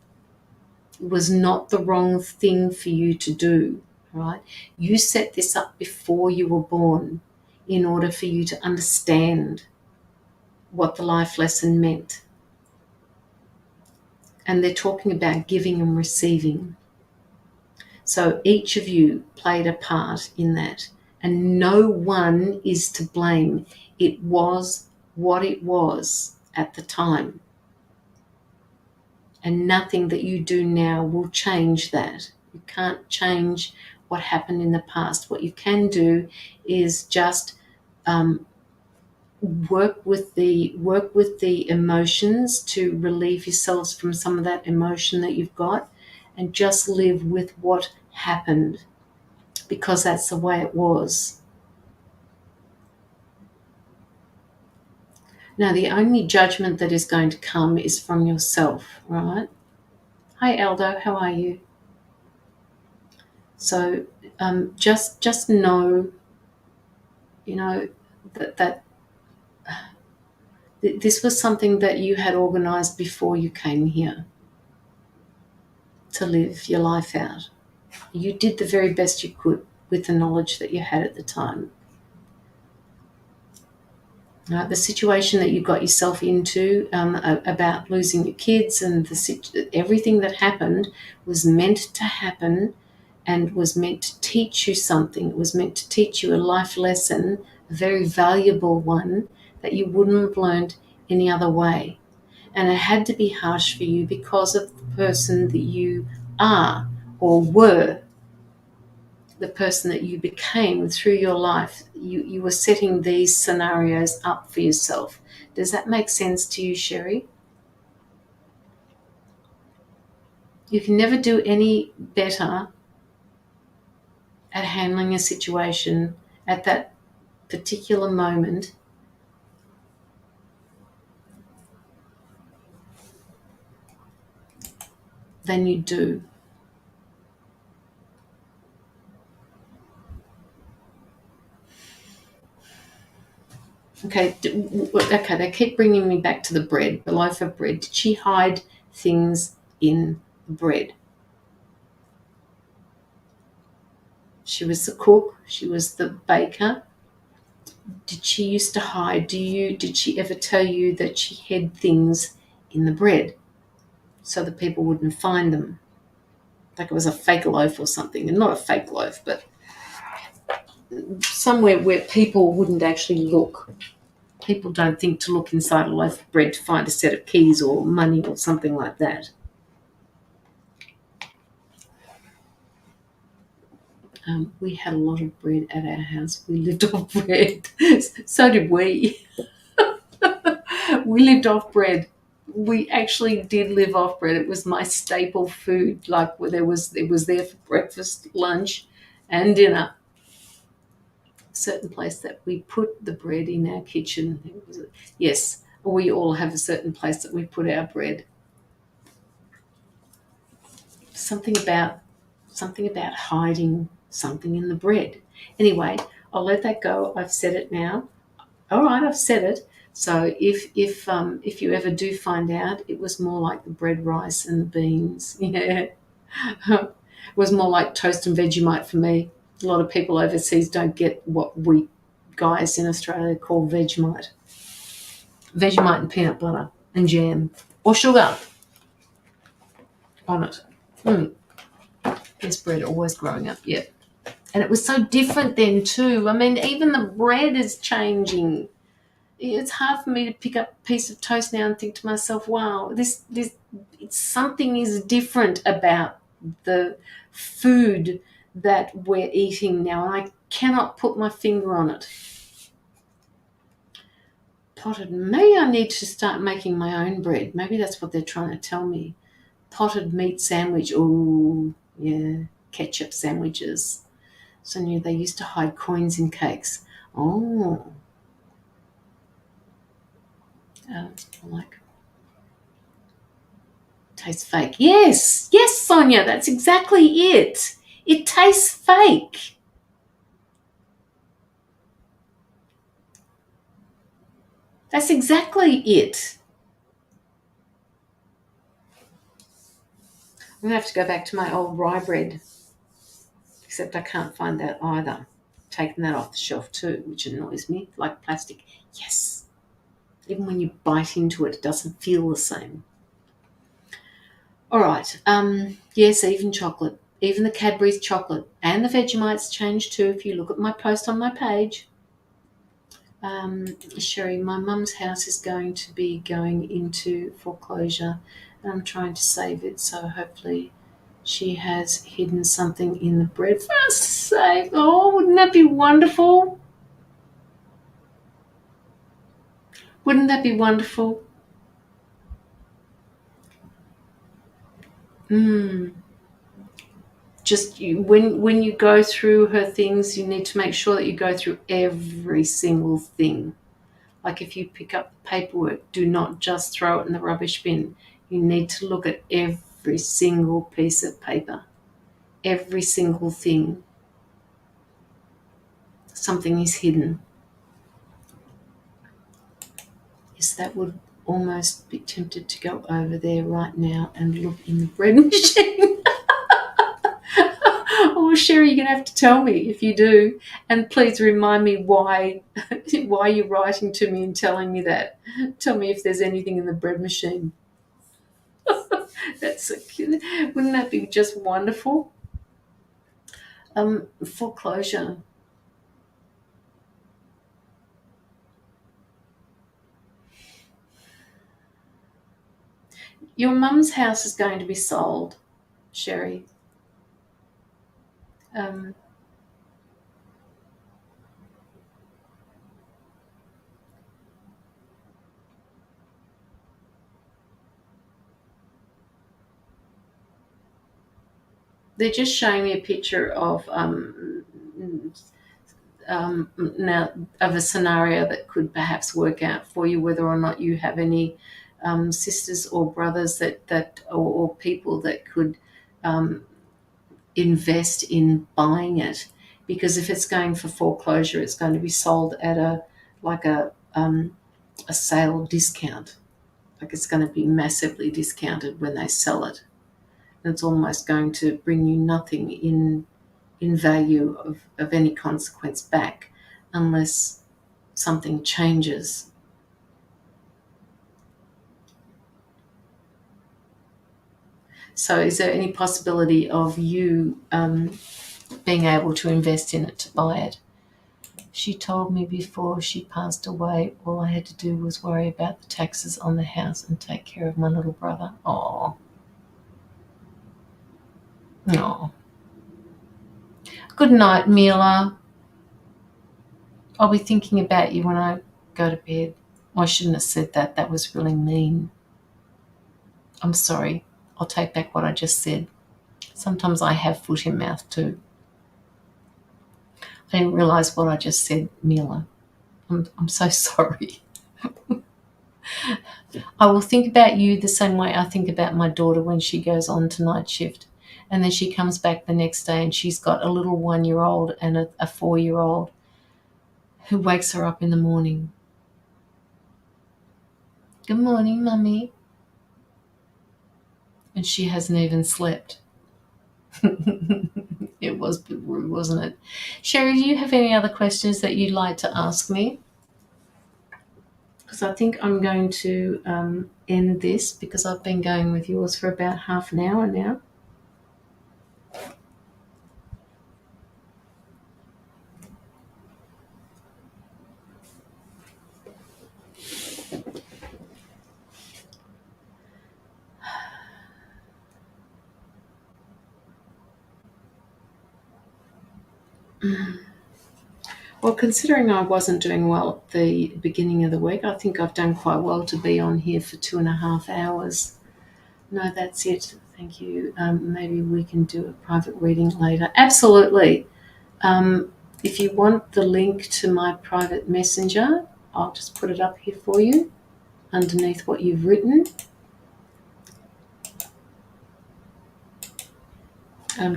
It was not the wrong thing for you to do, right? You set this up before you were born in order for you to understand what the life lesson meant. And they're talking about giving and receiving. So each of you played a part in that, and no one is to blame. It was what it was at the time. And nothing that you do now will change that. You can't change what happened in the past. What you can do is just work with the emotions to relieve yourselves from some of that emotion that you've got, and just live with what happened, because that's the way it was. Now, the only judgment that is going to come is from yourself, right? Hi, Aldo, how are you? So just know, that this was something that you had organized before you came here to live your life out. You did the very best you could with the knowledge that you had at the time. The situation that you got yourself into about losing your kids and everything that happened was meant to happen, and was meant to teach you something. It was meant to teach you a life lesson, a very valuable one that you wouldn't have learned any other way. And it had to be harsh for you because of the person that you are or were, the person that you became through your life. You were setting these scenarios up for yourself. Does that make sense to you, Sherry? You can never do any better at handling a situation at that particular moment than you do. Okay, they keep bringing me back to the bread, the loaf of bread. Did she hide things in the bread? She was the cook. She was the baker. Did she used to hide? Did she ever tell you that she hid things in the bread so that people wouldn't find them? Like it was a fake loaf or something. And not a fake loaf, but somewhere where people wouldn't actually look. People don't think to look inside a loaf of bread to find a set of keys or money or something like that. We had a lot of bread at our house. We lived off bread. So did we. We lived off bread. We actually did live off bread. It was my staple food. Like it was there for breakfast, lunch, and dinner. A certain place that we put the bread in our kitchen. Yes, we all have a certain place that we put our bread. Something about hiding something in the bread. Anyway, I'll let that go. I've said it now. All right, I've said it. So if you ever do find out, it was more like the bread, rice, and the beans. Yeah, it was more like toast and Vegemite for me. A lot of people overseas don't get what we guys in Australia call Vegemite. Vegemite and peanut butter and jam or sugar on it. Yes, bread, always growing up, yeah. And it was so different then too. I mean, even the bread is changing. It's hard for me to pick up a piece of toast now and think to myself, wow, something is different about the food that we're eating now. And I cannot put my finger on it. Potted, maybe I need to start making my own bread. Maybe that's what they're trying to tell me. Potted meat sandwich. Oh, yeah, ketchup sandwiches. So I knew they used to hide coins in cakes. Oh, like tastes fake. Yes, yes, Sonia, that's exactly it. It tastes fake. That's exactly it. I'm going to have to go back to my old rye bread, except I can't find that either. Taking that off the shelf too, which annoys me, like plastic. Yes. Even when you bite into it, it doesn't feel the same. All right. Yes, even chocolate. Even the Cadbury's chocolate and the Vegemites changed too. If you look at my post on my page, Sherry, my mum's house is going to be going into foreclosure, and I'm trying to save it. So hopefully, she has hidden something in the bread for us to save. Oh, wouldn't that be wonderful? Wouldn't that be wonderful? Just when you go through her things, you need to make sure that you go through every single thing. Like if you pick up the paperwork, do not just throw it in the rubbish bin. You need to look at every single piece of paper, every single thing. Something is hidden. Yes, that would almost be tempted to go over there right now and look in the bread machine. Oh, Sherry, you're going to have to tell me if you do. And please remind me why you're writing to me and telling me that. Tell me if there's anything in the bread machine. That's so cute. Wouldn't that be just wonderful? Foreclosure. Your mum's house is going to be sold, Sherry. They're just showing me a picture of now of a scenario that could perhaps work out for you, whether or not you have any sisters or brothers or people that could invest in buying it, because if it's going for foreclosure, it's going to be sold at a sale discount. Like it's going to be massively discounted when they sell it. And it's almost going to bring you nothing in value of any consequence back unless something changes. So is there any possibility of you being able to invest in it, to buy it? She told me before she passed away, all I had to do was worry about the taxes on the house and take care of my little brother. Oh. No. Good night, Mila. I'll be thinking about you when I go to bed. I shouldn't have said that. That was really mean. I'm sorry. I'll take back what I just said. Sometimes I have foot in mouth too. I didn't realise what I just said, Mila. I'm so sorry. I will think about you the same way I think about my daughter when she goes on to night shift. And then she comes back the next day and she's got a little 1-year-old and a 4-year-old who wakes her up in the morning. Good morning, Mummy. And she hasn't even slept. It was a bit rude, wasn't it? Sherry, do you have any other questions that you'd like to ask me? Because I think I'm going to end this because I've been going with yours for about half an hour now. Well, considering I wasn't doing well at the beginning of the week, I think I've done quite well to be on here for 2.5 hours. No, that's it. Thank you. Maybe we can do a private reading later. Absolutely. If you want the link to my private messenger, I'll just put it up here for you underneath what you've written.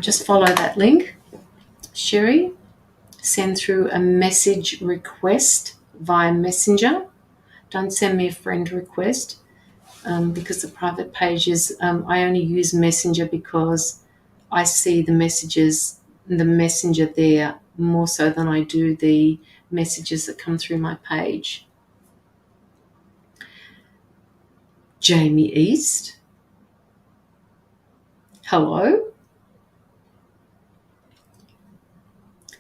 Just follow that link. Sherry, send through a message request via Messenger. Don't send me a friend request because the private pages, I only use Messenger because I see the messages, the messenger there more so than I do the messages that come through my page. Jamie East. Hello?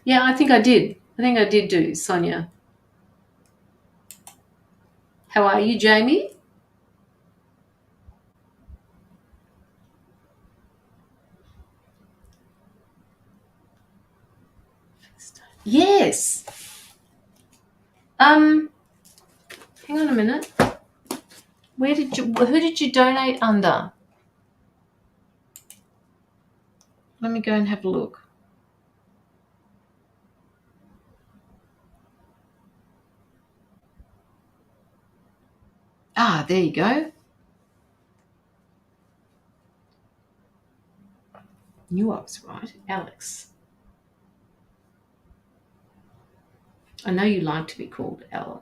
Yeah, I think I did. I think I did do, Sonia. How are you, Jamie? Yes. Hang on a minute. Who did you donate under? Let me go and have a look. Ah, there you go. Knew I was right. Alex. I know you like to be called Ella.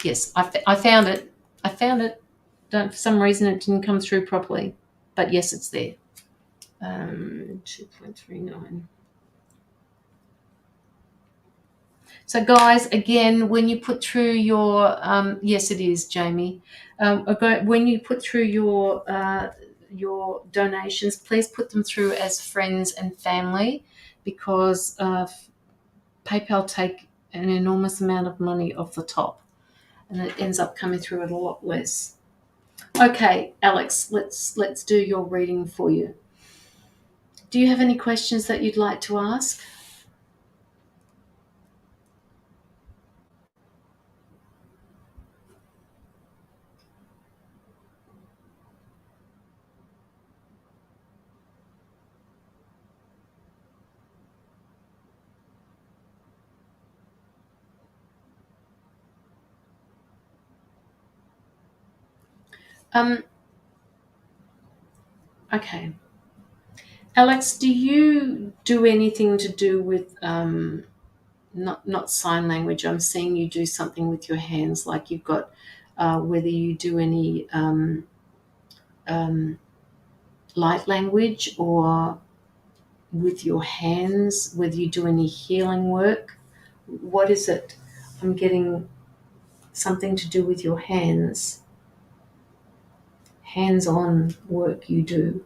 Yes, I found it. I found it. For some reason it didn't come through properly. But yes, it's there. 2.39. So guys, again, when you put through your, yes, it is, Jamie. When you put through your donations, please put them through as friends and family, because PayPal take an enormous amount of money off the top, and it ends up coming through at a lot less. Okay, Alex, let's do your reading for you. Do you have any questions that you'd like to ask? Okay. Alex, do you do anything to do with not sign language? I'm seeing you do something with your hands, like you've got whether you do any um, light language or with your hands, whether you do any healing work. What is it? I'm getting something to do with your hands, hands-on work you do.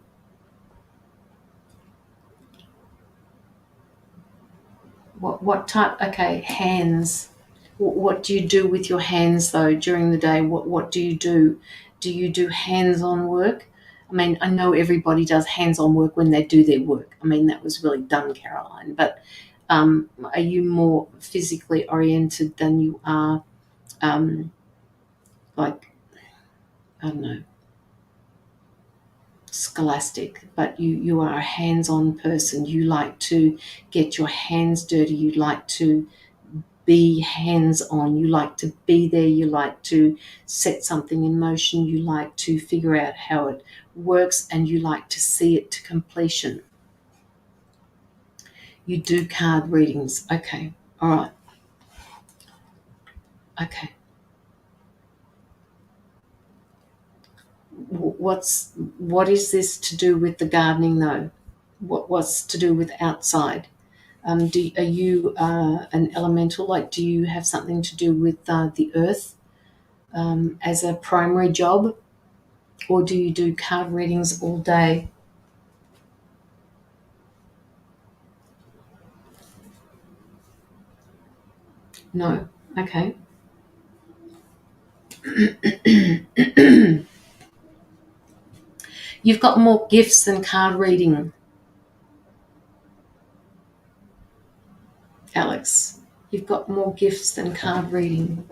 What type? Okay, hands. What do you do with your hands though during the day? What do you do? Do you do hands-on work? I mean, I know everybody does hands-on work when they do their work. I mean, that was really done, Caroline. But are you more physically oriented than you are, like, I don't know, scholastic? But you are a hands-on person. You like to get your hands dirty. You like to be hands-on. You like to be there. You like to set something in motion. You like to figure out how it works, and you like to see it to completion. You do card readings. Okay. All right. Okay. What is this to do with the gardening though? What's to do with outside? Are you an elemental? Like, do you have something to do with the earth as a primary job, or do you do card readings all day? No. Okay. You've got more gifts than card reading. You've got more gifts than card reading.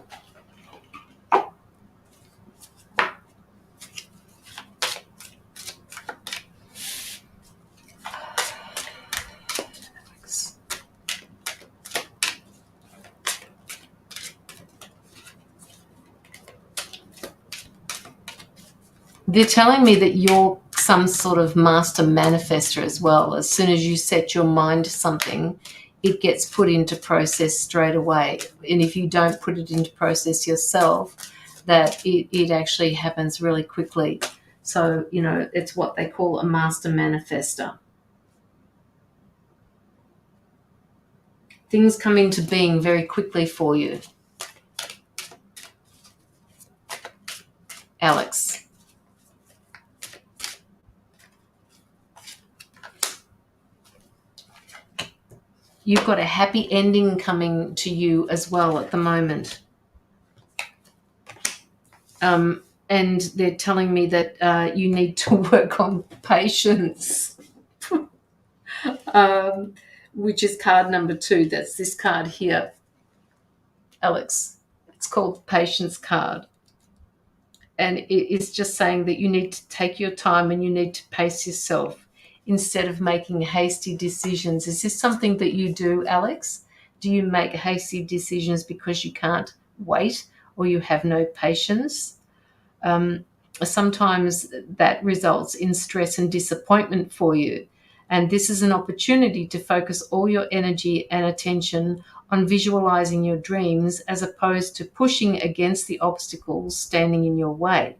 They're telling me that you're some sort of master manifester as well. As soon as you set your mind to something, it gets put into process straight away. And if you don't put it into process yourself, that it actually happens really quickly. So, you know, it's what they call a master manifester. Things come into being very quickly for you. Alex. You've got a happy ending coming to you as well at the moment. And they're telling me that you need to work on patience, which is card number 2. That's this card here, Alex. It's called Patience card. And it is just saying that you need to take your time and you need to pace yourself instead of making hasty decisions. Is this something that you do, Alex? Do you make hasty decisions because you can't wait or you have no patience? Sometimes that results in stress and disappointment for you. And this is an opportunity to focus all your energy and attention on visualizing your dreams as opposed to pushing against the obstacles standing in your way.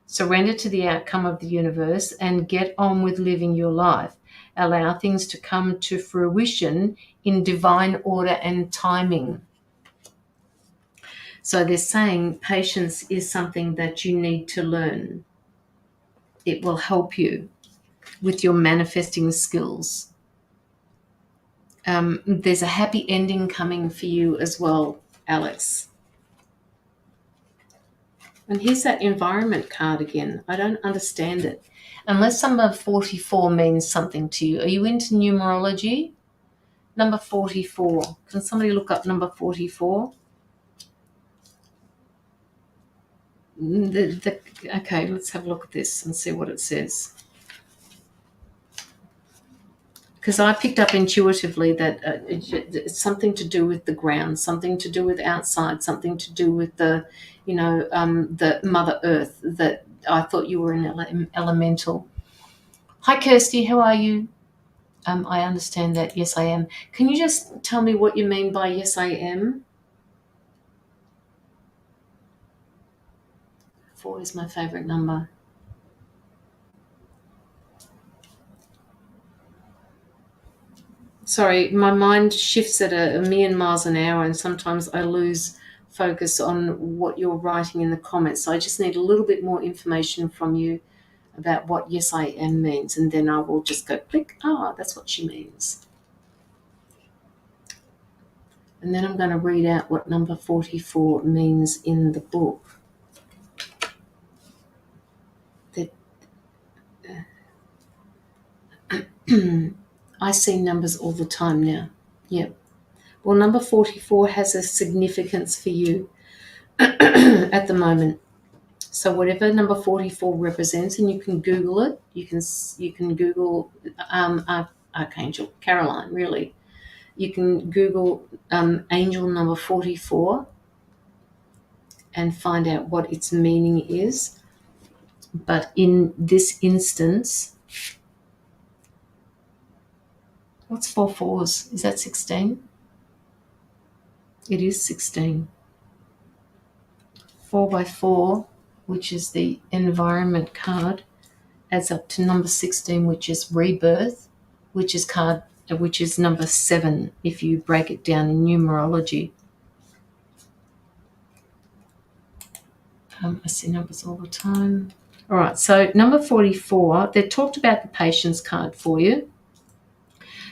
Surrender to the outcome of the universe and get on with living your life. Allow things to come to fruition in divine order and timing. So they're saying patience is something that you need to learn. It will help you with your manifesting skills. There's a happy ending coming for you as well, Alex. And here's that environment card again. I don't understand it. Unless number 44 means something to you. Are you into numerology? Number 44. Can somebody look up number 44? Okay, let's have a look at this and see what it says. Because I picked up intuitively that it's something to do with the ground, something to do with outside, something to do with the, the Mother Earth, that I thought you were an elemental. Hi, Kirsty, how are you? I understand that. Yes, I am. Can you just tell me what you mean by yes, I am? 4 is my favorite number. Sorry, my mind shifts at a million miles an hour, and sometimes I lose focus on what you're writing in the comments. So I just need a little bit more information from you about what yes, I am means, and then I will just go click. That's what she means. And then I'm going to read out what number 44 means in the book. I see numbers all the time now. Yep. Well, number 44 has a significance for you at the moment. So whatever number 44 represents, and you can Google it. You can Google Archangel Caroline. Really, you can Google angel number 44 and find out what its meaning is. But in this instance, what's 4 4s? Is that 16? It is 16. 4 by 4, which is the environment card, adds up to number 16, which is rebirth, which is number 7 if you break it down in numerology. I see numbers all the time. All right, so number 44, they talked about the patience card for you.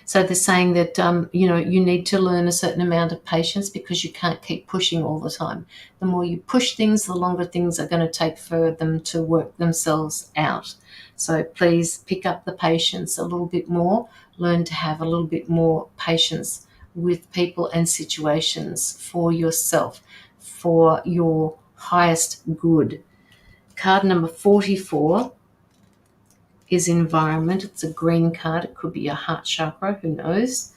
So they're saying that, you need to learn a certain amount of patience because you can't keep pushing all the time. The more you push things, the longer things are going to take for them to work themselves out. So please pick up the patience a little bit more. Learn to have a little bit more patience with people and situations for yourself, for your highest good. Card number 44 is environment. It's a green card. It could be your heart chakra, who knows.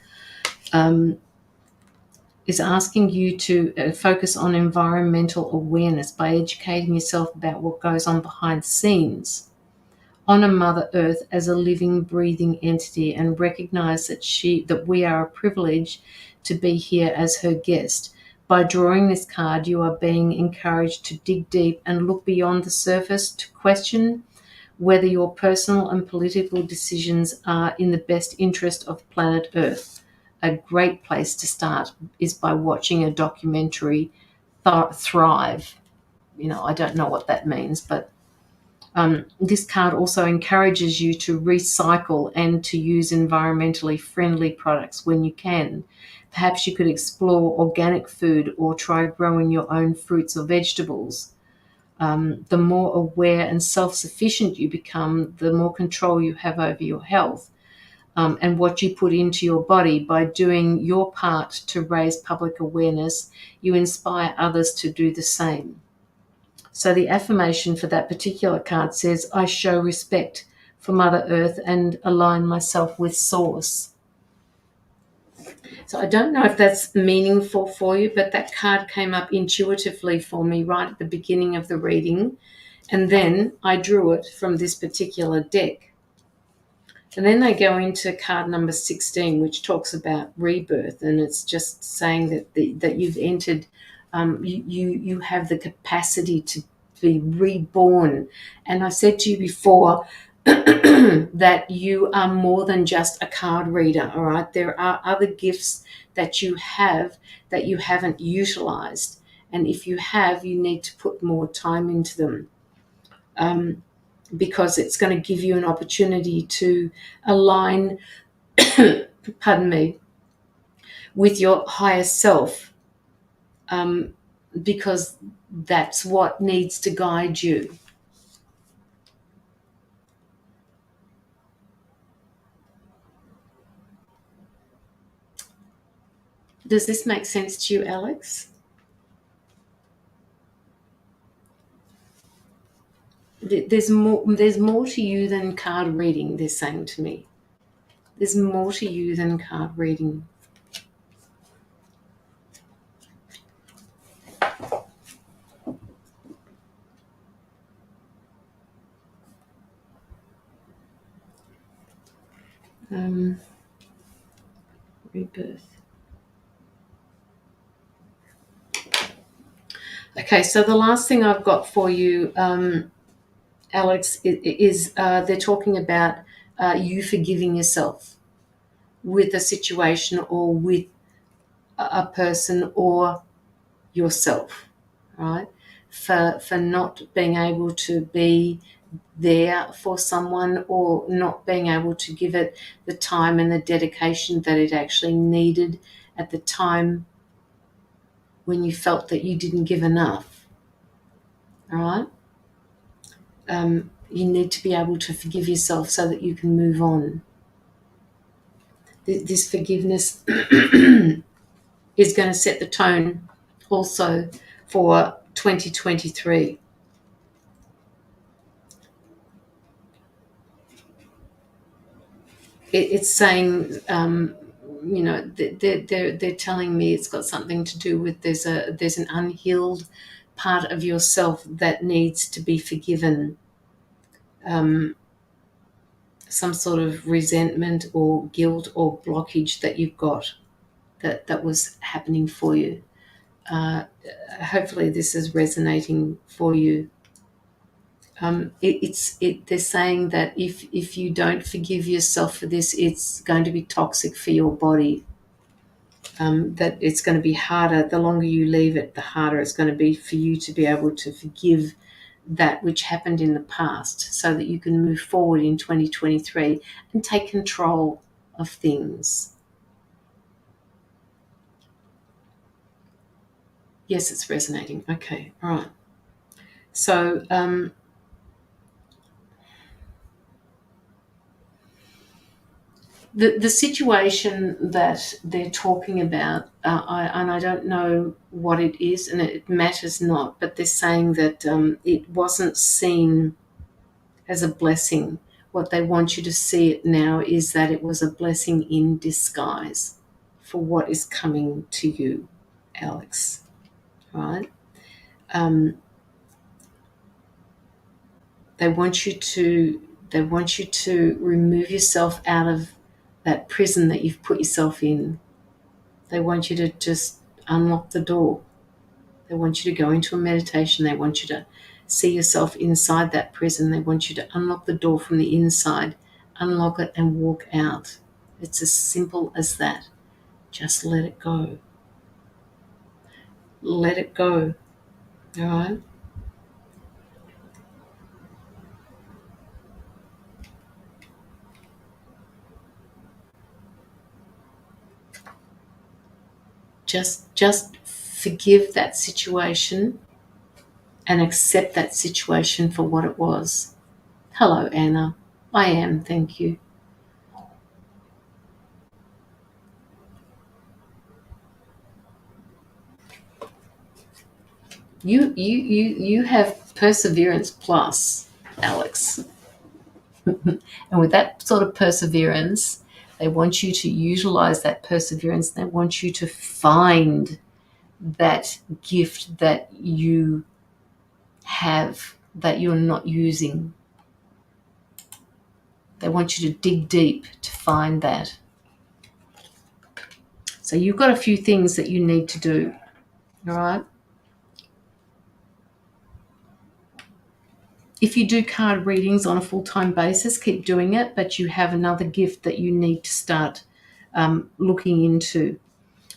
Is asking you to focus on environmental awareness by educating yourself about what goes on behind the scenes. Honor Mother Earth as a living, breathing entity and recognize that we are a privilege to be here as her guest. By drawing this card, you are being encouraged to dig deep and look beyond the surface, to question whether your personal and political decisions are in the best interest of planet Earth. A great place to start is by watching a documentary, Thrive. I don't know what that means, but this card also encourages you to recycle and to use environmentally friendly products when you can. Perhaps you could explore organic food or try growing your own fruits or vegetables. The more aware and self-sufficient you become, the more control you have over your health and what you put into your body. By doing your part to raise public awareness, you inspire others to do the same. So the affirmation for that particular card says, I show respect for Mother Earth and align myself with Source. So I don't know if that's meaningful for you, but that card came up intuitively for me right at the beginning of the reading. And then I drew it from this particular deck. And then they go into card number 16, which talks about rebirth. And it's just saying that you've entered, you have the capacity to be reborn. And I said to you before that you are more than just a card reader, all right? There are other gifts that you have that you haven't utilized. And if you have, you need to put more time into them. Because it's going to give you an opportunity to align, pardon me, with your higher self, because that's what needs to guide you. Does this make sense to you, Alex? There's more to you than card reading, they're saying to me. There's more to you than card reading. Rebirth. Okay, so the last thing I've got for you, Alex, is they're talking about you forgiving yourself with a situation or with a person or yourself, right? For not being able to be there for someone or not being able to give it the time and the dedication that it actually needed at the time when you felt that you didn't give enough, all right? You need to be able to forgive yourself so that you can move on. This forgiveness is going to set the tone also for 2023. It's saying, they're telling me it's got something to do with there's an unhealed part of yourself that needs to be forgiven. Some sort of resentment or guilt or blockage that you've got that was happening for you. Hopefully this is resonating for you. They're saying that if you don't forgive yourself for this, it's going to be toxic for your body. That it's going to be harder. The longer you leave it, the harder it's going to be for you to be able to forgive that which happened in the past, so that you can move forward in 2023 and take control of things. Yes, it's resonating. Okay, all right. So The situation that they're talking about, I don't know what it is, and it matters not, but they're saying that it wasn't seen as a blessing. What they want you to see it now is that it was a blessing in disguise for what is coming to you, Alex. Right? Um, they want you to remove yourself out of that prison that you've put yourself in. They want you to just unlock the door. They want you to go into a meditation. They want you to see yourself inside that prison. They want you to unlock the door from the inside, unlock it, and walk out. It's as simple as that. Just let it go. Let it go. All right? Just forgive that situation and accept that situation for what it was. Hello, Anna. I am, thank you. You have perseverance plus, Alex. And with that sort of perseverance, they want you to utilize that perseverance. They want you to find that gift that you have that you're not using. They want you to dig deep to find that. So you've got a few things that you need to do. All right? If you do card readings on a full-time basis, keep doing it, but you have another gift that you need to start looking into.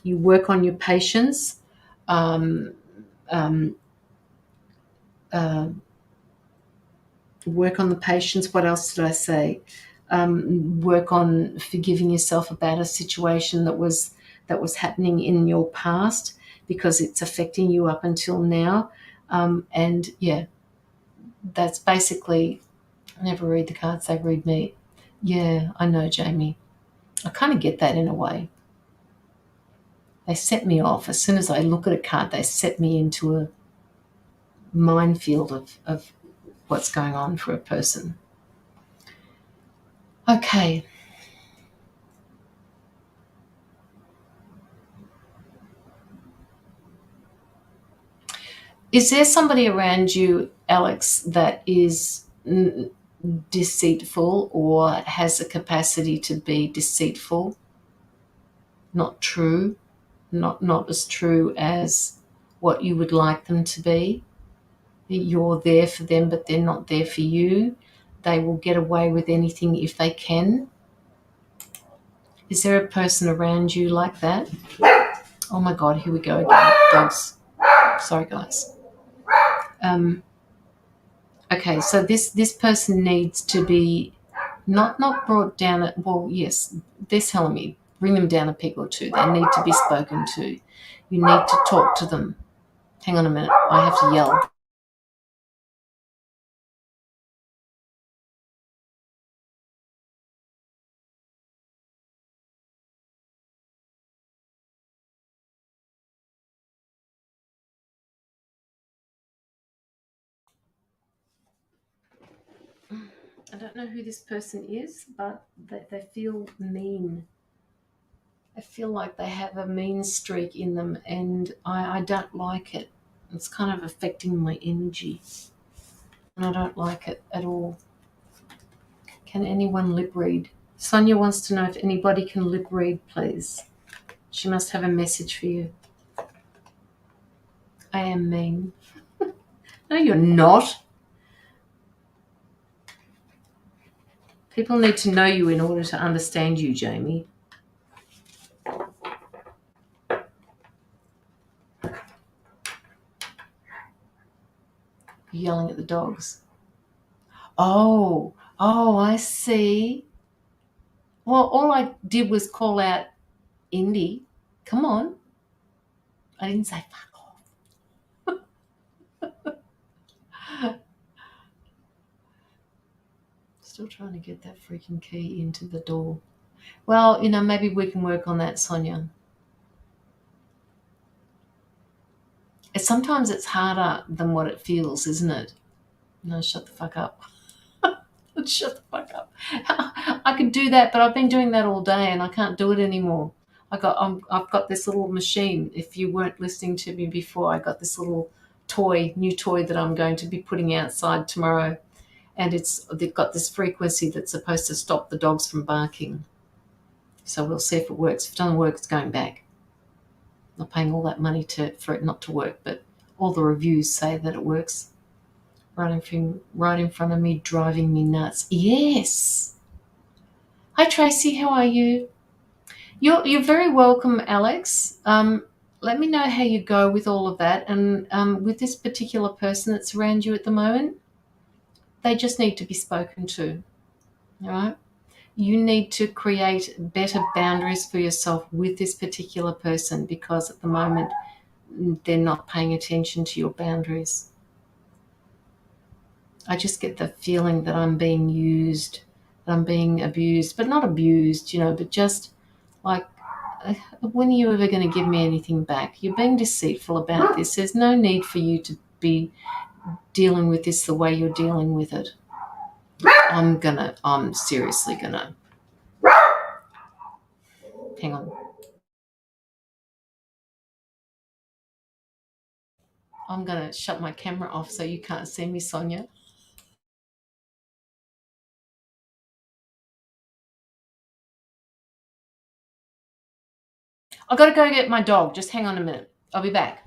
You work on your patience. Um, um, uh, Work on the patience. What else did I say? Work on forgiving yourself about a situation that was happening in your past, because it's affecting you up until now. And yeah, that's basically. I never read the cards; they read me. Yeah, I know, Jamie. I kind of get that in a way. They set me off. As soon as I look at a card, they set me into a minefield of what's going on for a person. Okay. Is there somebody around you, Alex, that is deceitful or has the capacity to be deceitful? Not true, not as true as what you would like them to be. You're there for them, but they're not there for you. They will get away with anything if they can. Is there a person around you like that? Oh my God, here we go again. Dogs. Sorry, guys. Okay, so this person needs to be not brought down at, well, yes, they're telling me bring them down a peg or two. They need to be spoken to. You need to talk to them. Hang on a minute, I have to yell. I don't know who this person is, but they feel mean. I feel like they have a mean streak in them, and I don't like it. It's kind of affecting my energy, and I don't like it at all. Can anyone lip read? Sonia wants to know if anybody can lip read, please. She must have a message for you. I am mean. No, you're not. People need to know you in order to understand you, Jamie. You're yelling at the dogs. Oh, I see. Well, all I did was call out Indy. Come on. I didn't say fuck off. Still trying to get that freaking key into the door. Well, maybe we can work on that, Sonia. Sometimes it's harder than what it feels, isn't it? No, shut the fuck up. Shut the fuck up. I could do that, but I've been doing that all day and I can't do it anymore. I've got this little machine. If you weren't listening to me before, I got this little new toy that I'm going to be putting outside tomorrow, and they've got this frequency that's supposed to stop the dogs from barking. So we'll see if it works. If it doesn't work, it's going back. I'm not paying all that money for it not to work, but all the reviews say that it works. Right in front of me, driving me nuts. Yes. Hi Tracy, how are you? You're very welcome, Alex. Let me know how you go with all of that, and with this particular person that's around you at the moment. They just need to be spoken to. All right. You need to create better boundaries for yourself with this particular person, because at the moment they're not paying attention to your boundaries. I just get the feeling that I'm being used, that I'm being abused, but not abused, but just like, when are you ever going to give me anything back? You're being deceitful about this. There's no need for you to be dealing with this the way you're dealing with it. I'm seriously gonna, hang on. I'm going to shut my camera off so you can't see me, Sonia. I've got to go get my dog. Just hang on a minute. I'll be back.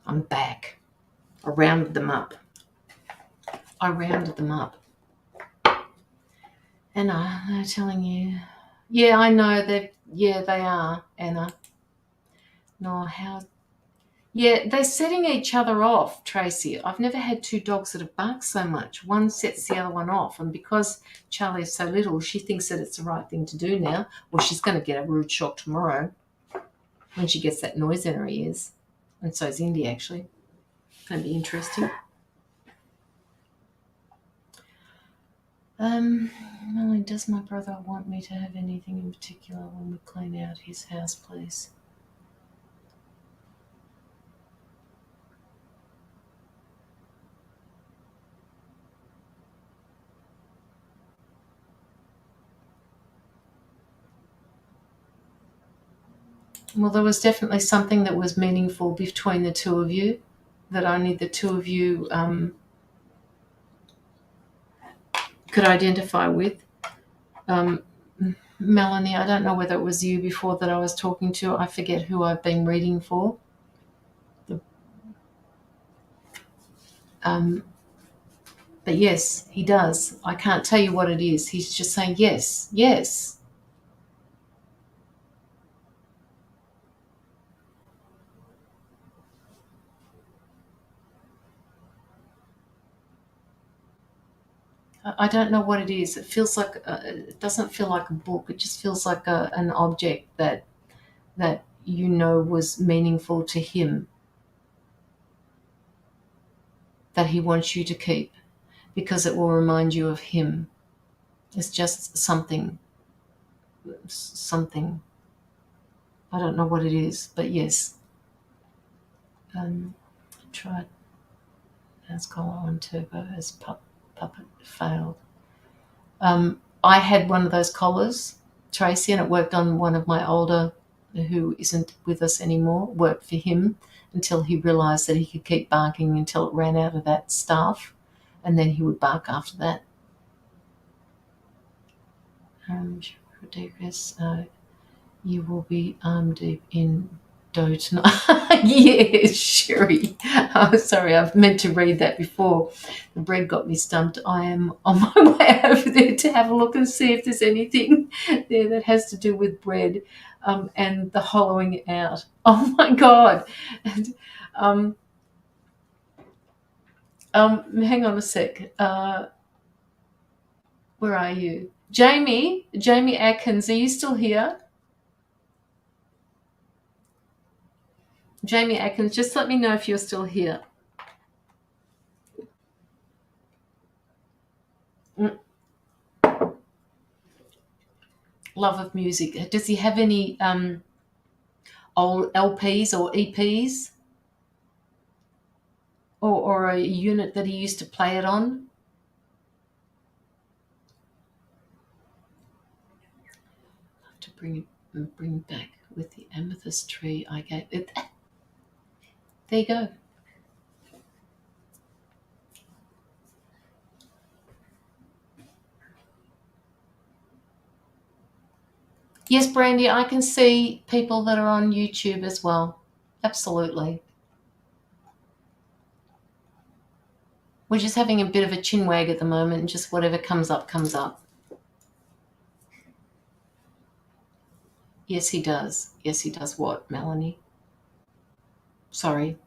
I'm back. I rounded them up. And they're telling you. Yeah, I know. They are, Anna. No, how... Yeah, they're setting each other off, Tracy. I've never had two dogs that have barked so much. One sets the other one off, and because Charlie is so little, she thinks that it's the right thing to do now. Well, she's going to get a rude shock tomorrow when she gets that noise in her ears. And so is Indy, actually. It's going to be interesting. Melanie, does my brother want me to have anything in particular when we clean out his house, please? Well, there was definitely something that was meaningful between the two of you, that only the two of you could identify with. Melanie, I don't know whether it was you before that I was talking to. I forget who I've been reading for. But yes, he does. I can't tell you what it is. He's just saying yes, yes. I don't know what it is. It feels like it doesn't feel like a book. It just feels like an object that was meaningful to him, that he wants you to keep because it will remind you of him. It's just something. I don't know what it is, but yes. Tried as collar on turbo as puppet failed. I had one of those collars, Tracy, and it worked on one of my older, who isn't with us anymore, worked for him until he realised that he could keep barking until it ran out of that stuff, and then he would bark after that. Rodriguez, you will be arm deep in dough tonight. Yes, Sherry. Oh, sorry, I've meant to read that before. The bread got me stumped. I am on my way over there to have a look and see if there's anything there that has to do with bread and the hollowing out. Oh my God. And, hang on a sec. Where are you? Jamie Atkins, are you still here? Jamie Atkins, just let me know if you're still here. Love of music. Does he have any old LPs or EPs? Or a unit that he used to play it on? I have to bring back with the amethyst tree I gave it. There you go. Yes, Brandy, I can see people that are on YouTube as well. Absolutely. We're just having a bit of a chin wag at the moment, and just whatever comes up, comes up. Yes, he does. Yes, he does what, Melanie? Sorry,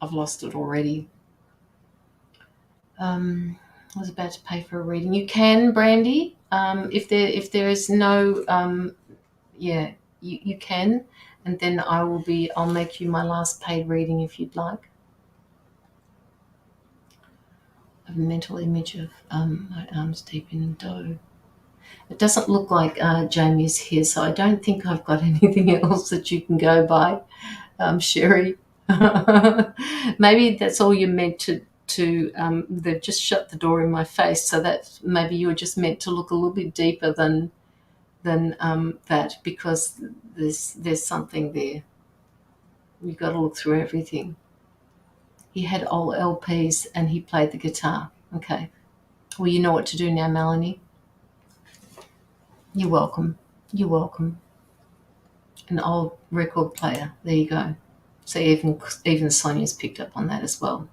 I've lost it already. I was about to pay for a reading. You can, Brandy. If there is no, you can, and then I'll make you my last paid reading if you'd like. A mental image of my arms deep in dough. It doesn't look like Jamie's here, so I don't think I've got anything else that you can go by, Sherry. Maybe that's all you're meant to. They've just shut the door in my face, so that maybe you're just meant to look a little bit deeper than that, because there's something there. You've got to look through everything. He had old LPs and he played the guitar. Okay. Well, you know what to do now, Melanie. You're welcome. You're welcome. An old record player. There you go. So even Sonia's picked up on that as well.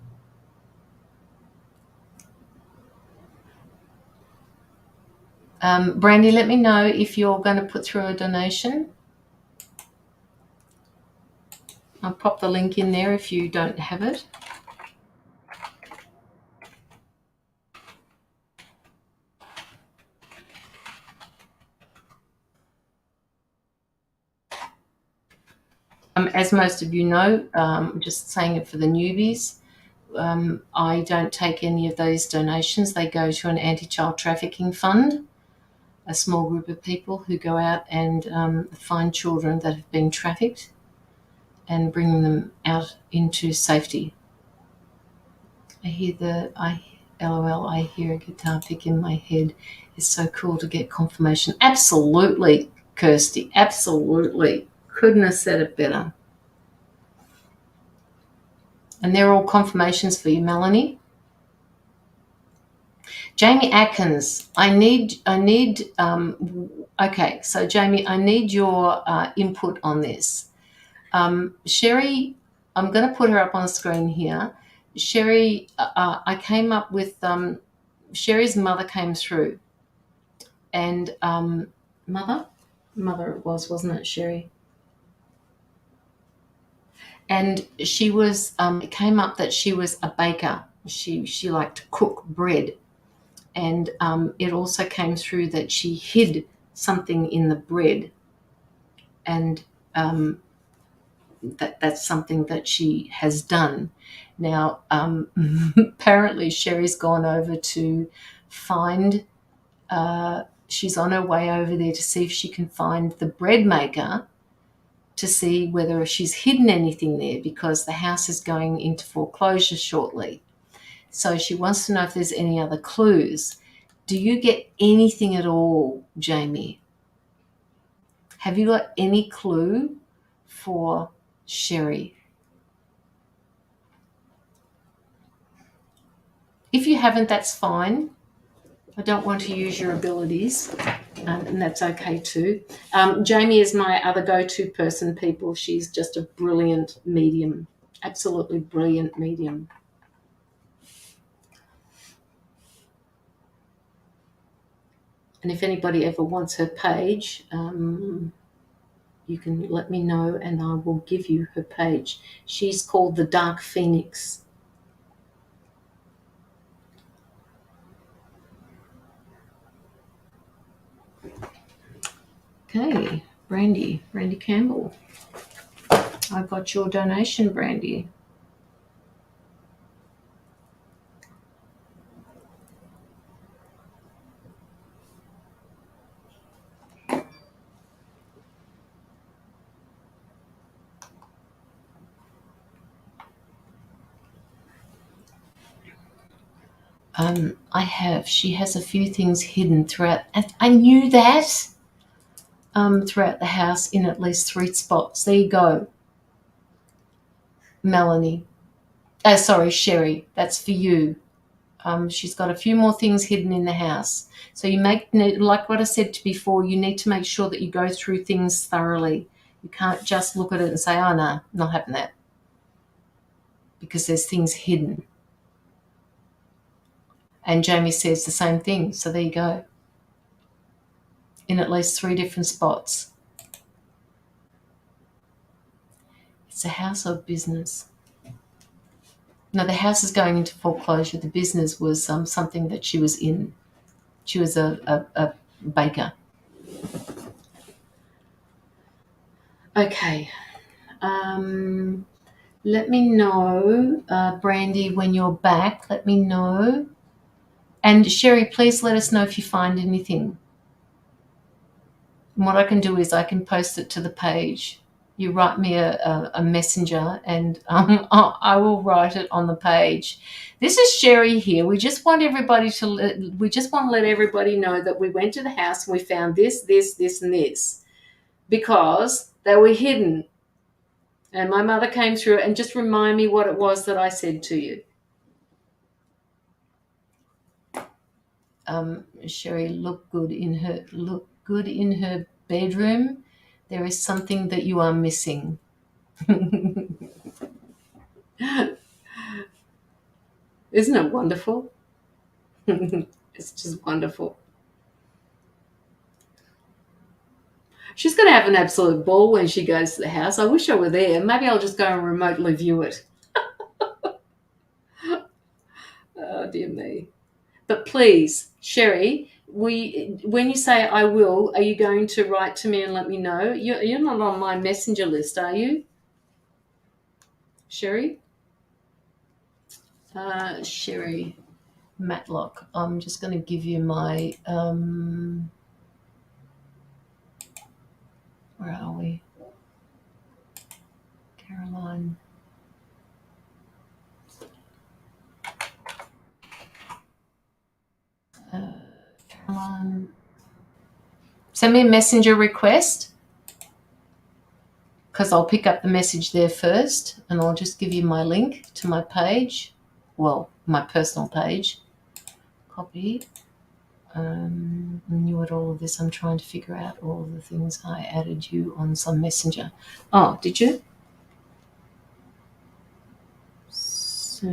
Brandy, let me know if you're going to put through a donation. I'll pop the link in there if you don't have it. As most of you know, I'm just saying it for the newbies, I don't take any of those donations. They go to an anti-child trafficking fund, a small group of people who go out and find children that have been trafficked and bring them out into safety. I hear a guitar pick in my head. It's so cool to get confirmation. Absolutely, Kirsty, absolutely. Couldn't have said it better. And they're all confirmations for you, Melanie. Jamie Atkins, okay, so Jamie, I need your input on this. Sherry, I'm going to put her up on the screen here. Sherry, I came up with, Sherry's mother came through, and mother it was, wasn't it, Sherry? And she was, it came up that she was a baker. She liked to cook bread. And it also came through that she hid something in the bread, and that's something that she has done. Now, apparently Sherry's gone over to find, she's on her way over there to see if she can find the bread maker, to see whether she's hidden anything there, because the house is going into foreclosure shortly. So she wants to know if there's any other clues. Do you get anything at all, Jamie? Have you got any clue for Sherry? If you haven't, that's fine. I don't want to use your abilities, and that's okay too. Jamie is my other go-to person, people. She's just a brilliant medium, absolutely brilliant medium. And if anybody ever wants her page, you can let me know and I will give you her page. She's called the Dark Phoenix. Okay, Brandy Campbell. I got your donation, Brandy. She has a few things hidden throughout. I knew that. Throughout the house in at least 3 spots. There you go, Melanie. Sherry, that's for you. She's got a few more things hidden in the house. So like what I said before, you need to make sure that you go through things thoroughly. You can't just look at it and say, oh, no, not having that, because there's things hidden. And Jamie says the same thing. So there you go. In at least 3 different spots. It's a house of business. No, the house is going into foreclosure. The business was something that she was in. She was a baker. Okay. Let me know, Brandy, when you're back. Let me know. And Sherry, please let us know if you find anything. And what I can do is I can post it to the page. You write me a messenger, and I will write it on the page. This is Sherry here. We just want to let everybody know that we went to the house and we found this, and this, because they were hidden. And my mother came through and just remind me what it was that I said to you. Sherry, look good in her bedroom. There is something that you are missing. Isn't it wonderful? It's just wonderful. She's going to have an absolute ball when she goes to the house. I wish I were there. Maybe I'll just go and remotely view it. Oh, dear me. But please, Sherry, when you say I will, are you going to write to me and let me know? You're not on my messenger list, are you, Sherry? Sherry Matlock. I'm just going to give you my... where are we? Caroline. Caroline. Send me a messenger request, because I'll pick up the message there first, and I'll just give you my link to my page. Well, my personal page. Copy. I knew it all of this. I'm trying to figure out all of the things I added you on some messenger. Oh, did you? So,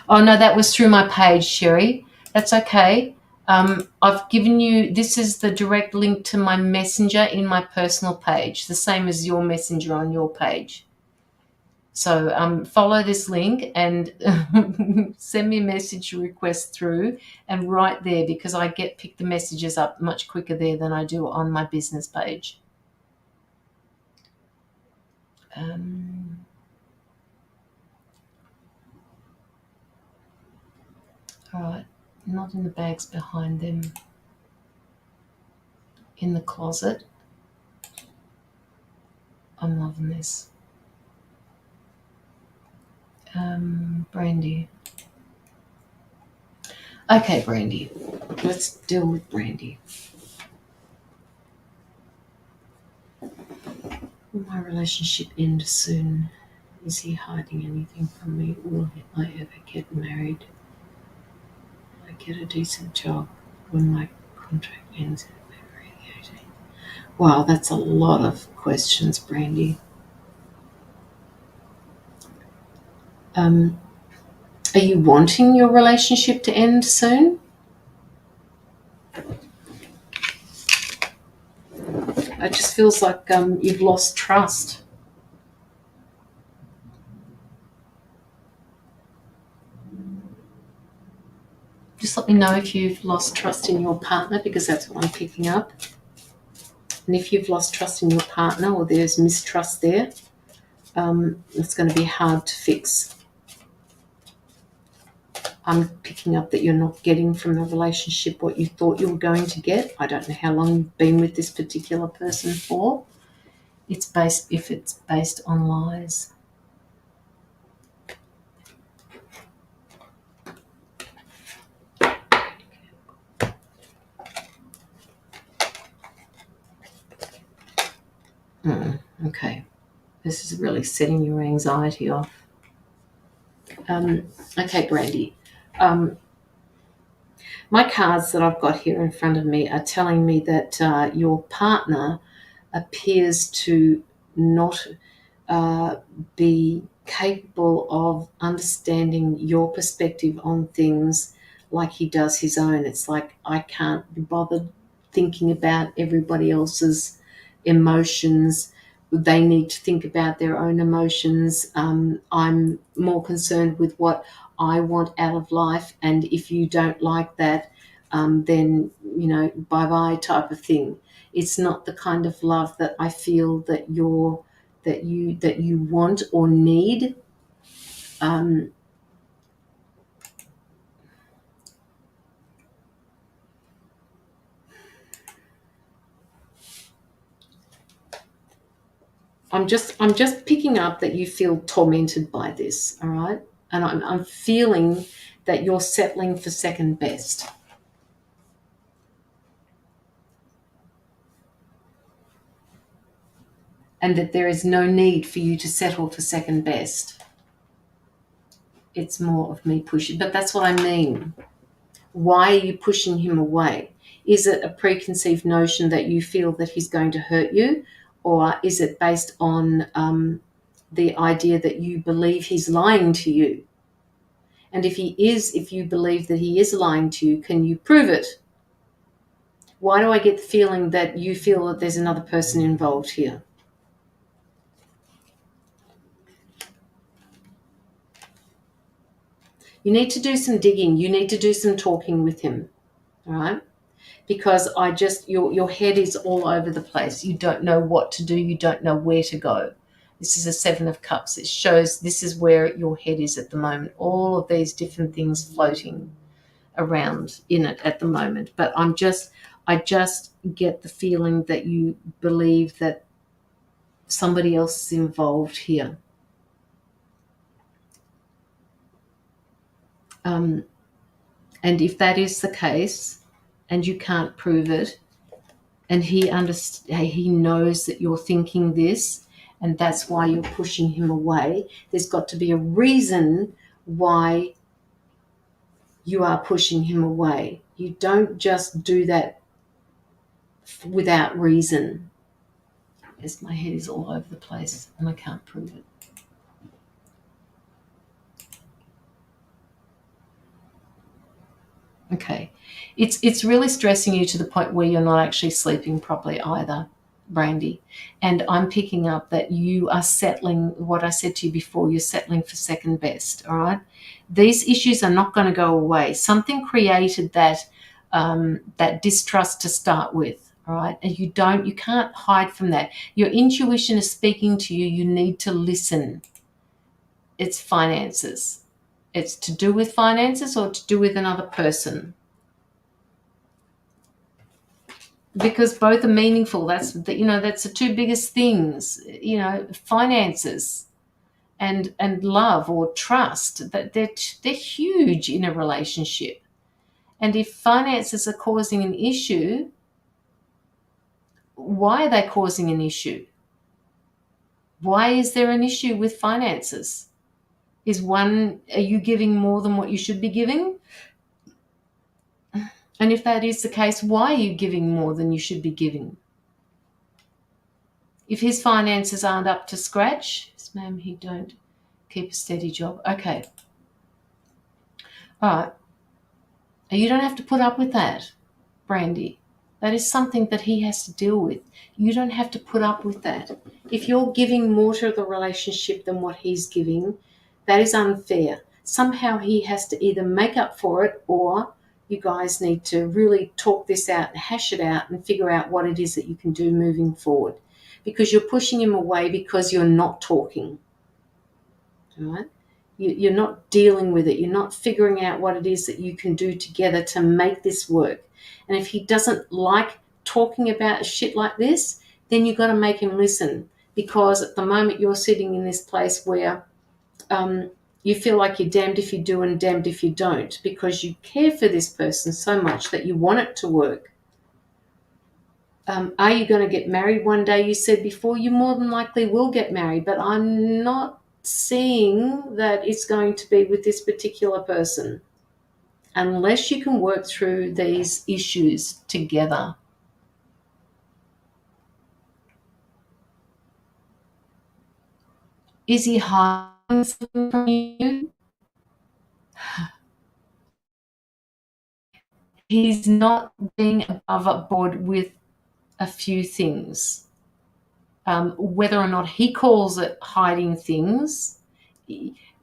oh no, that was through my page, Sherry. That's okay. I've given you, this is the direct link to my messenger in my personal page, the same as your messenger on your page. So follow this link and send me a message request through, and right there, because I pick the messages up much quicker there than I do on my business page. All right, not in the bags behind them, in the closet. I'm loving this. Brandy. Okay, Brandy. Let's deal with Brandy. Will my relationship end soon? Is he hiding anything from me? Will I ever get married? Will I get a decent job when my contract ends in February the 18th? Wow, that's a lot of questions, Brandy. Are you wanting your relationship to end soon? It just feels like you've lost trust. Just let me know if you've lost trust in your partner, because that's what I'm picking up. And if you've lost trust in your partner, or there's mistrust there, it's going to be hard to fix. I'm picking up that you're not getting from the relationship what you thought you were going to get. I don't know how long you've been with this particular person for. If it's based on lies. Okay. This is really setting your anxiety off. Okay, Brandy. My cards that I've got here in front of me are telling me that your partner appears to not be capable of understanding your perspective on things like he does his own. It's like, I can't be bothered thinking about everybody else's emotions. They need to think about their own emotions. I'm more concerned with what I want out of life, and if you don't like that, then bye-bye type of thing. It's not the kind of love that I feel that you want or need. I'm just picking up that you feel tormented by this, all right? And I'm feeling that you're settling for second best. And that there is no need for you to settle for second best. It's more of me pushing. But that's what I mean. Why are you pushing him away? Is it a preconceived notion that you feel that he's going to hurt you? Or is it based on the idea that you believe he's lying to you? And if you believe that he is lying to you, can you prove it? Why do I get the feeling that you feel that there's another person involved here? You need to do some digging. You need to do some talking with him, all right? Because your head is all over the place. You don't know what to do. You don't know where to go. This is a 7 of Cups. It shows this is where your head is at the moment. All of these different things floating around in it at the moment. But I just get the feeling that you believe that somebody else is involved here. And if that is the case, and you can't prove it, and he knows that you're thinking this, and that's why you're pushing him away, there's got to be a reason why you are pushing him away. You don't just do that without reason. Yes, my head is all over the place and I can't prove it. Okay. It's really stressing you to the point where you're not actually sleeping properly either. Brandy. And I'm picking up that you are settling, what I said to you before, you're settling for second best, all right? These issues are not going to go away. Something created that distrust to start with, all right? And you can't hide from that. Your intuition is speaking to you. You need to listen. It's finances. It's to do with finances or to do with another person. Because both are meaningful. That's the two biggest things. Finances and love or trust. That they're huge in a relationship. And if finances are causing an issue, why are they causing an issue? Why is there an issue with finances? Are you giving more than what you should be giving? And if that is the case, why are you giving more than you should be giving? If his finances aren't up to scratch, yes, ma'am, he don't keep a steady job. Okay. All right. You don't have to put up with that, Brandy. That is something that he has to deal with. You don't have to put up with that. If you're giving more to the relationship than what he's giving, that is unfair. Somehow he has to either make up for it, or you guys need to really talk this out and hash it out and figure out what it is that you can do moving forward. Because you're pushing him away because you're not talking. All right? You're not dealing with it. You're not figuring out what it is that you can do together to make this work. And if he doesn't like talking about shit like this, then you've got to make him listen. Because at the moment you're sitting in this place where you feel like you're damned if you do and damned if you don't, because you care for this person so much that you want it to work. Are you going to get married one day? You said before, you more than likely will get married, but I'm not seeing that it's going to be with this particular person unless you can work through these issues together. Is he hiding something from you? He's not being above board with a few things. Whether or not he calls it hiding things,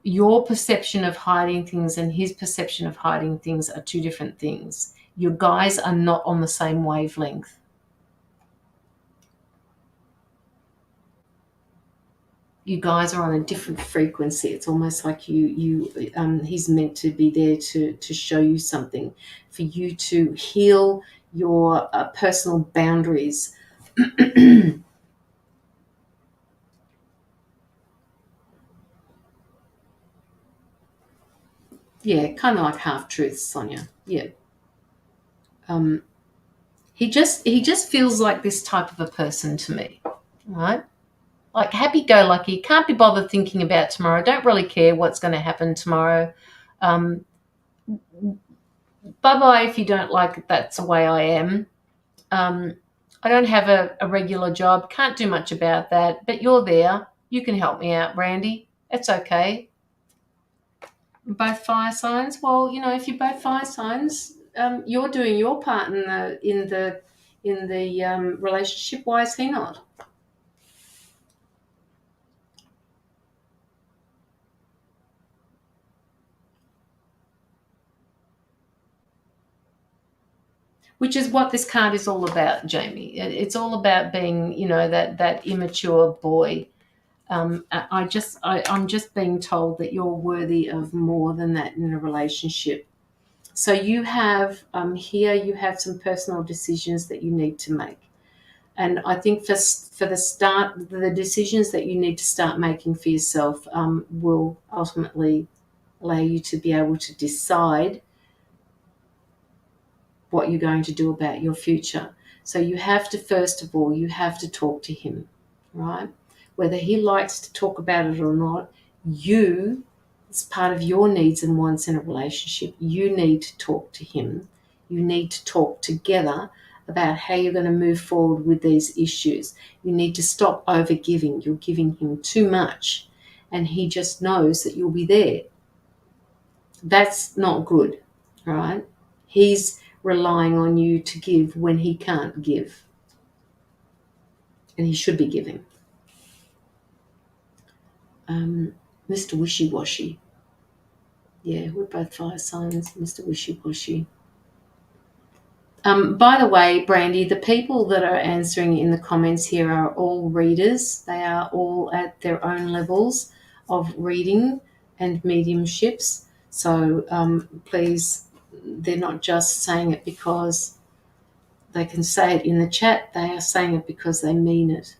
your perception of hiding things and his perception of hiding things are two different things. Your guys are not on the same wavelength. You guys are on a different frequency. It's almost like he's meant to be there to show you something, for you to heal your personal boundaries. Yeah, kind of like half truths, Sonia. Yeah. He just feels like this type of a person to me, right? Like happy-go-lucky, can't be bothered thinking about tomorrow, don't really care what's going to happen tomorrow. Bye-bye if you don't like it, that's the way I am. I don't have a regular job, can't do much about that, but you're there. You can help me out, Brandy. It's okay. Both fire signs? Well, if you're both fire signs, you're doing your part in the relationship. Why is he not? Which is what this card is all about, Jamie. It's all about being, that immature boy. I'm just being told that you're worthy of more than that in a relationship. So you have here you have some personal decisions that you need to make, and I think for the start, the decisions that you need to start making for yourself will ultimately allow you to be able to decide what you're going to do about your future. So you have to, first of all, you have to talk to him, right? Whether he likes to talk about it or not, it's part of your needs and wants in a relationship. You need to talk to him. You need to talk together about how you're going to move forward with these issues. You need to stop over giving. You're giving him too much, and he just knows that you'll be there. That's not good, right? He's relying on you to give when he can't give. and he should be giving. Mr. Wishy-Washy. Yeah, we're both fire signs, Mr. Wishy-Washy. By the way, Brandy, the people that are answering in the comments here are all readers. They are all at their own levels of reading and mediumships. So please, they're not just saying it because they can say it in the chat. They are saying it because they mean it.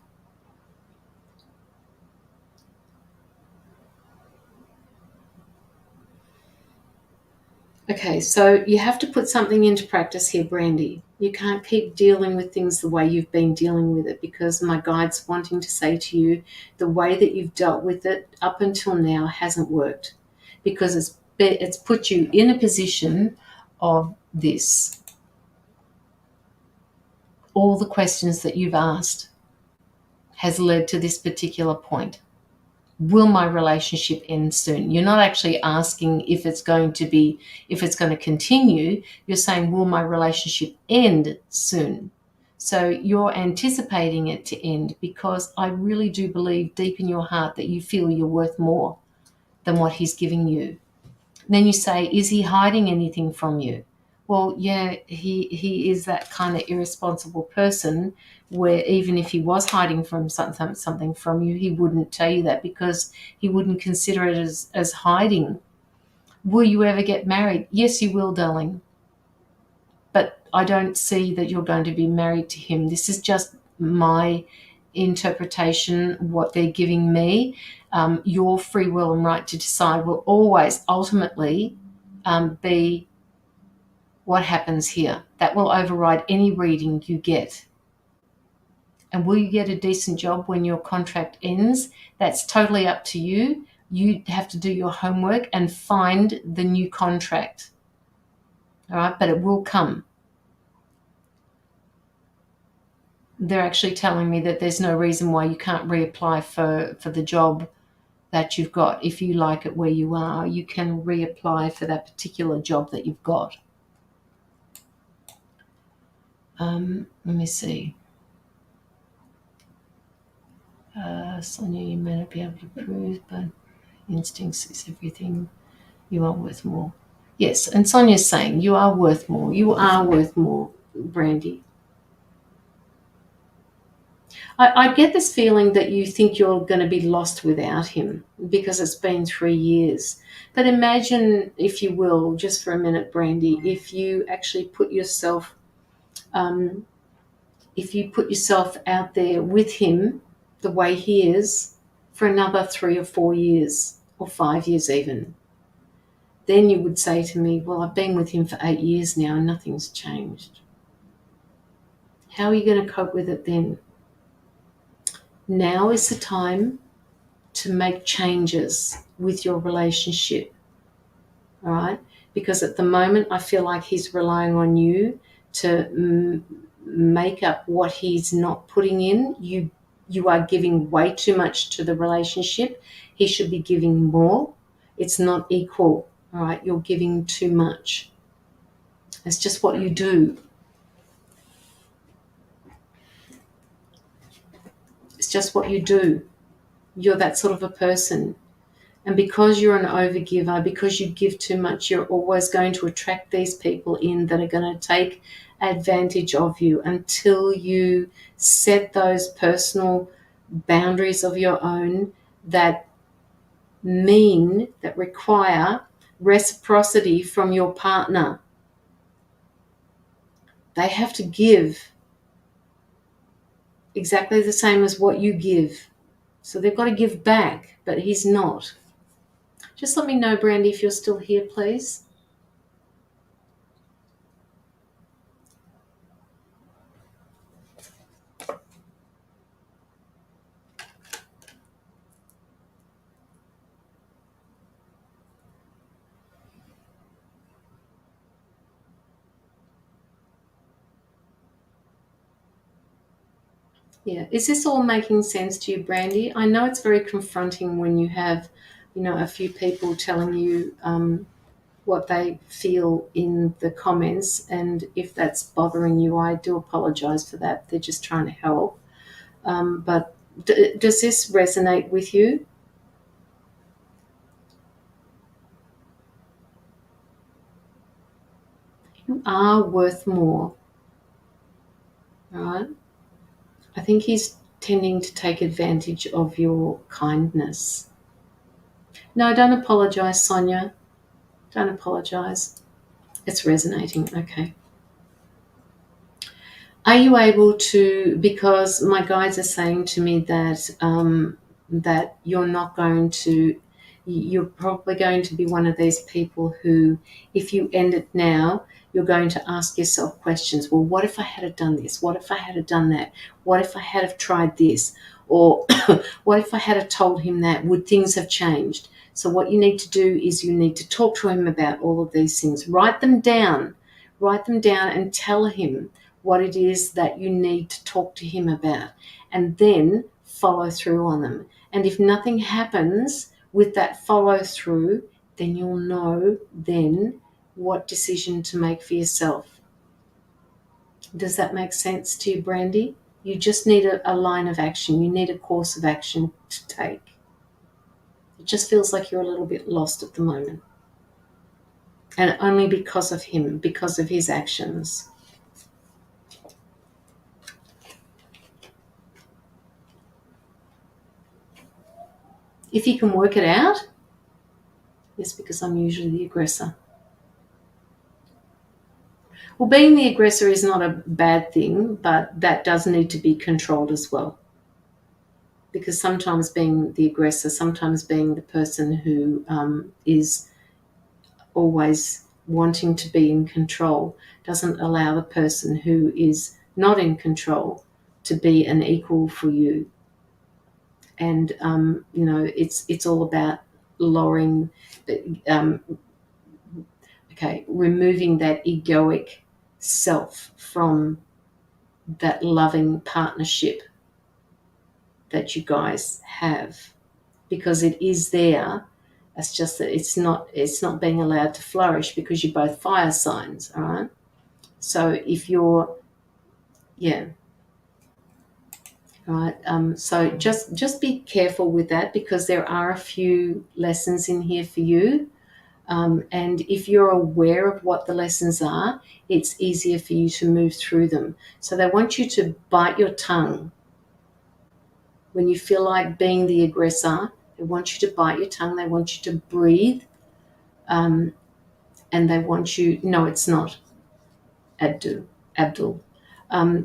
Okay, so you have to put something into practice here, Brandy. You can't keep dealing with things the way you've been dealing with it, because my guide's wanting to say to you, the way that you've dealt with it up until now hasn't worked, because it's put you in a position of this. All the questions that you've asked has led to this particular point. Will my relationship end soon? You're not actually asking if it's going to continue. You're saying, will my relationship end soon? So you're anticipating it to end, because I really do believe deep in your heart that you feel you're worth more than what he's giving you. Then you say, is he hiding anything from you? Well, yeah, he is that kind of irresponsible person where even if he was hiding from something from you, he wouldn't tell you that, because he wouldn't consider it as hiding. Will you ever get married? Yes, you will, darling. But I don't see that you're going to be married to him. This is just my interpretation, what they're giving me. Your free will and right to decide will always ultimately be what happens here. That will override any reading you get. And will you get a decent job when your contract ends? That's totally up to you. You have to do your homework and find the new contract. All right, but it will come. They're actually telling me that there's no reason why you can't reapply for the job that you've got. If you like it where you are, you can reapply for that particular job that you've got. Let me see. Sonia, you may not be able to prove, but instincts is everything. You are worth more. Yes, and Sonia's saying you are worth more. You are worth more, Brandy. I get this feeling that you think you're going to be lost without him because it's been 3 years. But imagine, if you will, just for a minute, Brandy, if you actually put yourself out there with him the way he is for another 3 or 4 years or 5 years even, then you would say to me, well, I've been with him for 8 years now and nothing's changed. How are you going to cope with it then? Now is the time to make changes with your relationship, all right? Because at the moment, I feel like he's relying on you to make up what he's not putting in. You are giving way too much to the relationship. He should be giving more. It's not equal, all right? You're giving too much. It's just what you do. It's just what you do. You're that sort of a person. And because you're an overgiver, because you give too much, you're always going to attract these people in that are going to take advantage of you until you set those personal boundaries of your own that require reciprocity from your partner. They have to give exactly the same as what you give. So they've got to give back, but he's not. Just let me know, Brandy, if you're still here, please. Yeah. Is this all making sense to you, Brandy? I know it's very confronting when you have, a few people telling you what they feel in the comments. And if that's bothering you, I do apologize for that. They're just trying to help. But does this resonate with you? You are worth more, right? I think he's tending to take advantage of your kindness. No, don't apologize, Sonia. Don't apologize. It's resonating. Okay. Are you able to, because my guides are saying to me that that you're not going to, you're probably going to be one of these people who, if you end it now, you're going to ask yourself questions. Well, what if I had have done this? What if I had have done that? What if I had have tried this? Or what if I had have told him that? Would things have changed? So what you need to do is you need to talk to him about all of these things. Write them down. Write them down and tell him what it is that you need to talk to him about, and then follow through on them. And if nothing happens with that follow through, then you'll know then what decision to make for yourself. Does that make sense to you, Brandy? You just need a line of action. You need a course of action to take. It just feels like you're a little bit lost at the moment. And only because of him, because of his actions. If you can work it out, yes, because I'm usually the aggressor. Well, being the aggressor is not a bad thing, but that does need to be controlled as well. Because sometimes being the aggressor, sometimes being the person who is always wanting to be in control, doesn't allow the person who is not in control to be an equal for you. And it's all about lowering, removing that egoic self from that loving partnership that you guys have, because it is there. It's just that it's not being allowed to flourish because you're both fire signs, all right? So if you're, yeah, right. So just be careful with that, because there are a few lessons in here for you. And if you're aware of what the lessons are, it's easier for you to move through them. So they want you to bite your tongue. When you feel like being the aggressor, they want you to bite your tongue. They want you to breathe. And they want you, no, it's not Abdul.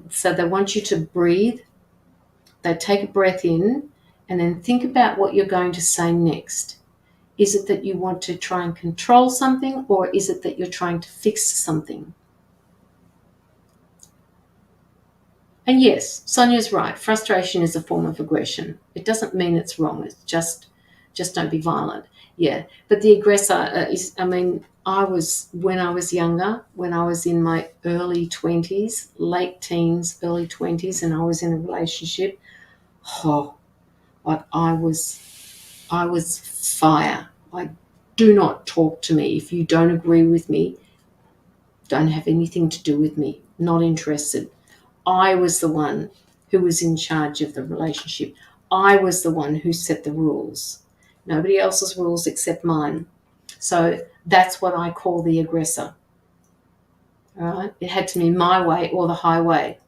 So they want you to breathe. They take a breath in and then think about what you're going to say next. Is it that you want to try and control something, or is it that you're trying to fix something? And yes, Sonia's right. Frustration is a form of aggression. It doesn't mean it's wrong. It's just don't be violent. Yeah. But the aggressor is, when I was younger, when I was in my early 20s, late teens, early 20s, and I was in a relationship, like I was fire. Like, do not talk to me. If you don't agree with me, don't have anything to do with me. Not interested. I was the one who was in charge of the relationship. I was the one who set the rules. Nobody else's rules except mine. So that's what I call the aggressor. All right? It had to be my way or the highway.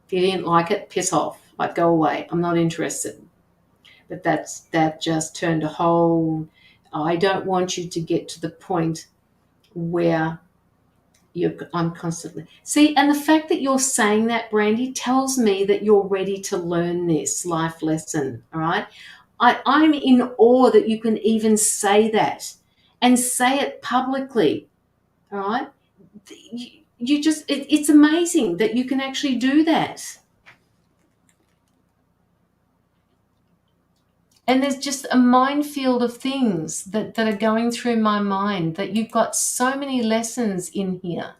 If you didn't like it, piss off. Like, go away. I'm not interested. But that just turned a whole... I don't want you to get to the point where I'm constantly... See, and the fact that you're saying that, Brandy, tells me that you're ready to learn this life lesson, all right? I'm in awe that you can even say that and say it publicly, all right? You just... It's amazing that you can actually do that. And there's just a minefield of things that are going through my mind, that you've got so many lessons in here,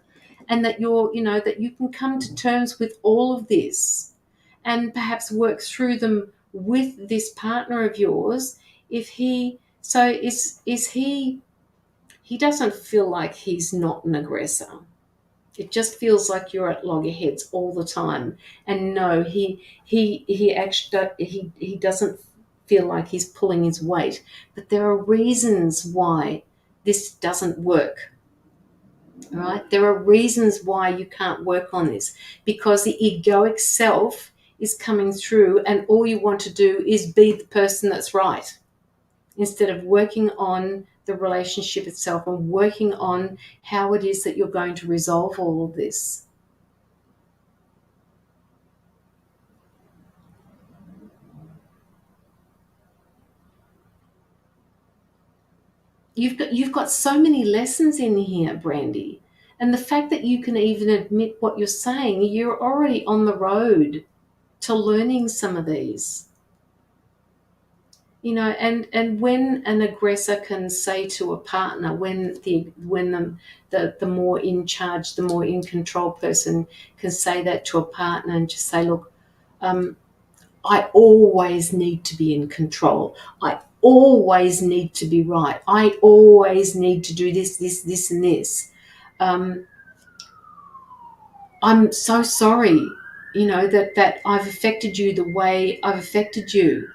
and that that you can come to terms with all of this and perhaps work through them with this partner of yours. If he, so is he doesn't feel like he's not an aggressor. It just feels like you're at loggerheads all the time. And no, he actually he doesn't feel like he's pulling his weight. But there are reasons why this doesn't work. All right? There are reasons why you can't work on this, because the egoic self is coming through, and all you want to do is be the person that's right, instead of working on the relationship itself and working on how it is that you're going to resolve all of this. You've got so many lessons in here, Brandy. And the fact that you can even admit what you're saying, you're already on the road to learning some of these. And when an aggressor can say to a partner, when the more in charge, the more in control person can say that to a partner and just say, look, I always need to be in control. I always need to be right. I always need to do this, and this. I'm so sorry, that I've affected you the way I've affected you.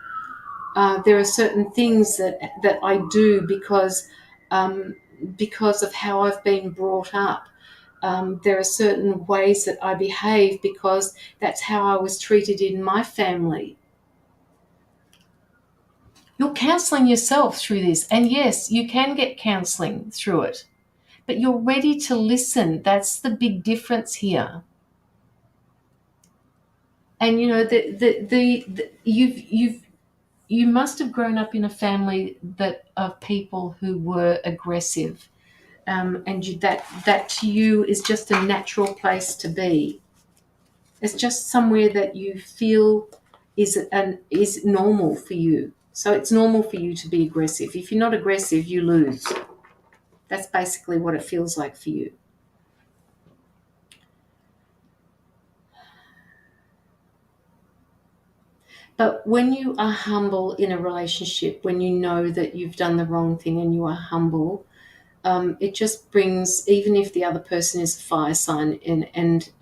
There are certain things that I do because of how I've been brought up. There are certain ways that I behave because that's how I was treated in my family. You're counseling yourself through this. And yes, you can get counseling through it, but you're ready to listen. That's the big difference here. And you must have grown up in a family of people who were aggressive, and that to you is just a natural place to be. It's just somewhere that you feel is normal for you. So it's normal for you to be aggressive. If you're not aggressive, you lose. That's basically what it feels like for you. But when you are humble in a relationship, when you know that you've done the wrong thing and you are humble, it just brings, even if the other person is a fire sign and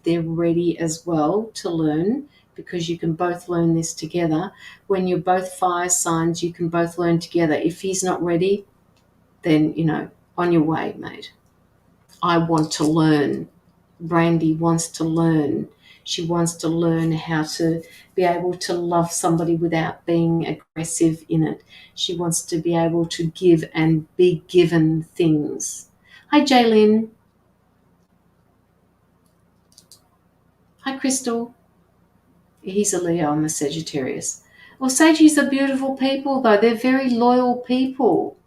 they're ready as well to learn, because you can both learn this together. When you're both fire signs, you can both learn together. If he's not ready, then, on your way, mate. I want to learn. Brandy wants to learn. She wants to learn how to be able to love somebody without being aggressive in it. She wants to be able to give and be given things. Hi, Jaylyn. Hi, Crystal. He's a Leo. I'm a Sagittarius. Well, Saggies are beautiful people, though. They're very loyal people.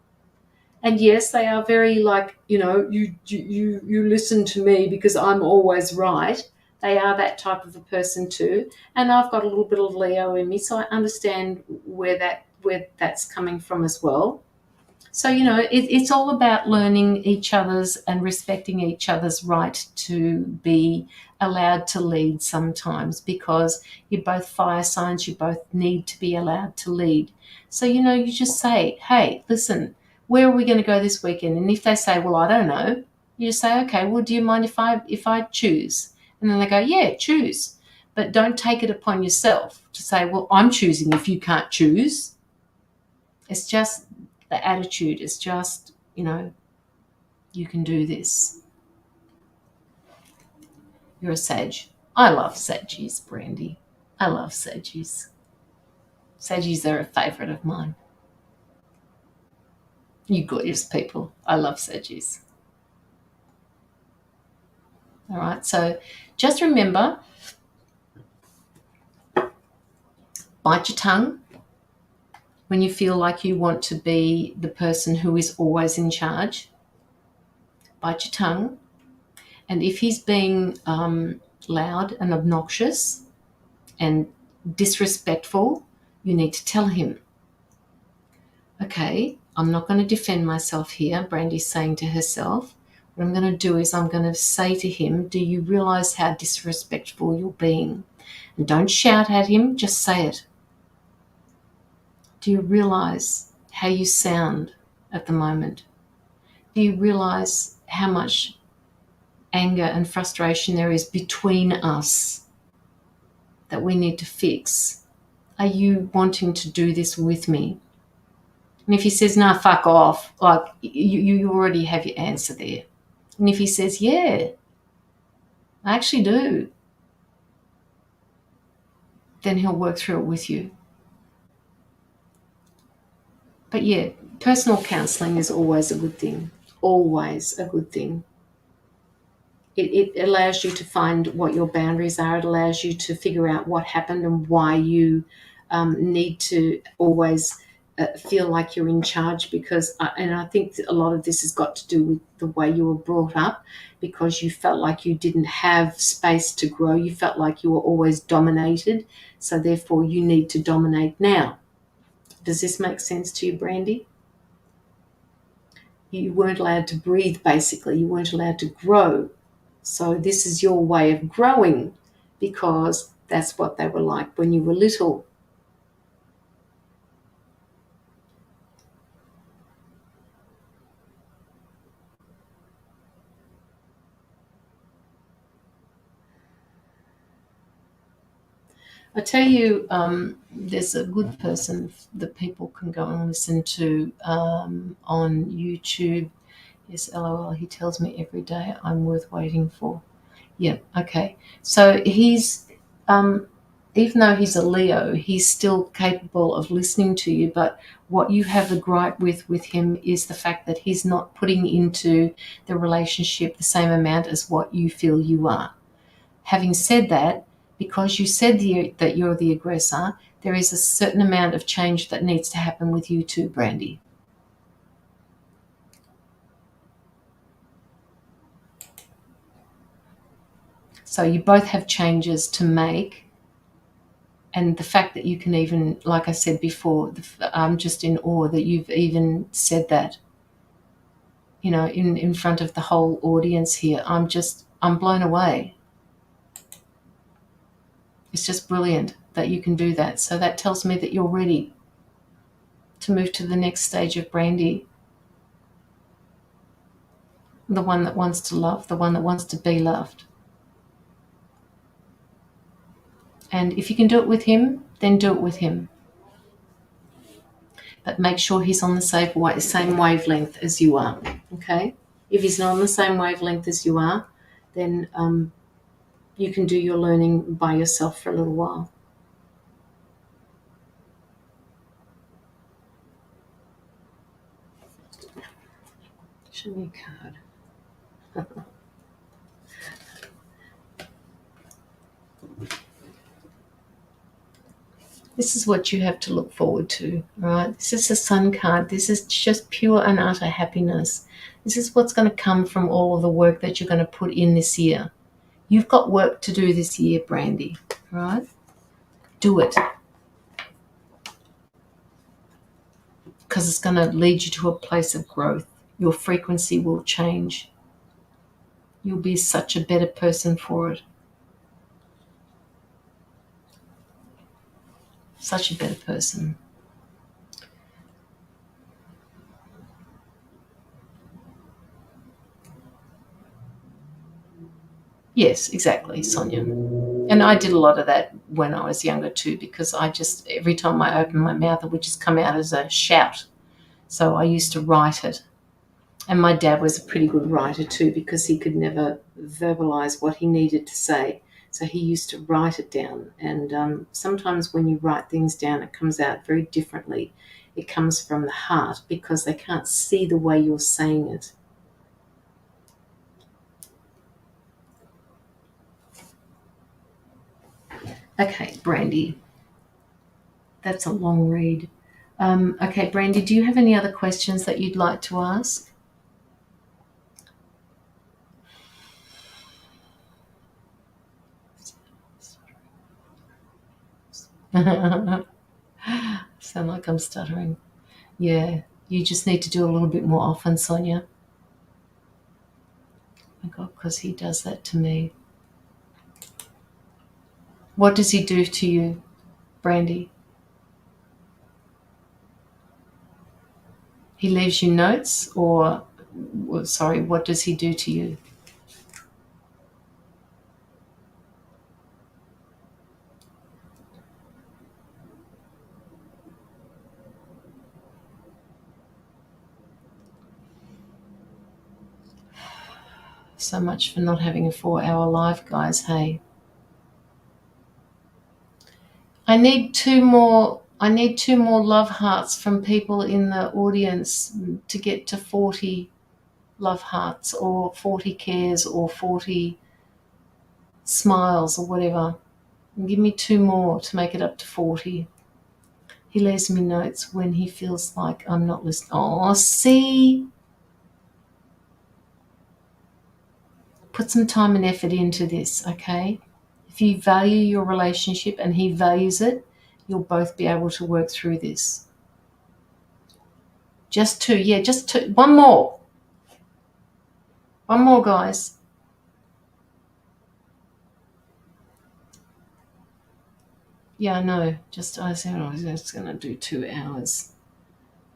And yes, they are very you listen to me because I'm always right. They are that type of a person too. And I've got a little bit of Leo in me, so I understand where that's coming from as well. So, it's all about learning each other's and respecting each other's right to be allowed to lead sometimes, because you're both fire signs, you both need to be allowed to lead. So, you just say, hey, listen, where are we going to go this weekend? And if they say, well, I don't know, you just say, okay, well, do you mind if I choose? And then they go, yeah, choose. But don't take it upon yourself to say, well, I'm choosing if you can't choose. It's just the attitude. Is just, you can do this. You're a Sag. I love Saggies, Brandy. I love Saggies. Saggies are a favourite of mine. You gorgeous people. I love Saggies. All right, so just remember, bite your tongue when you feel like you want to be the person who is always in charge. Bite your tongue. And if he's being loud and obnoxious and disrespectful, you need to tell him, okay, I'm not going to defend myself here, Brandy's saying to herself. What I'm going to do is I'm going to say to him, do you realize how disrespectful you're being? And don't shout at him, just say it. Do you realize how you sound at the moment? Do you realize how much anger and frustration there is between us that we need to fix. Are you wanting to do this with me? And if he says, no, fuck off, like you already have your answer there. And if he says, yeah, I actually do, then he'll work through it with you. But yeah, personal counselling is always a good thing. Always a good thing. It allows you to find what your boundaries are. It allows you to figure out what happened and why you need to always feel like you're in charge, because and I think a lot of this has got to do with the way you were brought up, because you felt like you didn't have space to grow. You felt like you were always dominated, so therefore you need to dominate now. Does this make sense to you, Brandy? You weren't allowed to breathe, basically. You weren't allowed to grow. So this is your way of growing, because that's what they were like when you were little. I tell you, there's a good person that people can go and listen to on YouTube. Yes, LOL, he tells me every day I'm worth waiting for. Yeah, okay. So he's, even though he's a Leo, he's still capable of listening to you, but what you have a gripe with him is the fact that he's not putting into the relationship the same amount as what you feel you are. Having said that, because you said that you're the aggressor, there is a certain amount of change that needs to happen with you too, Brandy. So you both have changes to make. And the fact that you can even, like I said before, I'm just in awe that you've even said that, in front of the whole audience here. I'm blown away. It's just brilliant that you can do that. So that tells me that you're ready to move to the next stage of Brandy. The one that wants to love, the one that wants to be loved. And if you can do it with him, then do it with him. But make sure he's on the same wavelength as you are, okay? If he's not on the same wavelength as you are, then you can do your learning by yourself for a little while. Show me a card. This is what you have to look forward to, right? This is the Sun card. This is just pure and utter happiness. This is what's going to come from all of the work that you're going to put in this year. You've got work to do this year, Brandy, right? Do it. Because it's going to lead you to a place of growth. Your frequency will change. You'll be such a better person for it. Such a better person. Yes, exactly, Sonia. And I did a lot of that when I was younger too, because every time I opened my mouth, it would just come out as a shout. So I used to write it. And my dad was a pretty good writer too, because he could never verbalize what he needed to say. So he used to write it down. And sometimes when you write things down, it comes out very differently. It comes from the heart, because they can't see the way you're saying it. Okay, Brandy. That's a long read. Okay, Brandy, do you have any other questions that you'd like to ask? Sound like I'm stuttering. Yeah, you just need to do a little bit more often, Sonia. Oh my God, because he does that to me. What does he do to you, Brandy? He leaves you notes, or, sorry, what does he do to you? So much for not having a 4-hour live, guys. Hey, I need two more love hearts from people in the audience to get to 40 love hearts or 40 cares or 40 smiles or whatever. And give me 2 more to make it up to 40. He leaves me notes when he feels like I'm not listening. Oh, see? Put some time and effort into this, okay? If you value your relationship and he values it, you'll both be able to work through this. Just 2. Yeah, just 2. One more. One more, guys. Yeah, I know. I said I was just going to do 2 hours.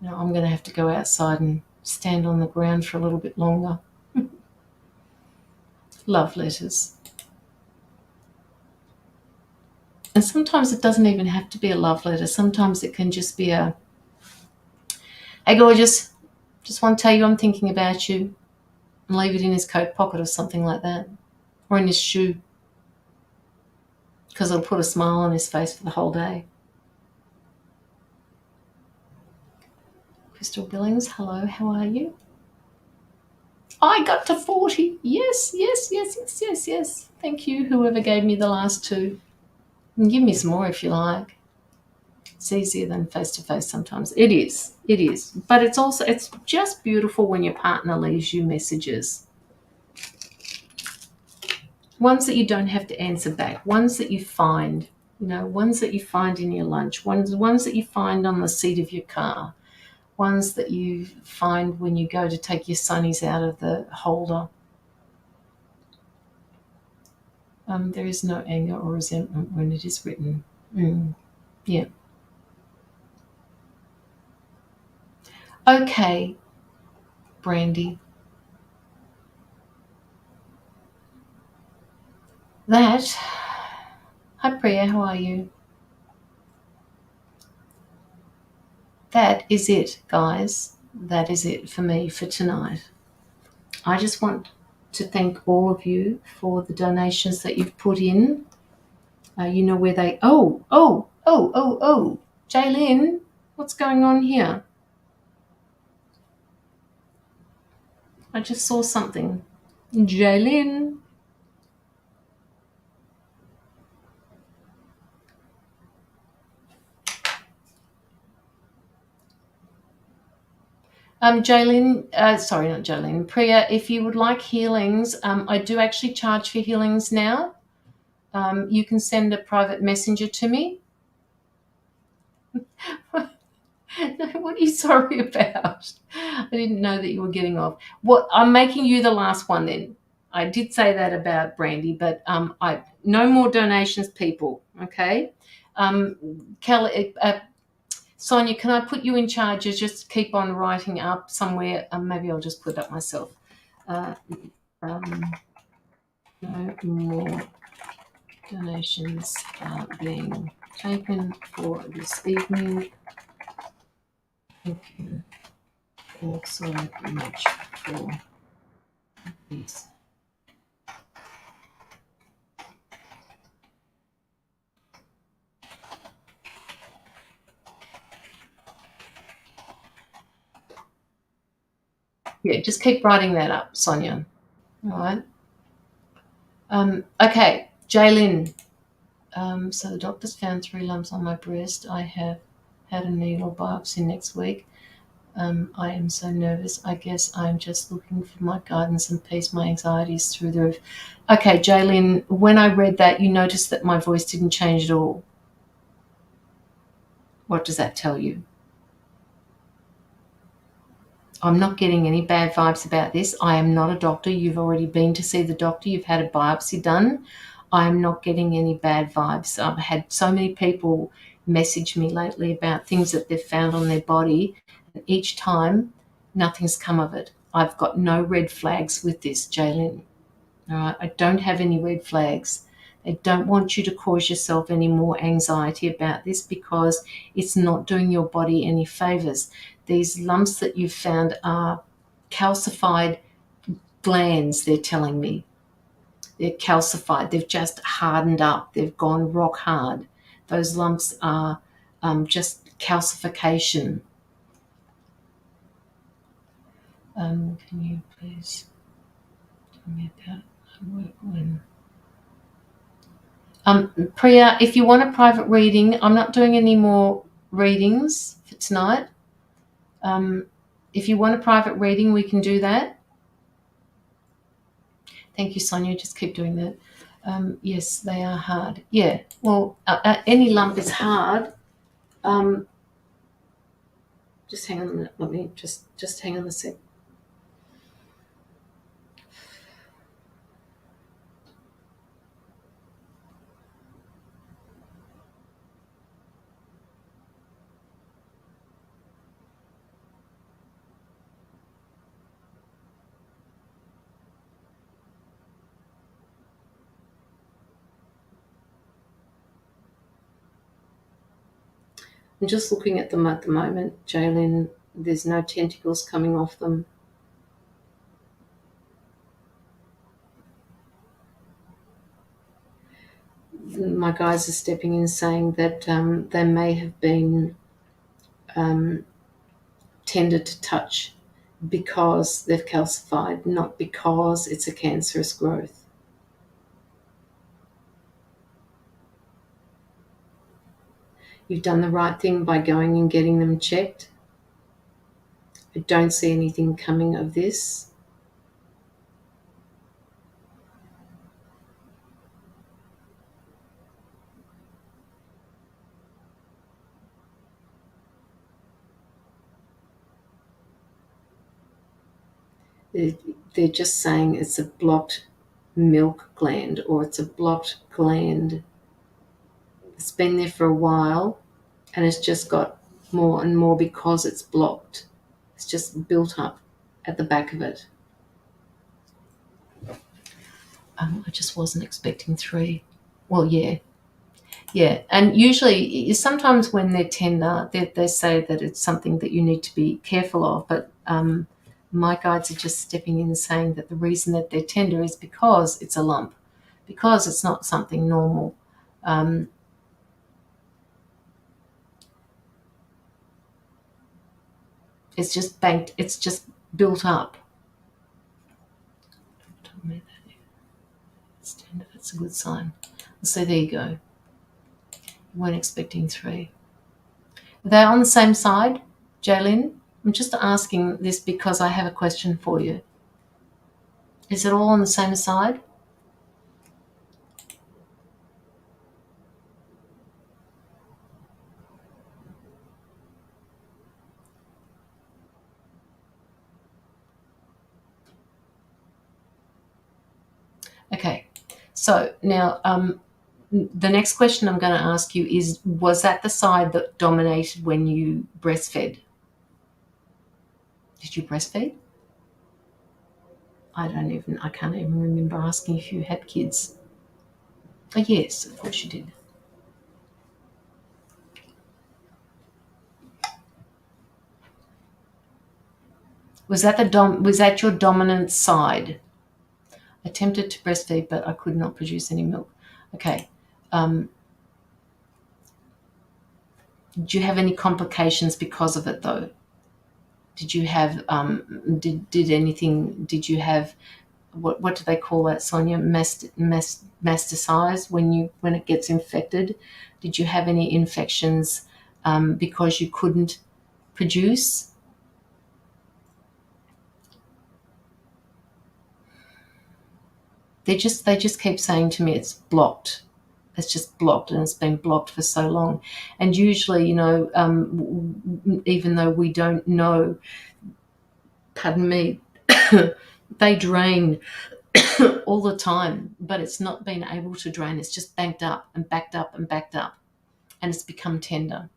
No, I'm going to have to go outside and stand on the ground for a little bit longer. Love letters. And sometimes it doesn't even have to be a love letter. Sometimes it can just be a, hey, gorgeous, just want to tell you I'm thinking about you, and leave it in his coat pocket or something like that, or in his shoe, because it'll put a smile on his face for the whole day. Crystal Billings, hello, how are you? I got to 40. Yes. Thank you, whoever gave me the last 2. And give me some more if you like. It's easier than face-to-face sometimes. It is. But it's just beautiful when your partner leaves you messages. Ones that you don't have to answer back. Ones that you find, ones that you find in your lunch. Ones that you find on the seat of your car. Ones that you find when you go to take your sunnies out of the holder. There is no anger or resentment when it is written. Yeah. Okay, Brandy. Hi Priya, how are you? That is it, guys. That is it for me for tonight. I just want to thank all of you for the donations that you've put in. You know where they... Oh. Jaylyn, what's going on here? I just saw something. Jaylyn. Jaylyn, sorry, not Jaylyn. Priya, if you would like healings, I do actually charge for healings now. You can send a private messenger to me. No, what are you sorry about? I didn't know that you were getting off. I'm making you the last one then. I did say that about Brandy, but no more donations, people. Okay, Kelly, Sonia, can I put you in charge? Just keep on writing up somewhere. Maybe I'll just put it up myself. No more donations are being taken for this evening. Thank you also much for this. Yeah, just keep writing that up, Sonia. All right. Okay, Jaylyn. So the doctor's found 3 lumps on my breast. I have had a needle biopsy next week. I am so nervous. I guess I'm just looking for my guidance and peace. My anxiety is through the roof. Okay, Jaylyn, when I read that, you noticed that my voice didn't change at all. What does that tell you? I'm not getting any bad vibes about this. I am not a doctor. You've already been to see the doctor. You've had a biopsy done. I am not getting any bad vibes. I've had so many people message me lately about things that they've found on their body. And each time, nothing's come of it. I've got no red flags with this, Jaylyn. All right, I don't have any red flags. They don't want you to cause yourself any more anxiety about this because it's not doing your body any favors. These lumps that you've found are calcified glands, they're telling me. They're calcified. They've just hardened up. They've gone rock hard. Those lumps are just calcification. Can you please tell me about work when? Priya, if you want a private reading, I'm not doing any more readings for tonight. If you want a private reading, we can do that. Thank you, Sonia. Just keep doing that. Yes, they are hard. Yeah, well, any lump is hard. Just hang on a minute. Let me just hang on a sec. I'm just looking at them at the moment, Jaylin. There's no tentacles coming off them. My guys are stepping in saying that they may have been tender to touch because they've calcified, not because it's a cancerous growth. You've done the right thing by going and getting them checked. I don't see anything coming of this. They're just saying it's a blocked milk gland, or it's a blocked gland. It's been there for a while and it's just got more and more because it's blocked. It's just built up at the back of it. I just wasn't expecting 3. Well, yeah. And usually, sometimes when they're tender, they say that it's something that you need to be careful of. But my guides are just stepping in and saying that the reason that they're tender is because it's a lump, because it's not something normal. It's just banked. It's just built up. It's tender. That's a good sign. So there you go. You weren't expecting 3. Are they on the same side, Jaylin? I'm just asking this because I have a question for you. Is it all on the same side? Okay. So now the next question I'm going to ask you is, was that the side that dominated when you breastfed? Did you breastfeed? I can't even remember asking if you had kids. Oh, yes, of course you did. Was that your dominant side? Attempted to breastfeed, but I could not produce any milk. Okay. Did you have any complications because of it, though? Did you have did anything? Did you have what do they call that, Sonia? Masticize when it gets infected. Did you have any infections because you couldn't produce? They just keep saying to me it's blocked. It's just blocked, and it's been blocked for so long. And usually, even though we don't know, pardon me, they drain all the time, but it's not been able to drain. It's just banked up and backed up and backed up, and it's become tender.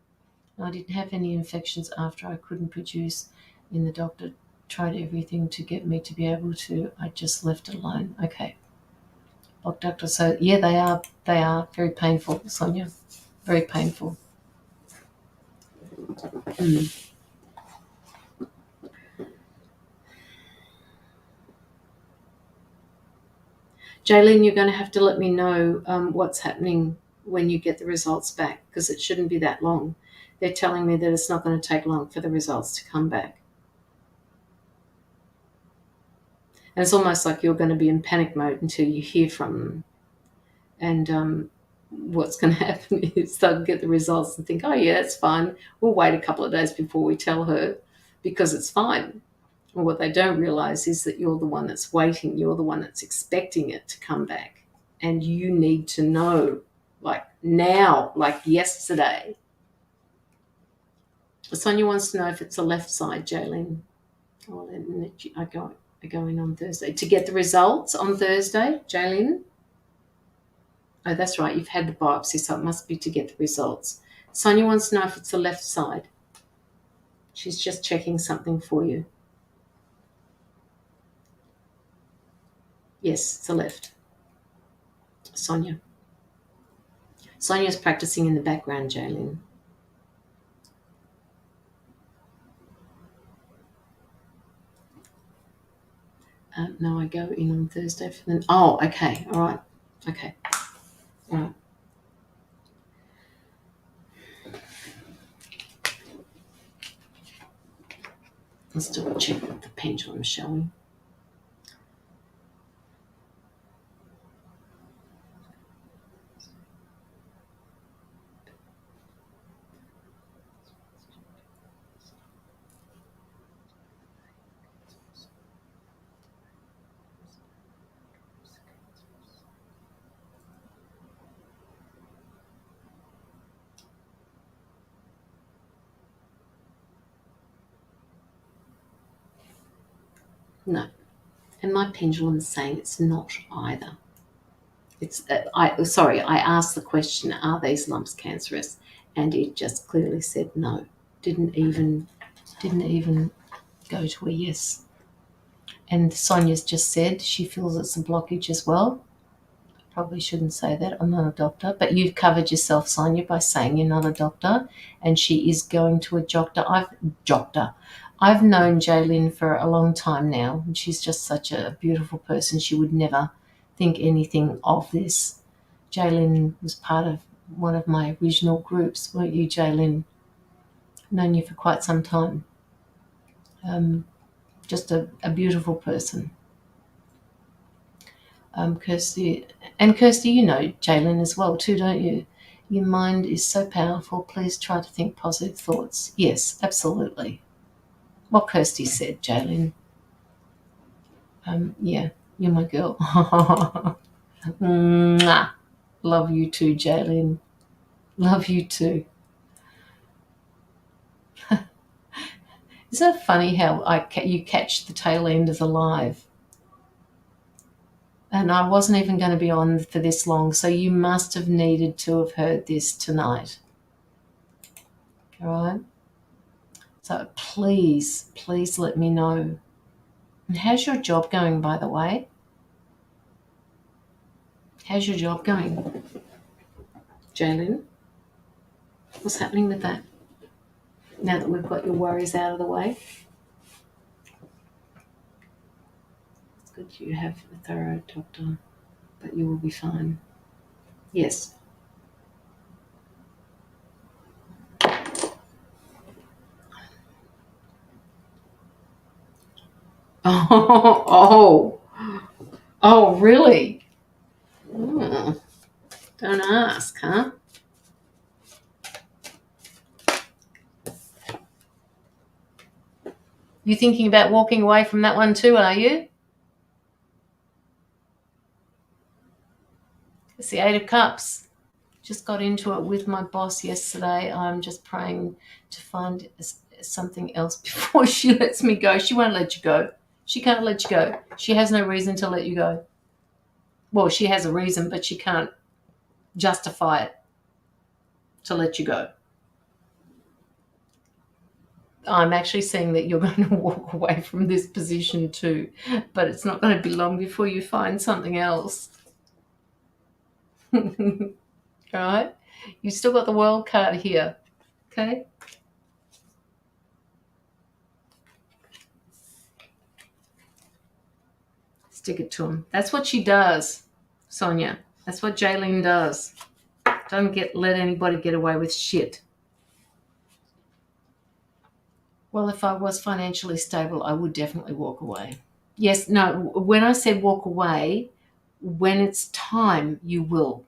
I didn't have any infections after I couldn't produce, and the doctor tried everything to get me to be able to. I just left it alone. Okay. Block doctor. So yeah, they are very painful, Sonia. Very painful. Jaylene, you're going to have to let me know what's happening when you get the results back, because it shouldn't be that long. They're telling me that it's not going to take long for the results to come back. And it's almost like you're going to be in panic mode until you hear from them. And what's going to happen is they'll get the results and think, oh, yeah, it's fine. We'll wait a couple of days before we tell her because it's fine. And what they don't realize is that you're the one that's waiting. You're the one that's expecting it to come back. And you need to know, like now, like yesterday. Sonia wants to know if it's the left side, Jaylene. Oh, I go in on Thursday. To get the results on Thursday, Jaylene? Oh, that's right. You've had the biopsy, so it must be to get the results. Sonia wants to know if it's the left side. She's just checking something for you. Yes, it's the left. Sonia. Sonia's practicing in the background, Jaylene. No, I go in on Thursday for them. Oh, okay. All right. Okay. All right. Let's do a check with the pendulum, shall we? No. And my pendulum is saying it's not either. It's I asked the question, are these lumps cancerous? And it just clearly said no. Didn't even go to a yes. And Sonia's just said she feels it's a blockage as well. Probably shouldn't say that. I'm not a doctor, but you've covered yourself, Sonia, by saying you're not a doctor, and she is going to a doctor. I've known Jaylene for a long time now, and she's just such a beautiful person. She would never think anything of this. Jaylene was part of one of my original groups, weren't you, Jaylene? Known you for quite some time. Just a beautiful person. Kirsty, you know Jaylene as well too, don't you? Your mind is so powerful. Please try to think positive thoughts. Yes, absolutely. What Kirsty said, Jaylene. Yeah, you're my girl. Mwah. Love you too, Jaylene. Love you too. Isn't it funny how you catch the tail end of the live? And I wasn't even going to be on for this long, so you must have needed to have heard this tonight. All right? So please let me know. And how's your job going, by the way? How's your job going, Jaylene? What's happening with that? Now that we've got your worries out of the way. It's good you have a thorough doctor, but you will be fine. Yes. Oh, really? Don't ask, huh? You thinking about walking away from that one too, are you? It's the 8 of Cups. Just got into it with my boss yesterday. I'm just praying to find something else before she lets me go. She won't let you go. She can't let you go. She has no reason to let you go. Well, she has a reason, but she can't justify it to let you go. I'm actually saying that you're going to walk away from this position too, but it's not going to be long before you find something else. All right? You've still got the World card here, okay? Stick it to him. That's what she does. Sonia. That's what Jaylene does. Don't let anybody get away with shit. Well, if I was financially stable, I would definitely walk away. Yes, no, when I said walk away, when it's time, you will.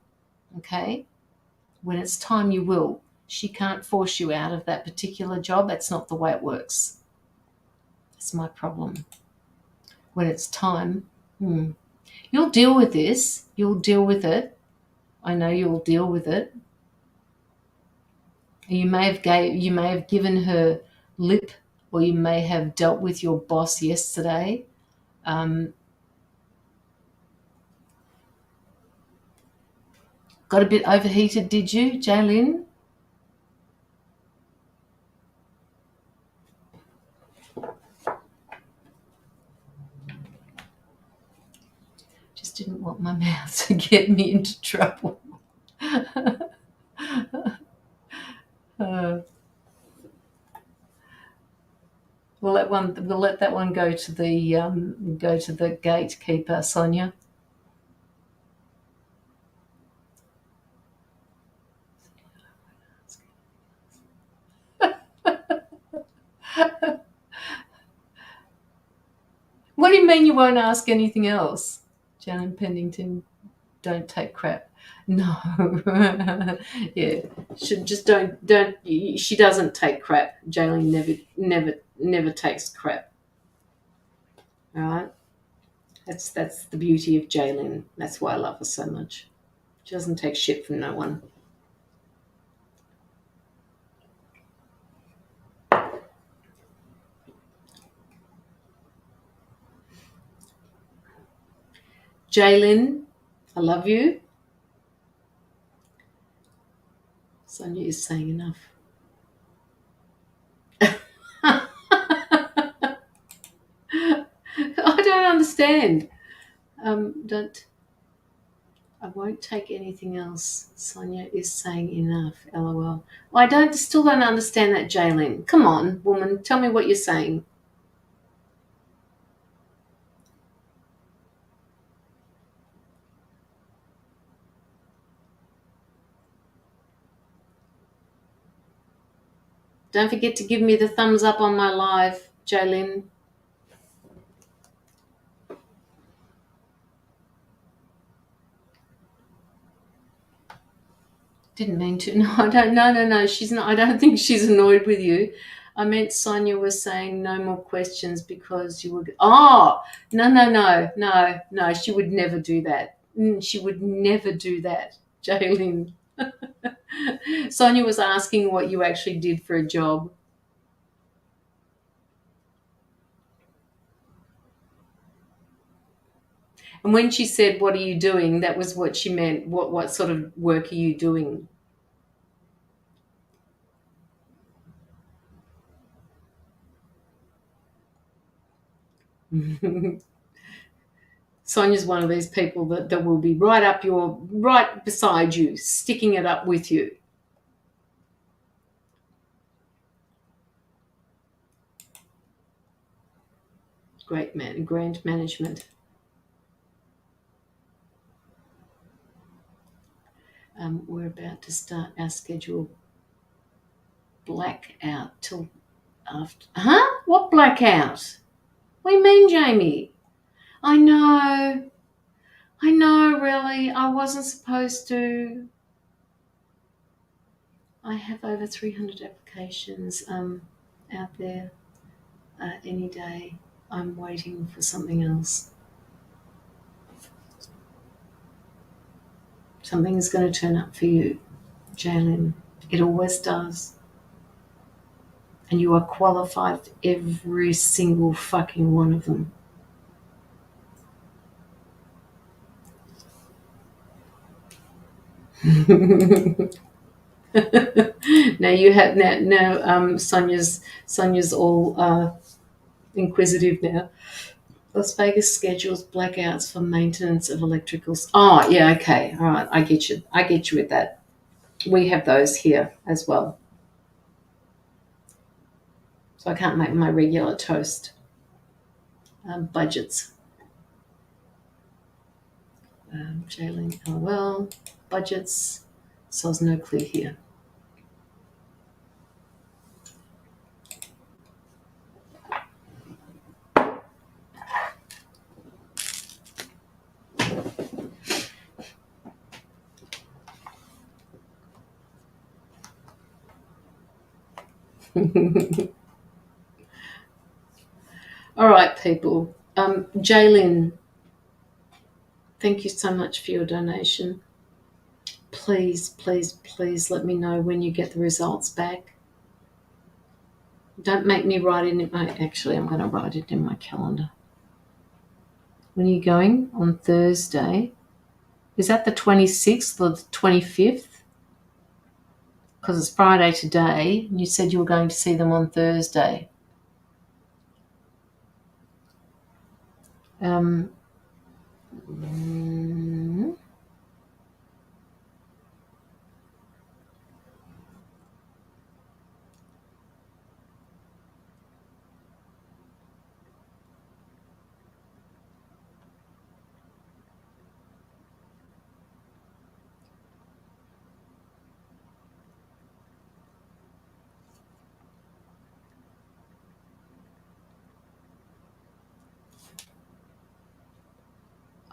Okay? When it's time, you will. She can't force you out of that particular job. That's not the way it works. That's my problem. When it's time, you'll deal with this. You'll deal with it. I know you'll deal with it. You may have given her lip, or you may have dealt with your boss yesterday. Got a bit overheated, did you, Jaylin? Just didn't want my mouth to get me into trouble. We'll let that one go to the gatekeeper, Sonia. What do you mean you won't ask anything else? Janet Pennington, don't take crap. No. Yeah. She doesn't take crap. Jaylene never takes crap. All right? That's the beauty of Jaylene. That's why I love her so much. She doesn't take shit from no one. Jaylin, I love you. Sonia is saying enough. I don't understand. I won't take anything else. Sonia is saying enough. LOL. Well, still don't understand that, Jaylin. Come on, woman, tell me what you're saying. Don't forget to give me the thumbs up on my live, Jaylin. Didn't mean to. No, I don't. No. She's not. I don't think she's annoyed with you. I meant Sonia was saying no more questions because you would. Oh, no. She would never do that. She would never do that, Jaylin. Sonia was asking what you actually did for a job. And when she said, "What are you doing?" that was what she meant. What sort of work are you doing? Sonia's one of these people that will be right beside you, sticking it up with you. Grant management. We're about to start our schedule blackout till after. Huh? What blackout? What do you mean, Jamie? I know, really. I wasn't supposed to. I have over 300 applications out there any day. I'm waiting for something else. Something's going to turn up for you, Jaylin. It always does. And you are qualified for every single fucking one of them. Sonia's all inquisitive now. Las Vegas schedules blackouts for maintenance of electricals. Oh, yeah, okay. All right, I get you with that. We have those here as well. So I can't make my regular toast budgets. Jaylin, LOL. Budgets. So there's no clear here. All right, people. Jaylin, thank you so much for your donation. Please, please, please let me know when you get the results back. Don't make me write it in my... Actually, I'm going to write it in my calendar. When are you going? On Thursday. Is that the 26th or the 25th? Because it's Friday today. And you said you were going to see them on Thursday.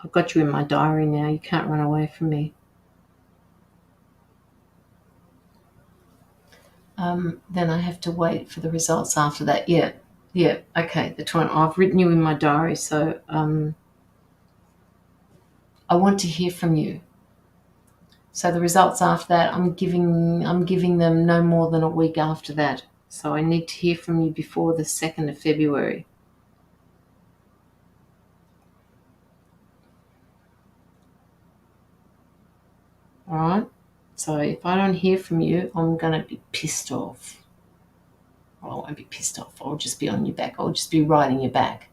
I've got you in my diary now. You can't run away from me. Then I have to wait for the results after that. Yeah. Okay. I've written you in my diary, so I want to hear from you. So the results after that, I'm giving them no more than a week after that. So I need to hear from you before the 2nd of February. All right? So if I don't hear from you, I'm going to be pissed off. Well, I won't be pissed off. I'll just be on your back. I'll just be riding your back.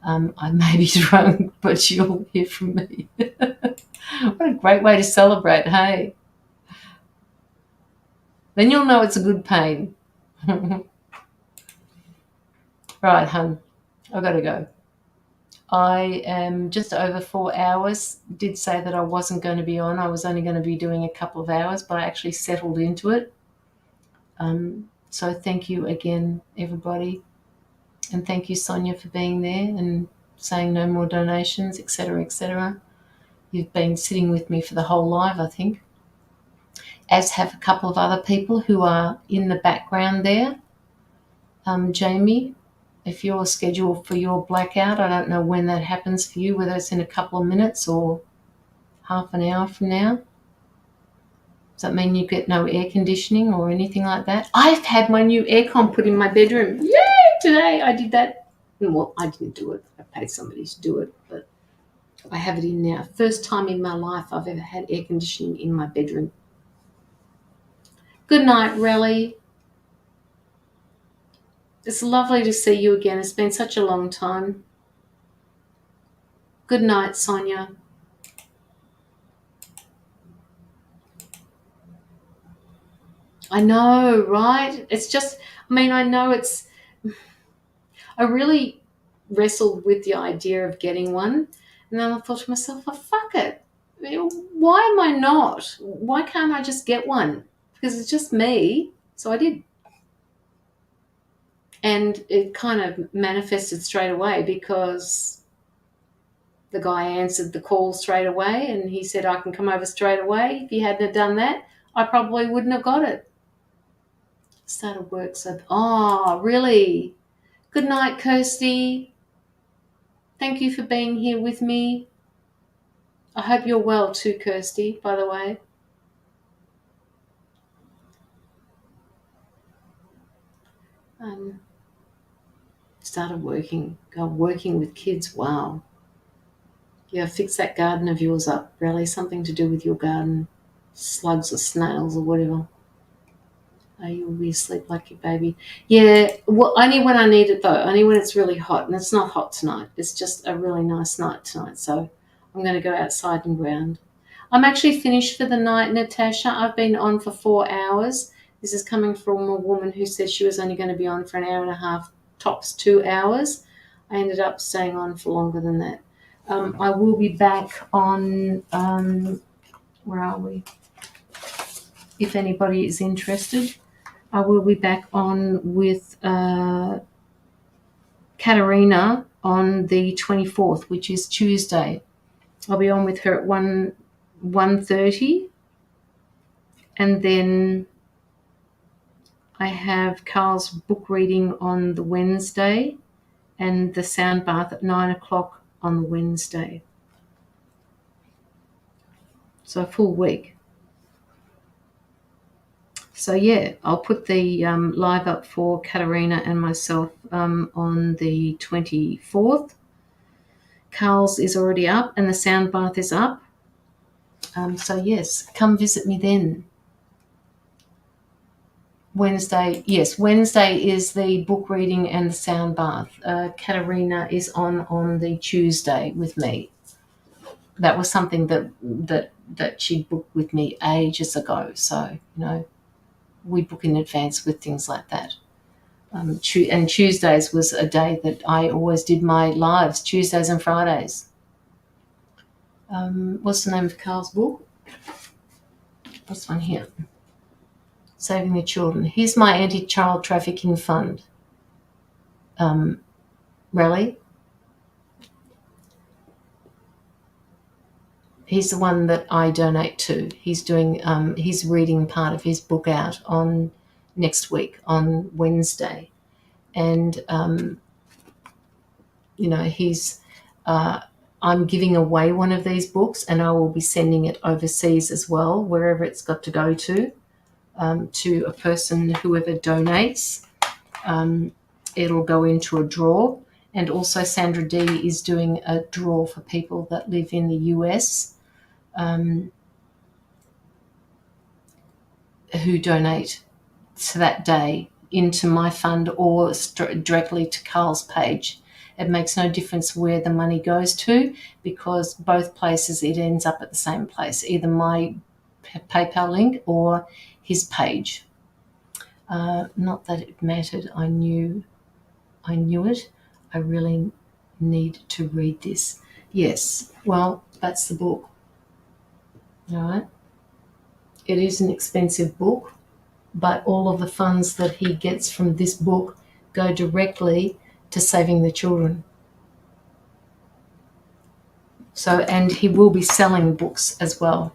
I may be drunk, but you'll hear from me. What a great way to celebrate, hey? Then you'll know it's a good pain. Right, hun, I've got to go. I am just over 4 hours. Did say that I wasn't going to be on. I was only going to be doing a couple of hours, but I actually settled into it. So thank you again, everybody. And thank you, Sonia, for being there and saying no more donations, etc., etc. You've been sitting with me for the whole live, I think, as have a couple of other people who are in the background there. Jamie, if you're scheduled for your blackout, I don't know when that happens for you, whether it's in a couple of minutes or half an hour from now. Does that mean you get no air conditioning or anything like that? I've had my new aircon put in my bedroom. Yay! Today I did that. Well, I didn't do it. I paid somebody to do it, but I have it in now. First time in my life I've ever had air conditioning in my bedroom. Good night, Relly. It's lovely to see you again. It's been such a long time. Good night, Sonia. I know, right? It's just, I know it's, I really wrestled with the idea of getting one. And then I thought to myself, oh, fuck it. Why am I not? Why can't I just get one? Because it's just me. So I did. And it kind of manifested straight away because the guy answered the call straight away and he said, I can come over straight away. If he hadn't have done that, I probably wouldn't have got it. Started work. So, oh, really? Good night, Kirsty. Thank you for being here with me. I hope you're well too, Kirsty, by the way. Started working with kids. Wow. Yeah, fix that garden of yours up. Really, something to do with your garden. Slugs or snails or whatever. You'll be asleep like your baby. Yeah, well, only when I need it though. Only when it's really hot. And it's not hot tonight. It's just a really nice night tonight. So I'm going to go outside and ground. I'm actually finished for the night, Natasha. I've been on for 4 hours. This is coming from a woman who said she was only going to be on for an hour and a half, tops 2 hours. I ended up staying on for longer than that. I will be back on, where are we? If anybody is interested, I will be back on with Katerina on the 24th, which is Tuesday. I'll be on with her at 1:30, and then I have Carl's book reading on the Wednesday and the sound bath at 9 o'clock on the Wednesday. So a full week. So yeah, I'll put the live up for Katerina and myself on the 24th. Carl's is already up and the sound bath is up. So yes, come visit me then. Wednesday is the book reading and the sound bath. Katerina is on the Tuesday with me. That was something that she booked with me ages ago. So, we book in advance with things like that. And Tuesdays was a day that I always did my lives, Tuesdays and Fridays. What's the name of Carl's book? This one here. Saving the Children. Here's my anti-child trafficking fund. Rally. He's the one that I donate to. He's doing. He's reading part of his book out on next week on Wednesday, and he's. I'm giving away one of these books, and I will be sending it overseas as well, wherever it's got to go to a person, whoever donates. It'll go into a drawer. And also Sandra D is doing a draw for people that live in the US who donate to that day into my fund or directly to Carl's page. It makes no difference where the money goes to, because both places it ends up at the same place, either my PayPal link or his page. Not that it mattered. I knew it. I really need to read this. Yes, well, that's the book. All right. It is an expensive book, but all of the funds that he gets from this book go directly to saving the children. So, and he will be selling books as well,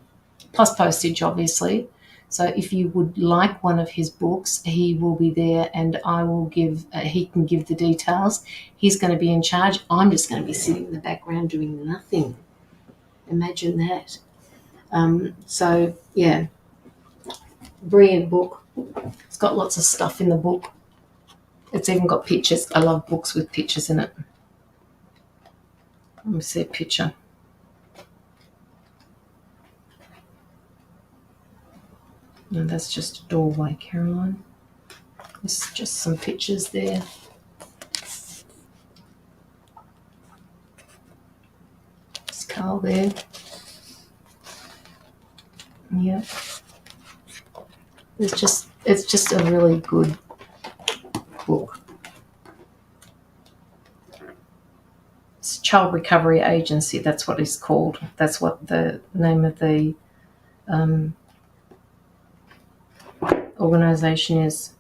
plus postage, obviously. So if you would like one of his books, he will be there, and I will give, he can give the details. He's going to be in charge. I'm just going to be sitting in the background doing nothing. Imagine that. So, yeah, brilliant book. It's got lots of stuff in the book. It's even got pictures. I love books with pictures in it. Let me see a picture. No, that's just a doorway, Caroline. There's just some pictures there. There's Carl there. Yeah. It's just a really good book. It's Child Recovery Agency. That's what it's called. That's what the name of the organization is.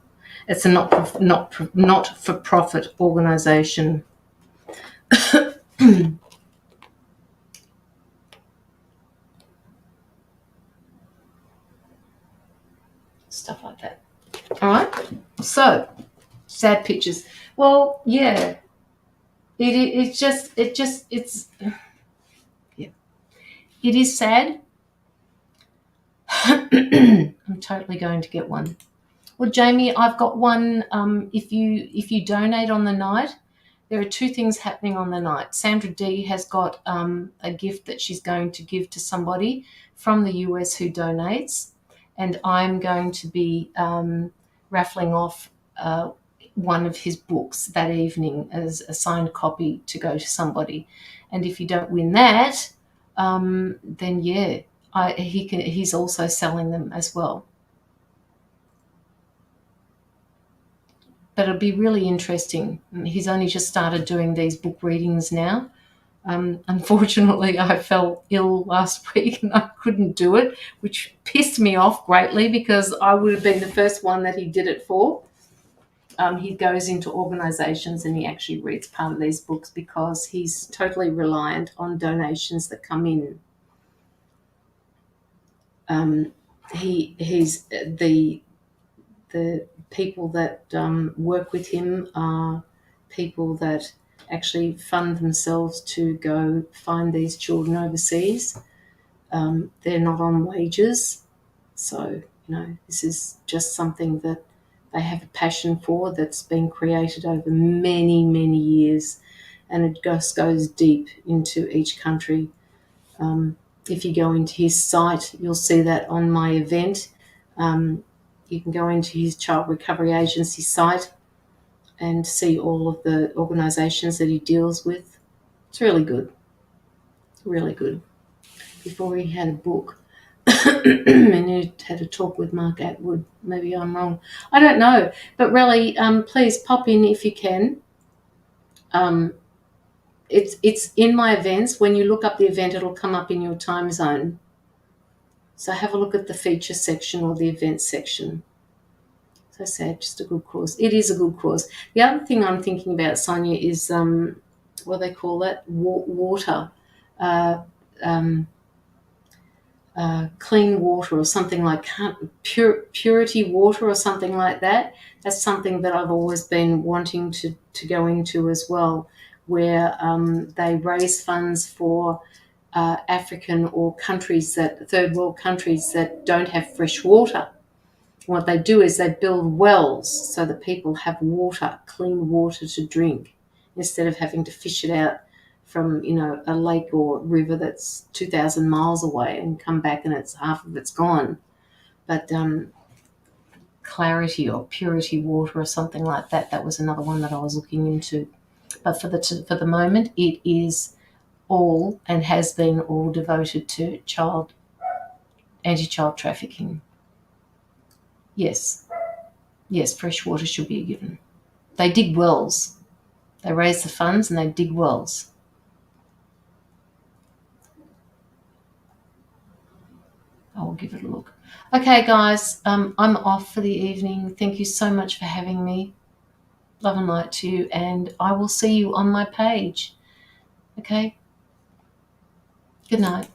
It's a not-for-profit organization. Stuff like that. All right. So, sad pictures. Well, yeah. It's yeah. It is sad. I'm totally going to get one. Well, Jamie, I've got one. If you donate on the night, there are two things happening on the night. Sandra D has got a gift that she's going to give to somebody from the US who donates, and I'm going to be raffling off one of his books that evening as a signed copy to go to somebody. And if you don't win that, then yeah, he's also selling them as well. But it'll be really interesting. He's only just started doing these book readings now. Unfortunately, I fell ill last week and I couldn't do it, which pissed me off greatly because I would have been the first one that he did it for. He goes into organisations and he actually reads part of these books because he's totally reliant on donations that come in. He's the people that work with him are people that actually fund themselves to go find these children overseas. They're not on wages, so this is just something that they have a passion for that's been created over many, many years, and it just goes deep into each country. If you go into his site, you'll see that on my event. You can go into his Child Recovery Agency site and see all of the organisations that he deals with. It's really good. Really good. Before he had a book and he had a talk with Mark Atwood. Maybe I'm wrong. I don't know. But really, please pop in if you can. It's in my events. When you look up the event, it'll come up in your time zone. So have a look at the feature section or the event section. As I said, just a good course. It is a good course. The other thing I'm thinking about, Sonia, is what they call that? Water. Clean water or something like purity water or something like that. That's something that I've always been wanting to go into as well, where they raise funds for African or countries third world countries that don't have fresh water. What they do is they build wells so that people have water, clean water to drink, instead of having to fish it out from a lake or river that's 2,000 miles away and come back and it's half of it's gone. But clarity or purity water or something like that, that was another one that I was looking into. But for the moment, it is all and has been all devoted to anti-child trafficking. Yes, fresh water should be given. They dig wells. They raise the funds and they dig wells. I will give it a look. Okay, guys, I'm off for the evening. Thank you so much for having me. Love and light to you, and I will see you on my page. Okay? Good night.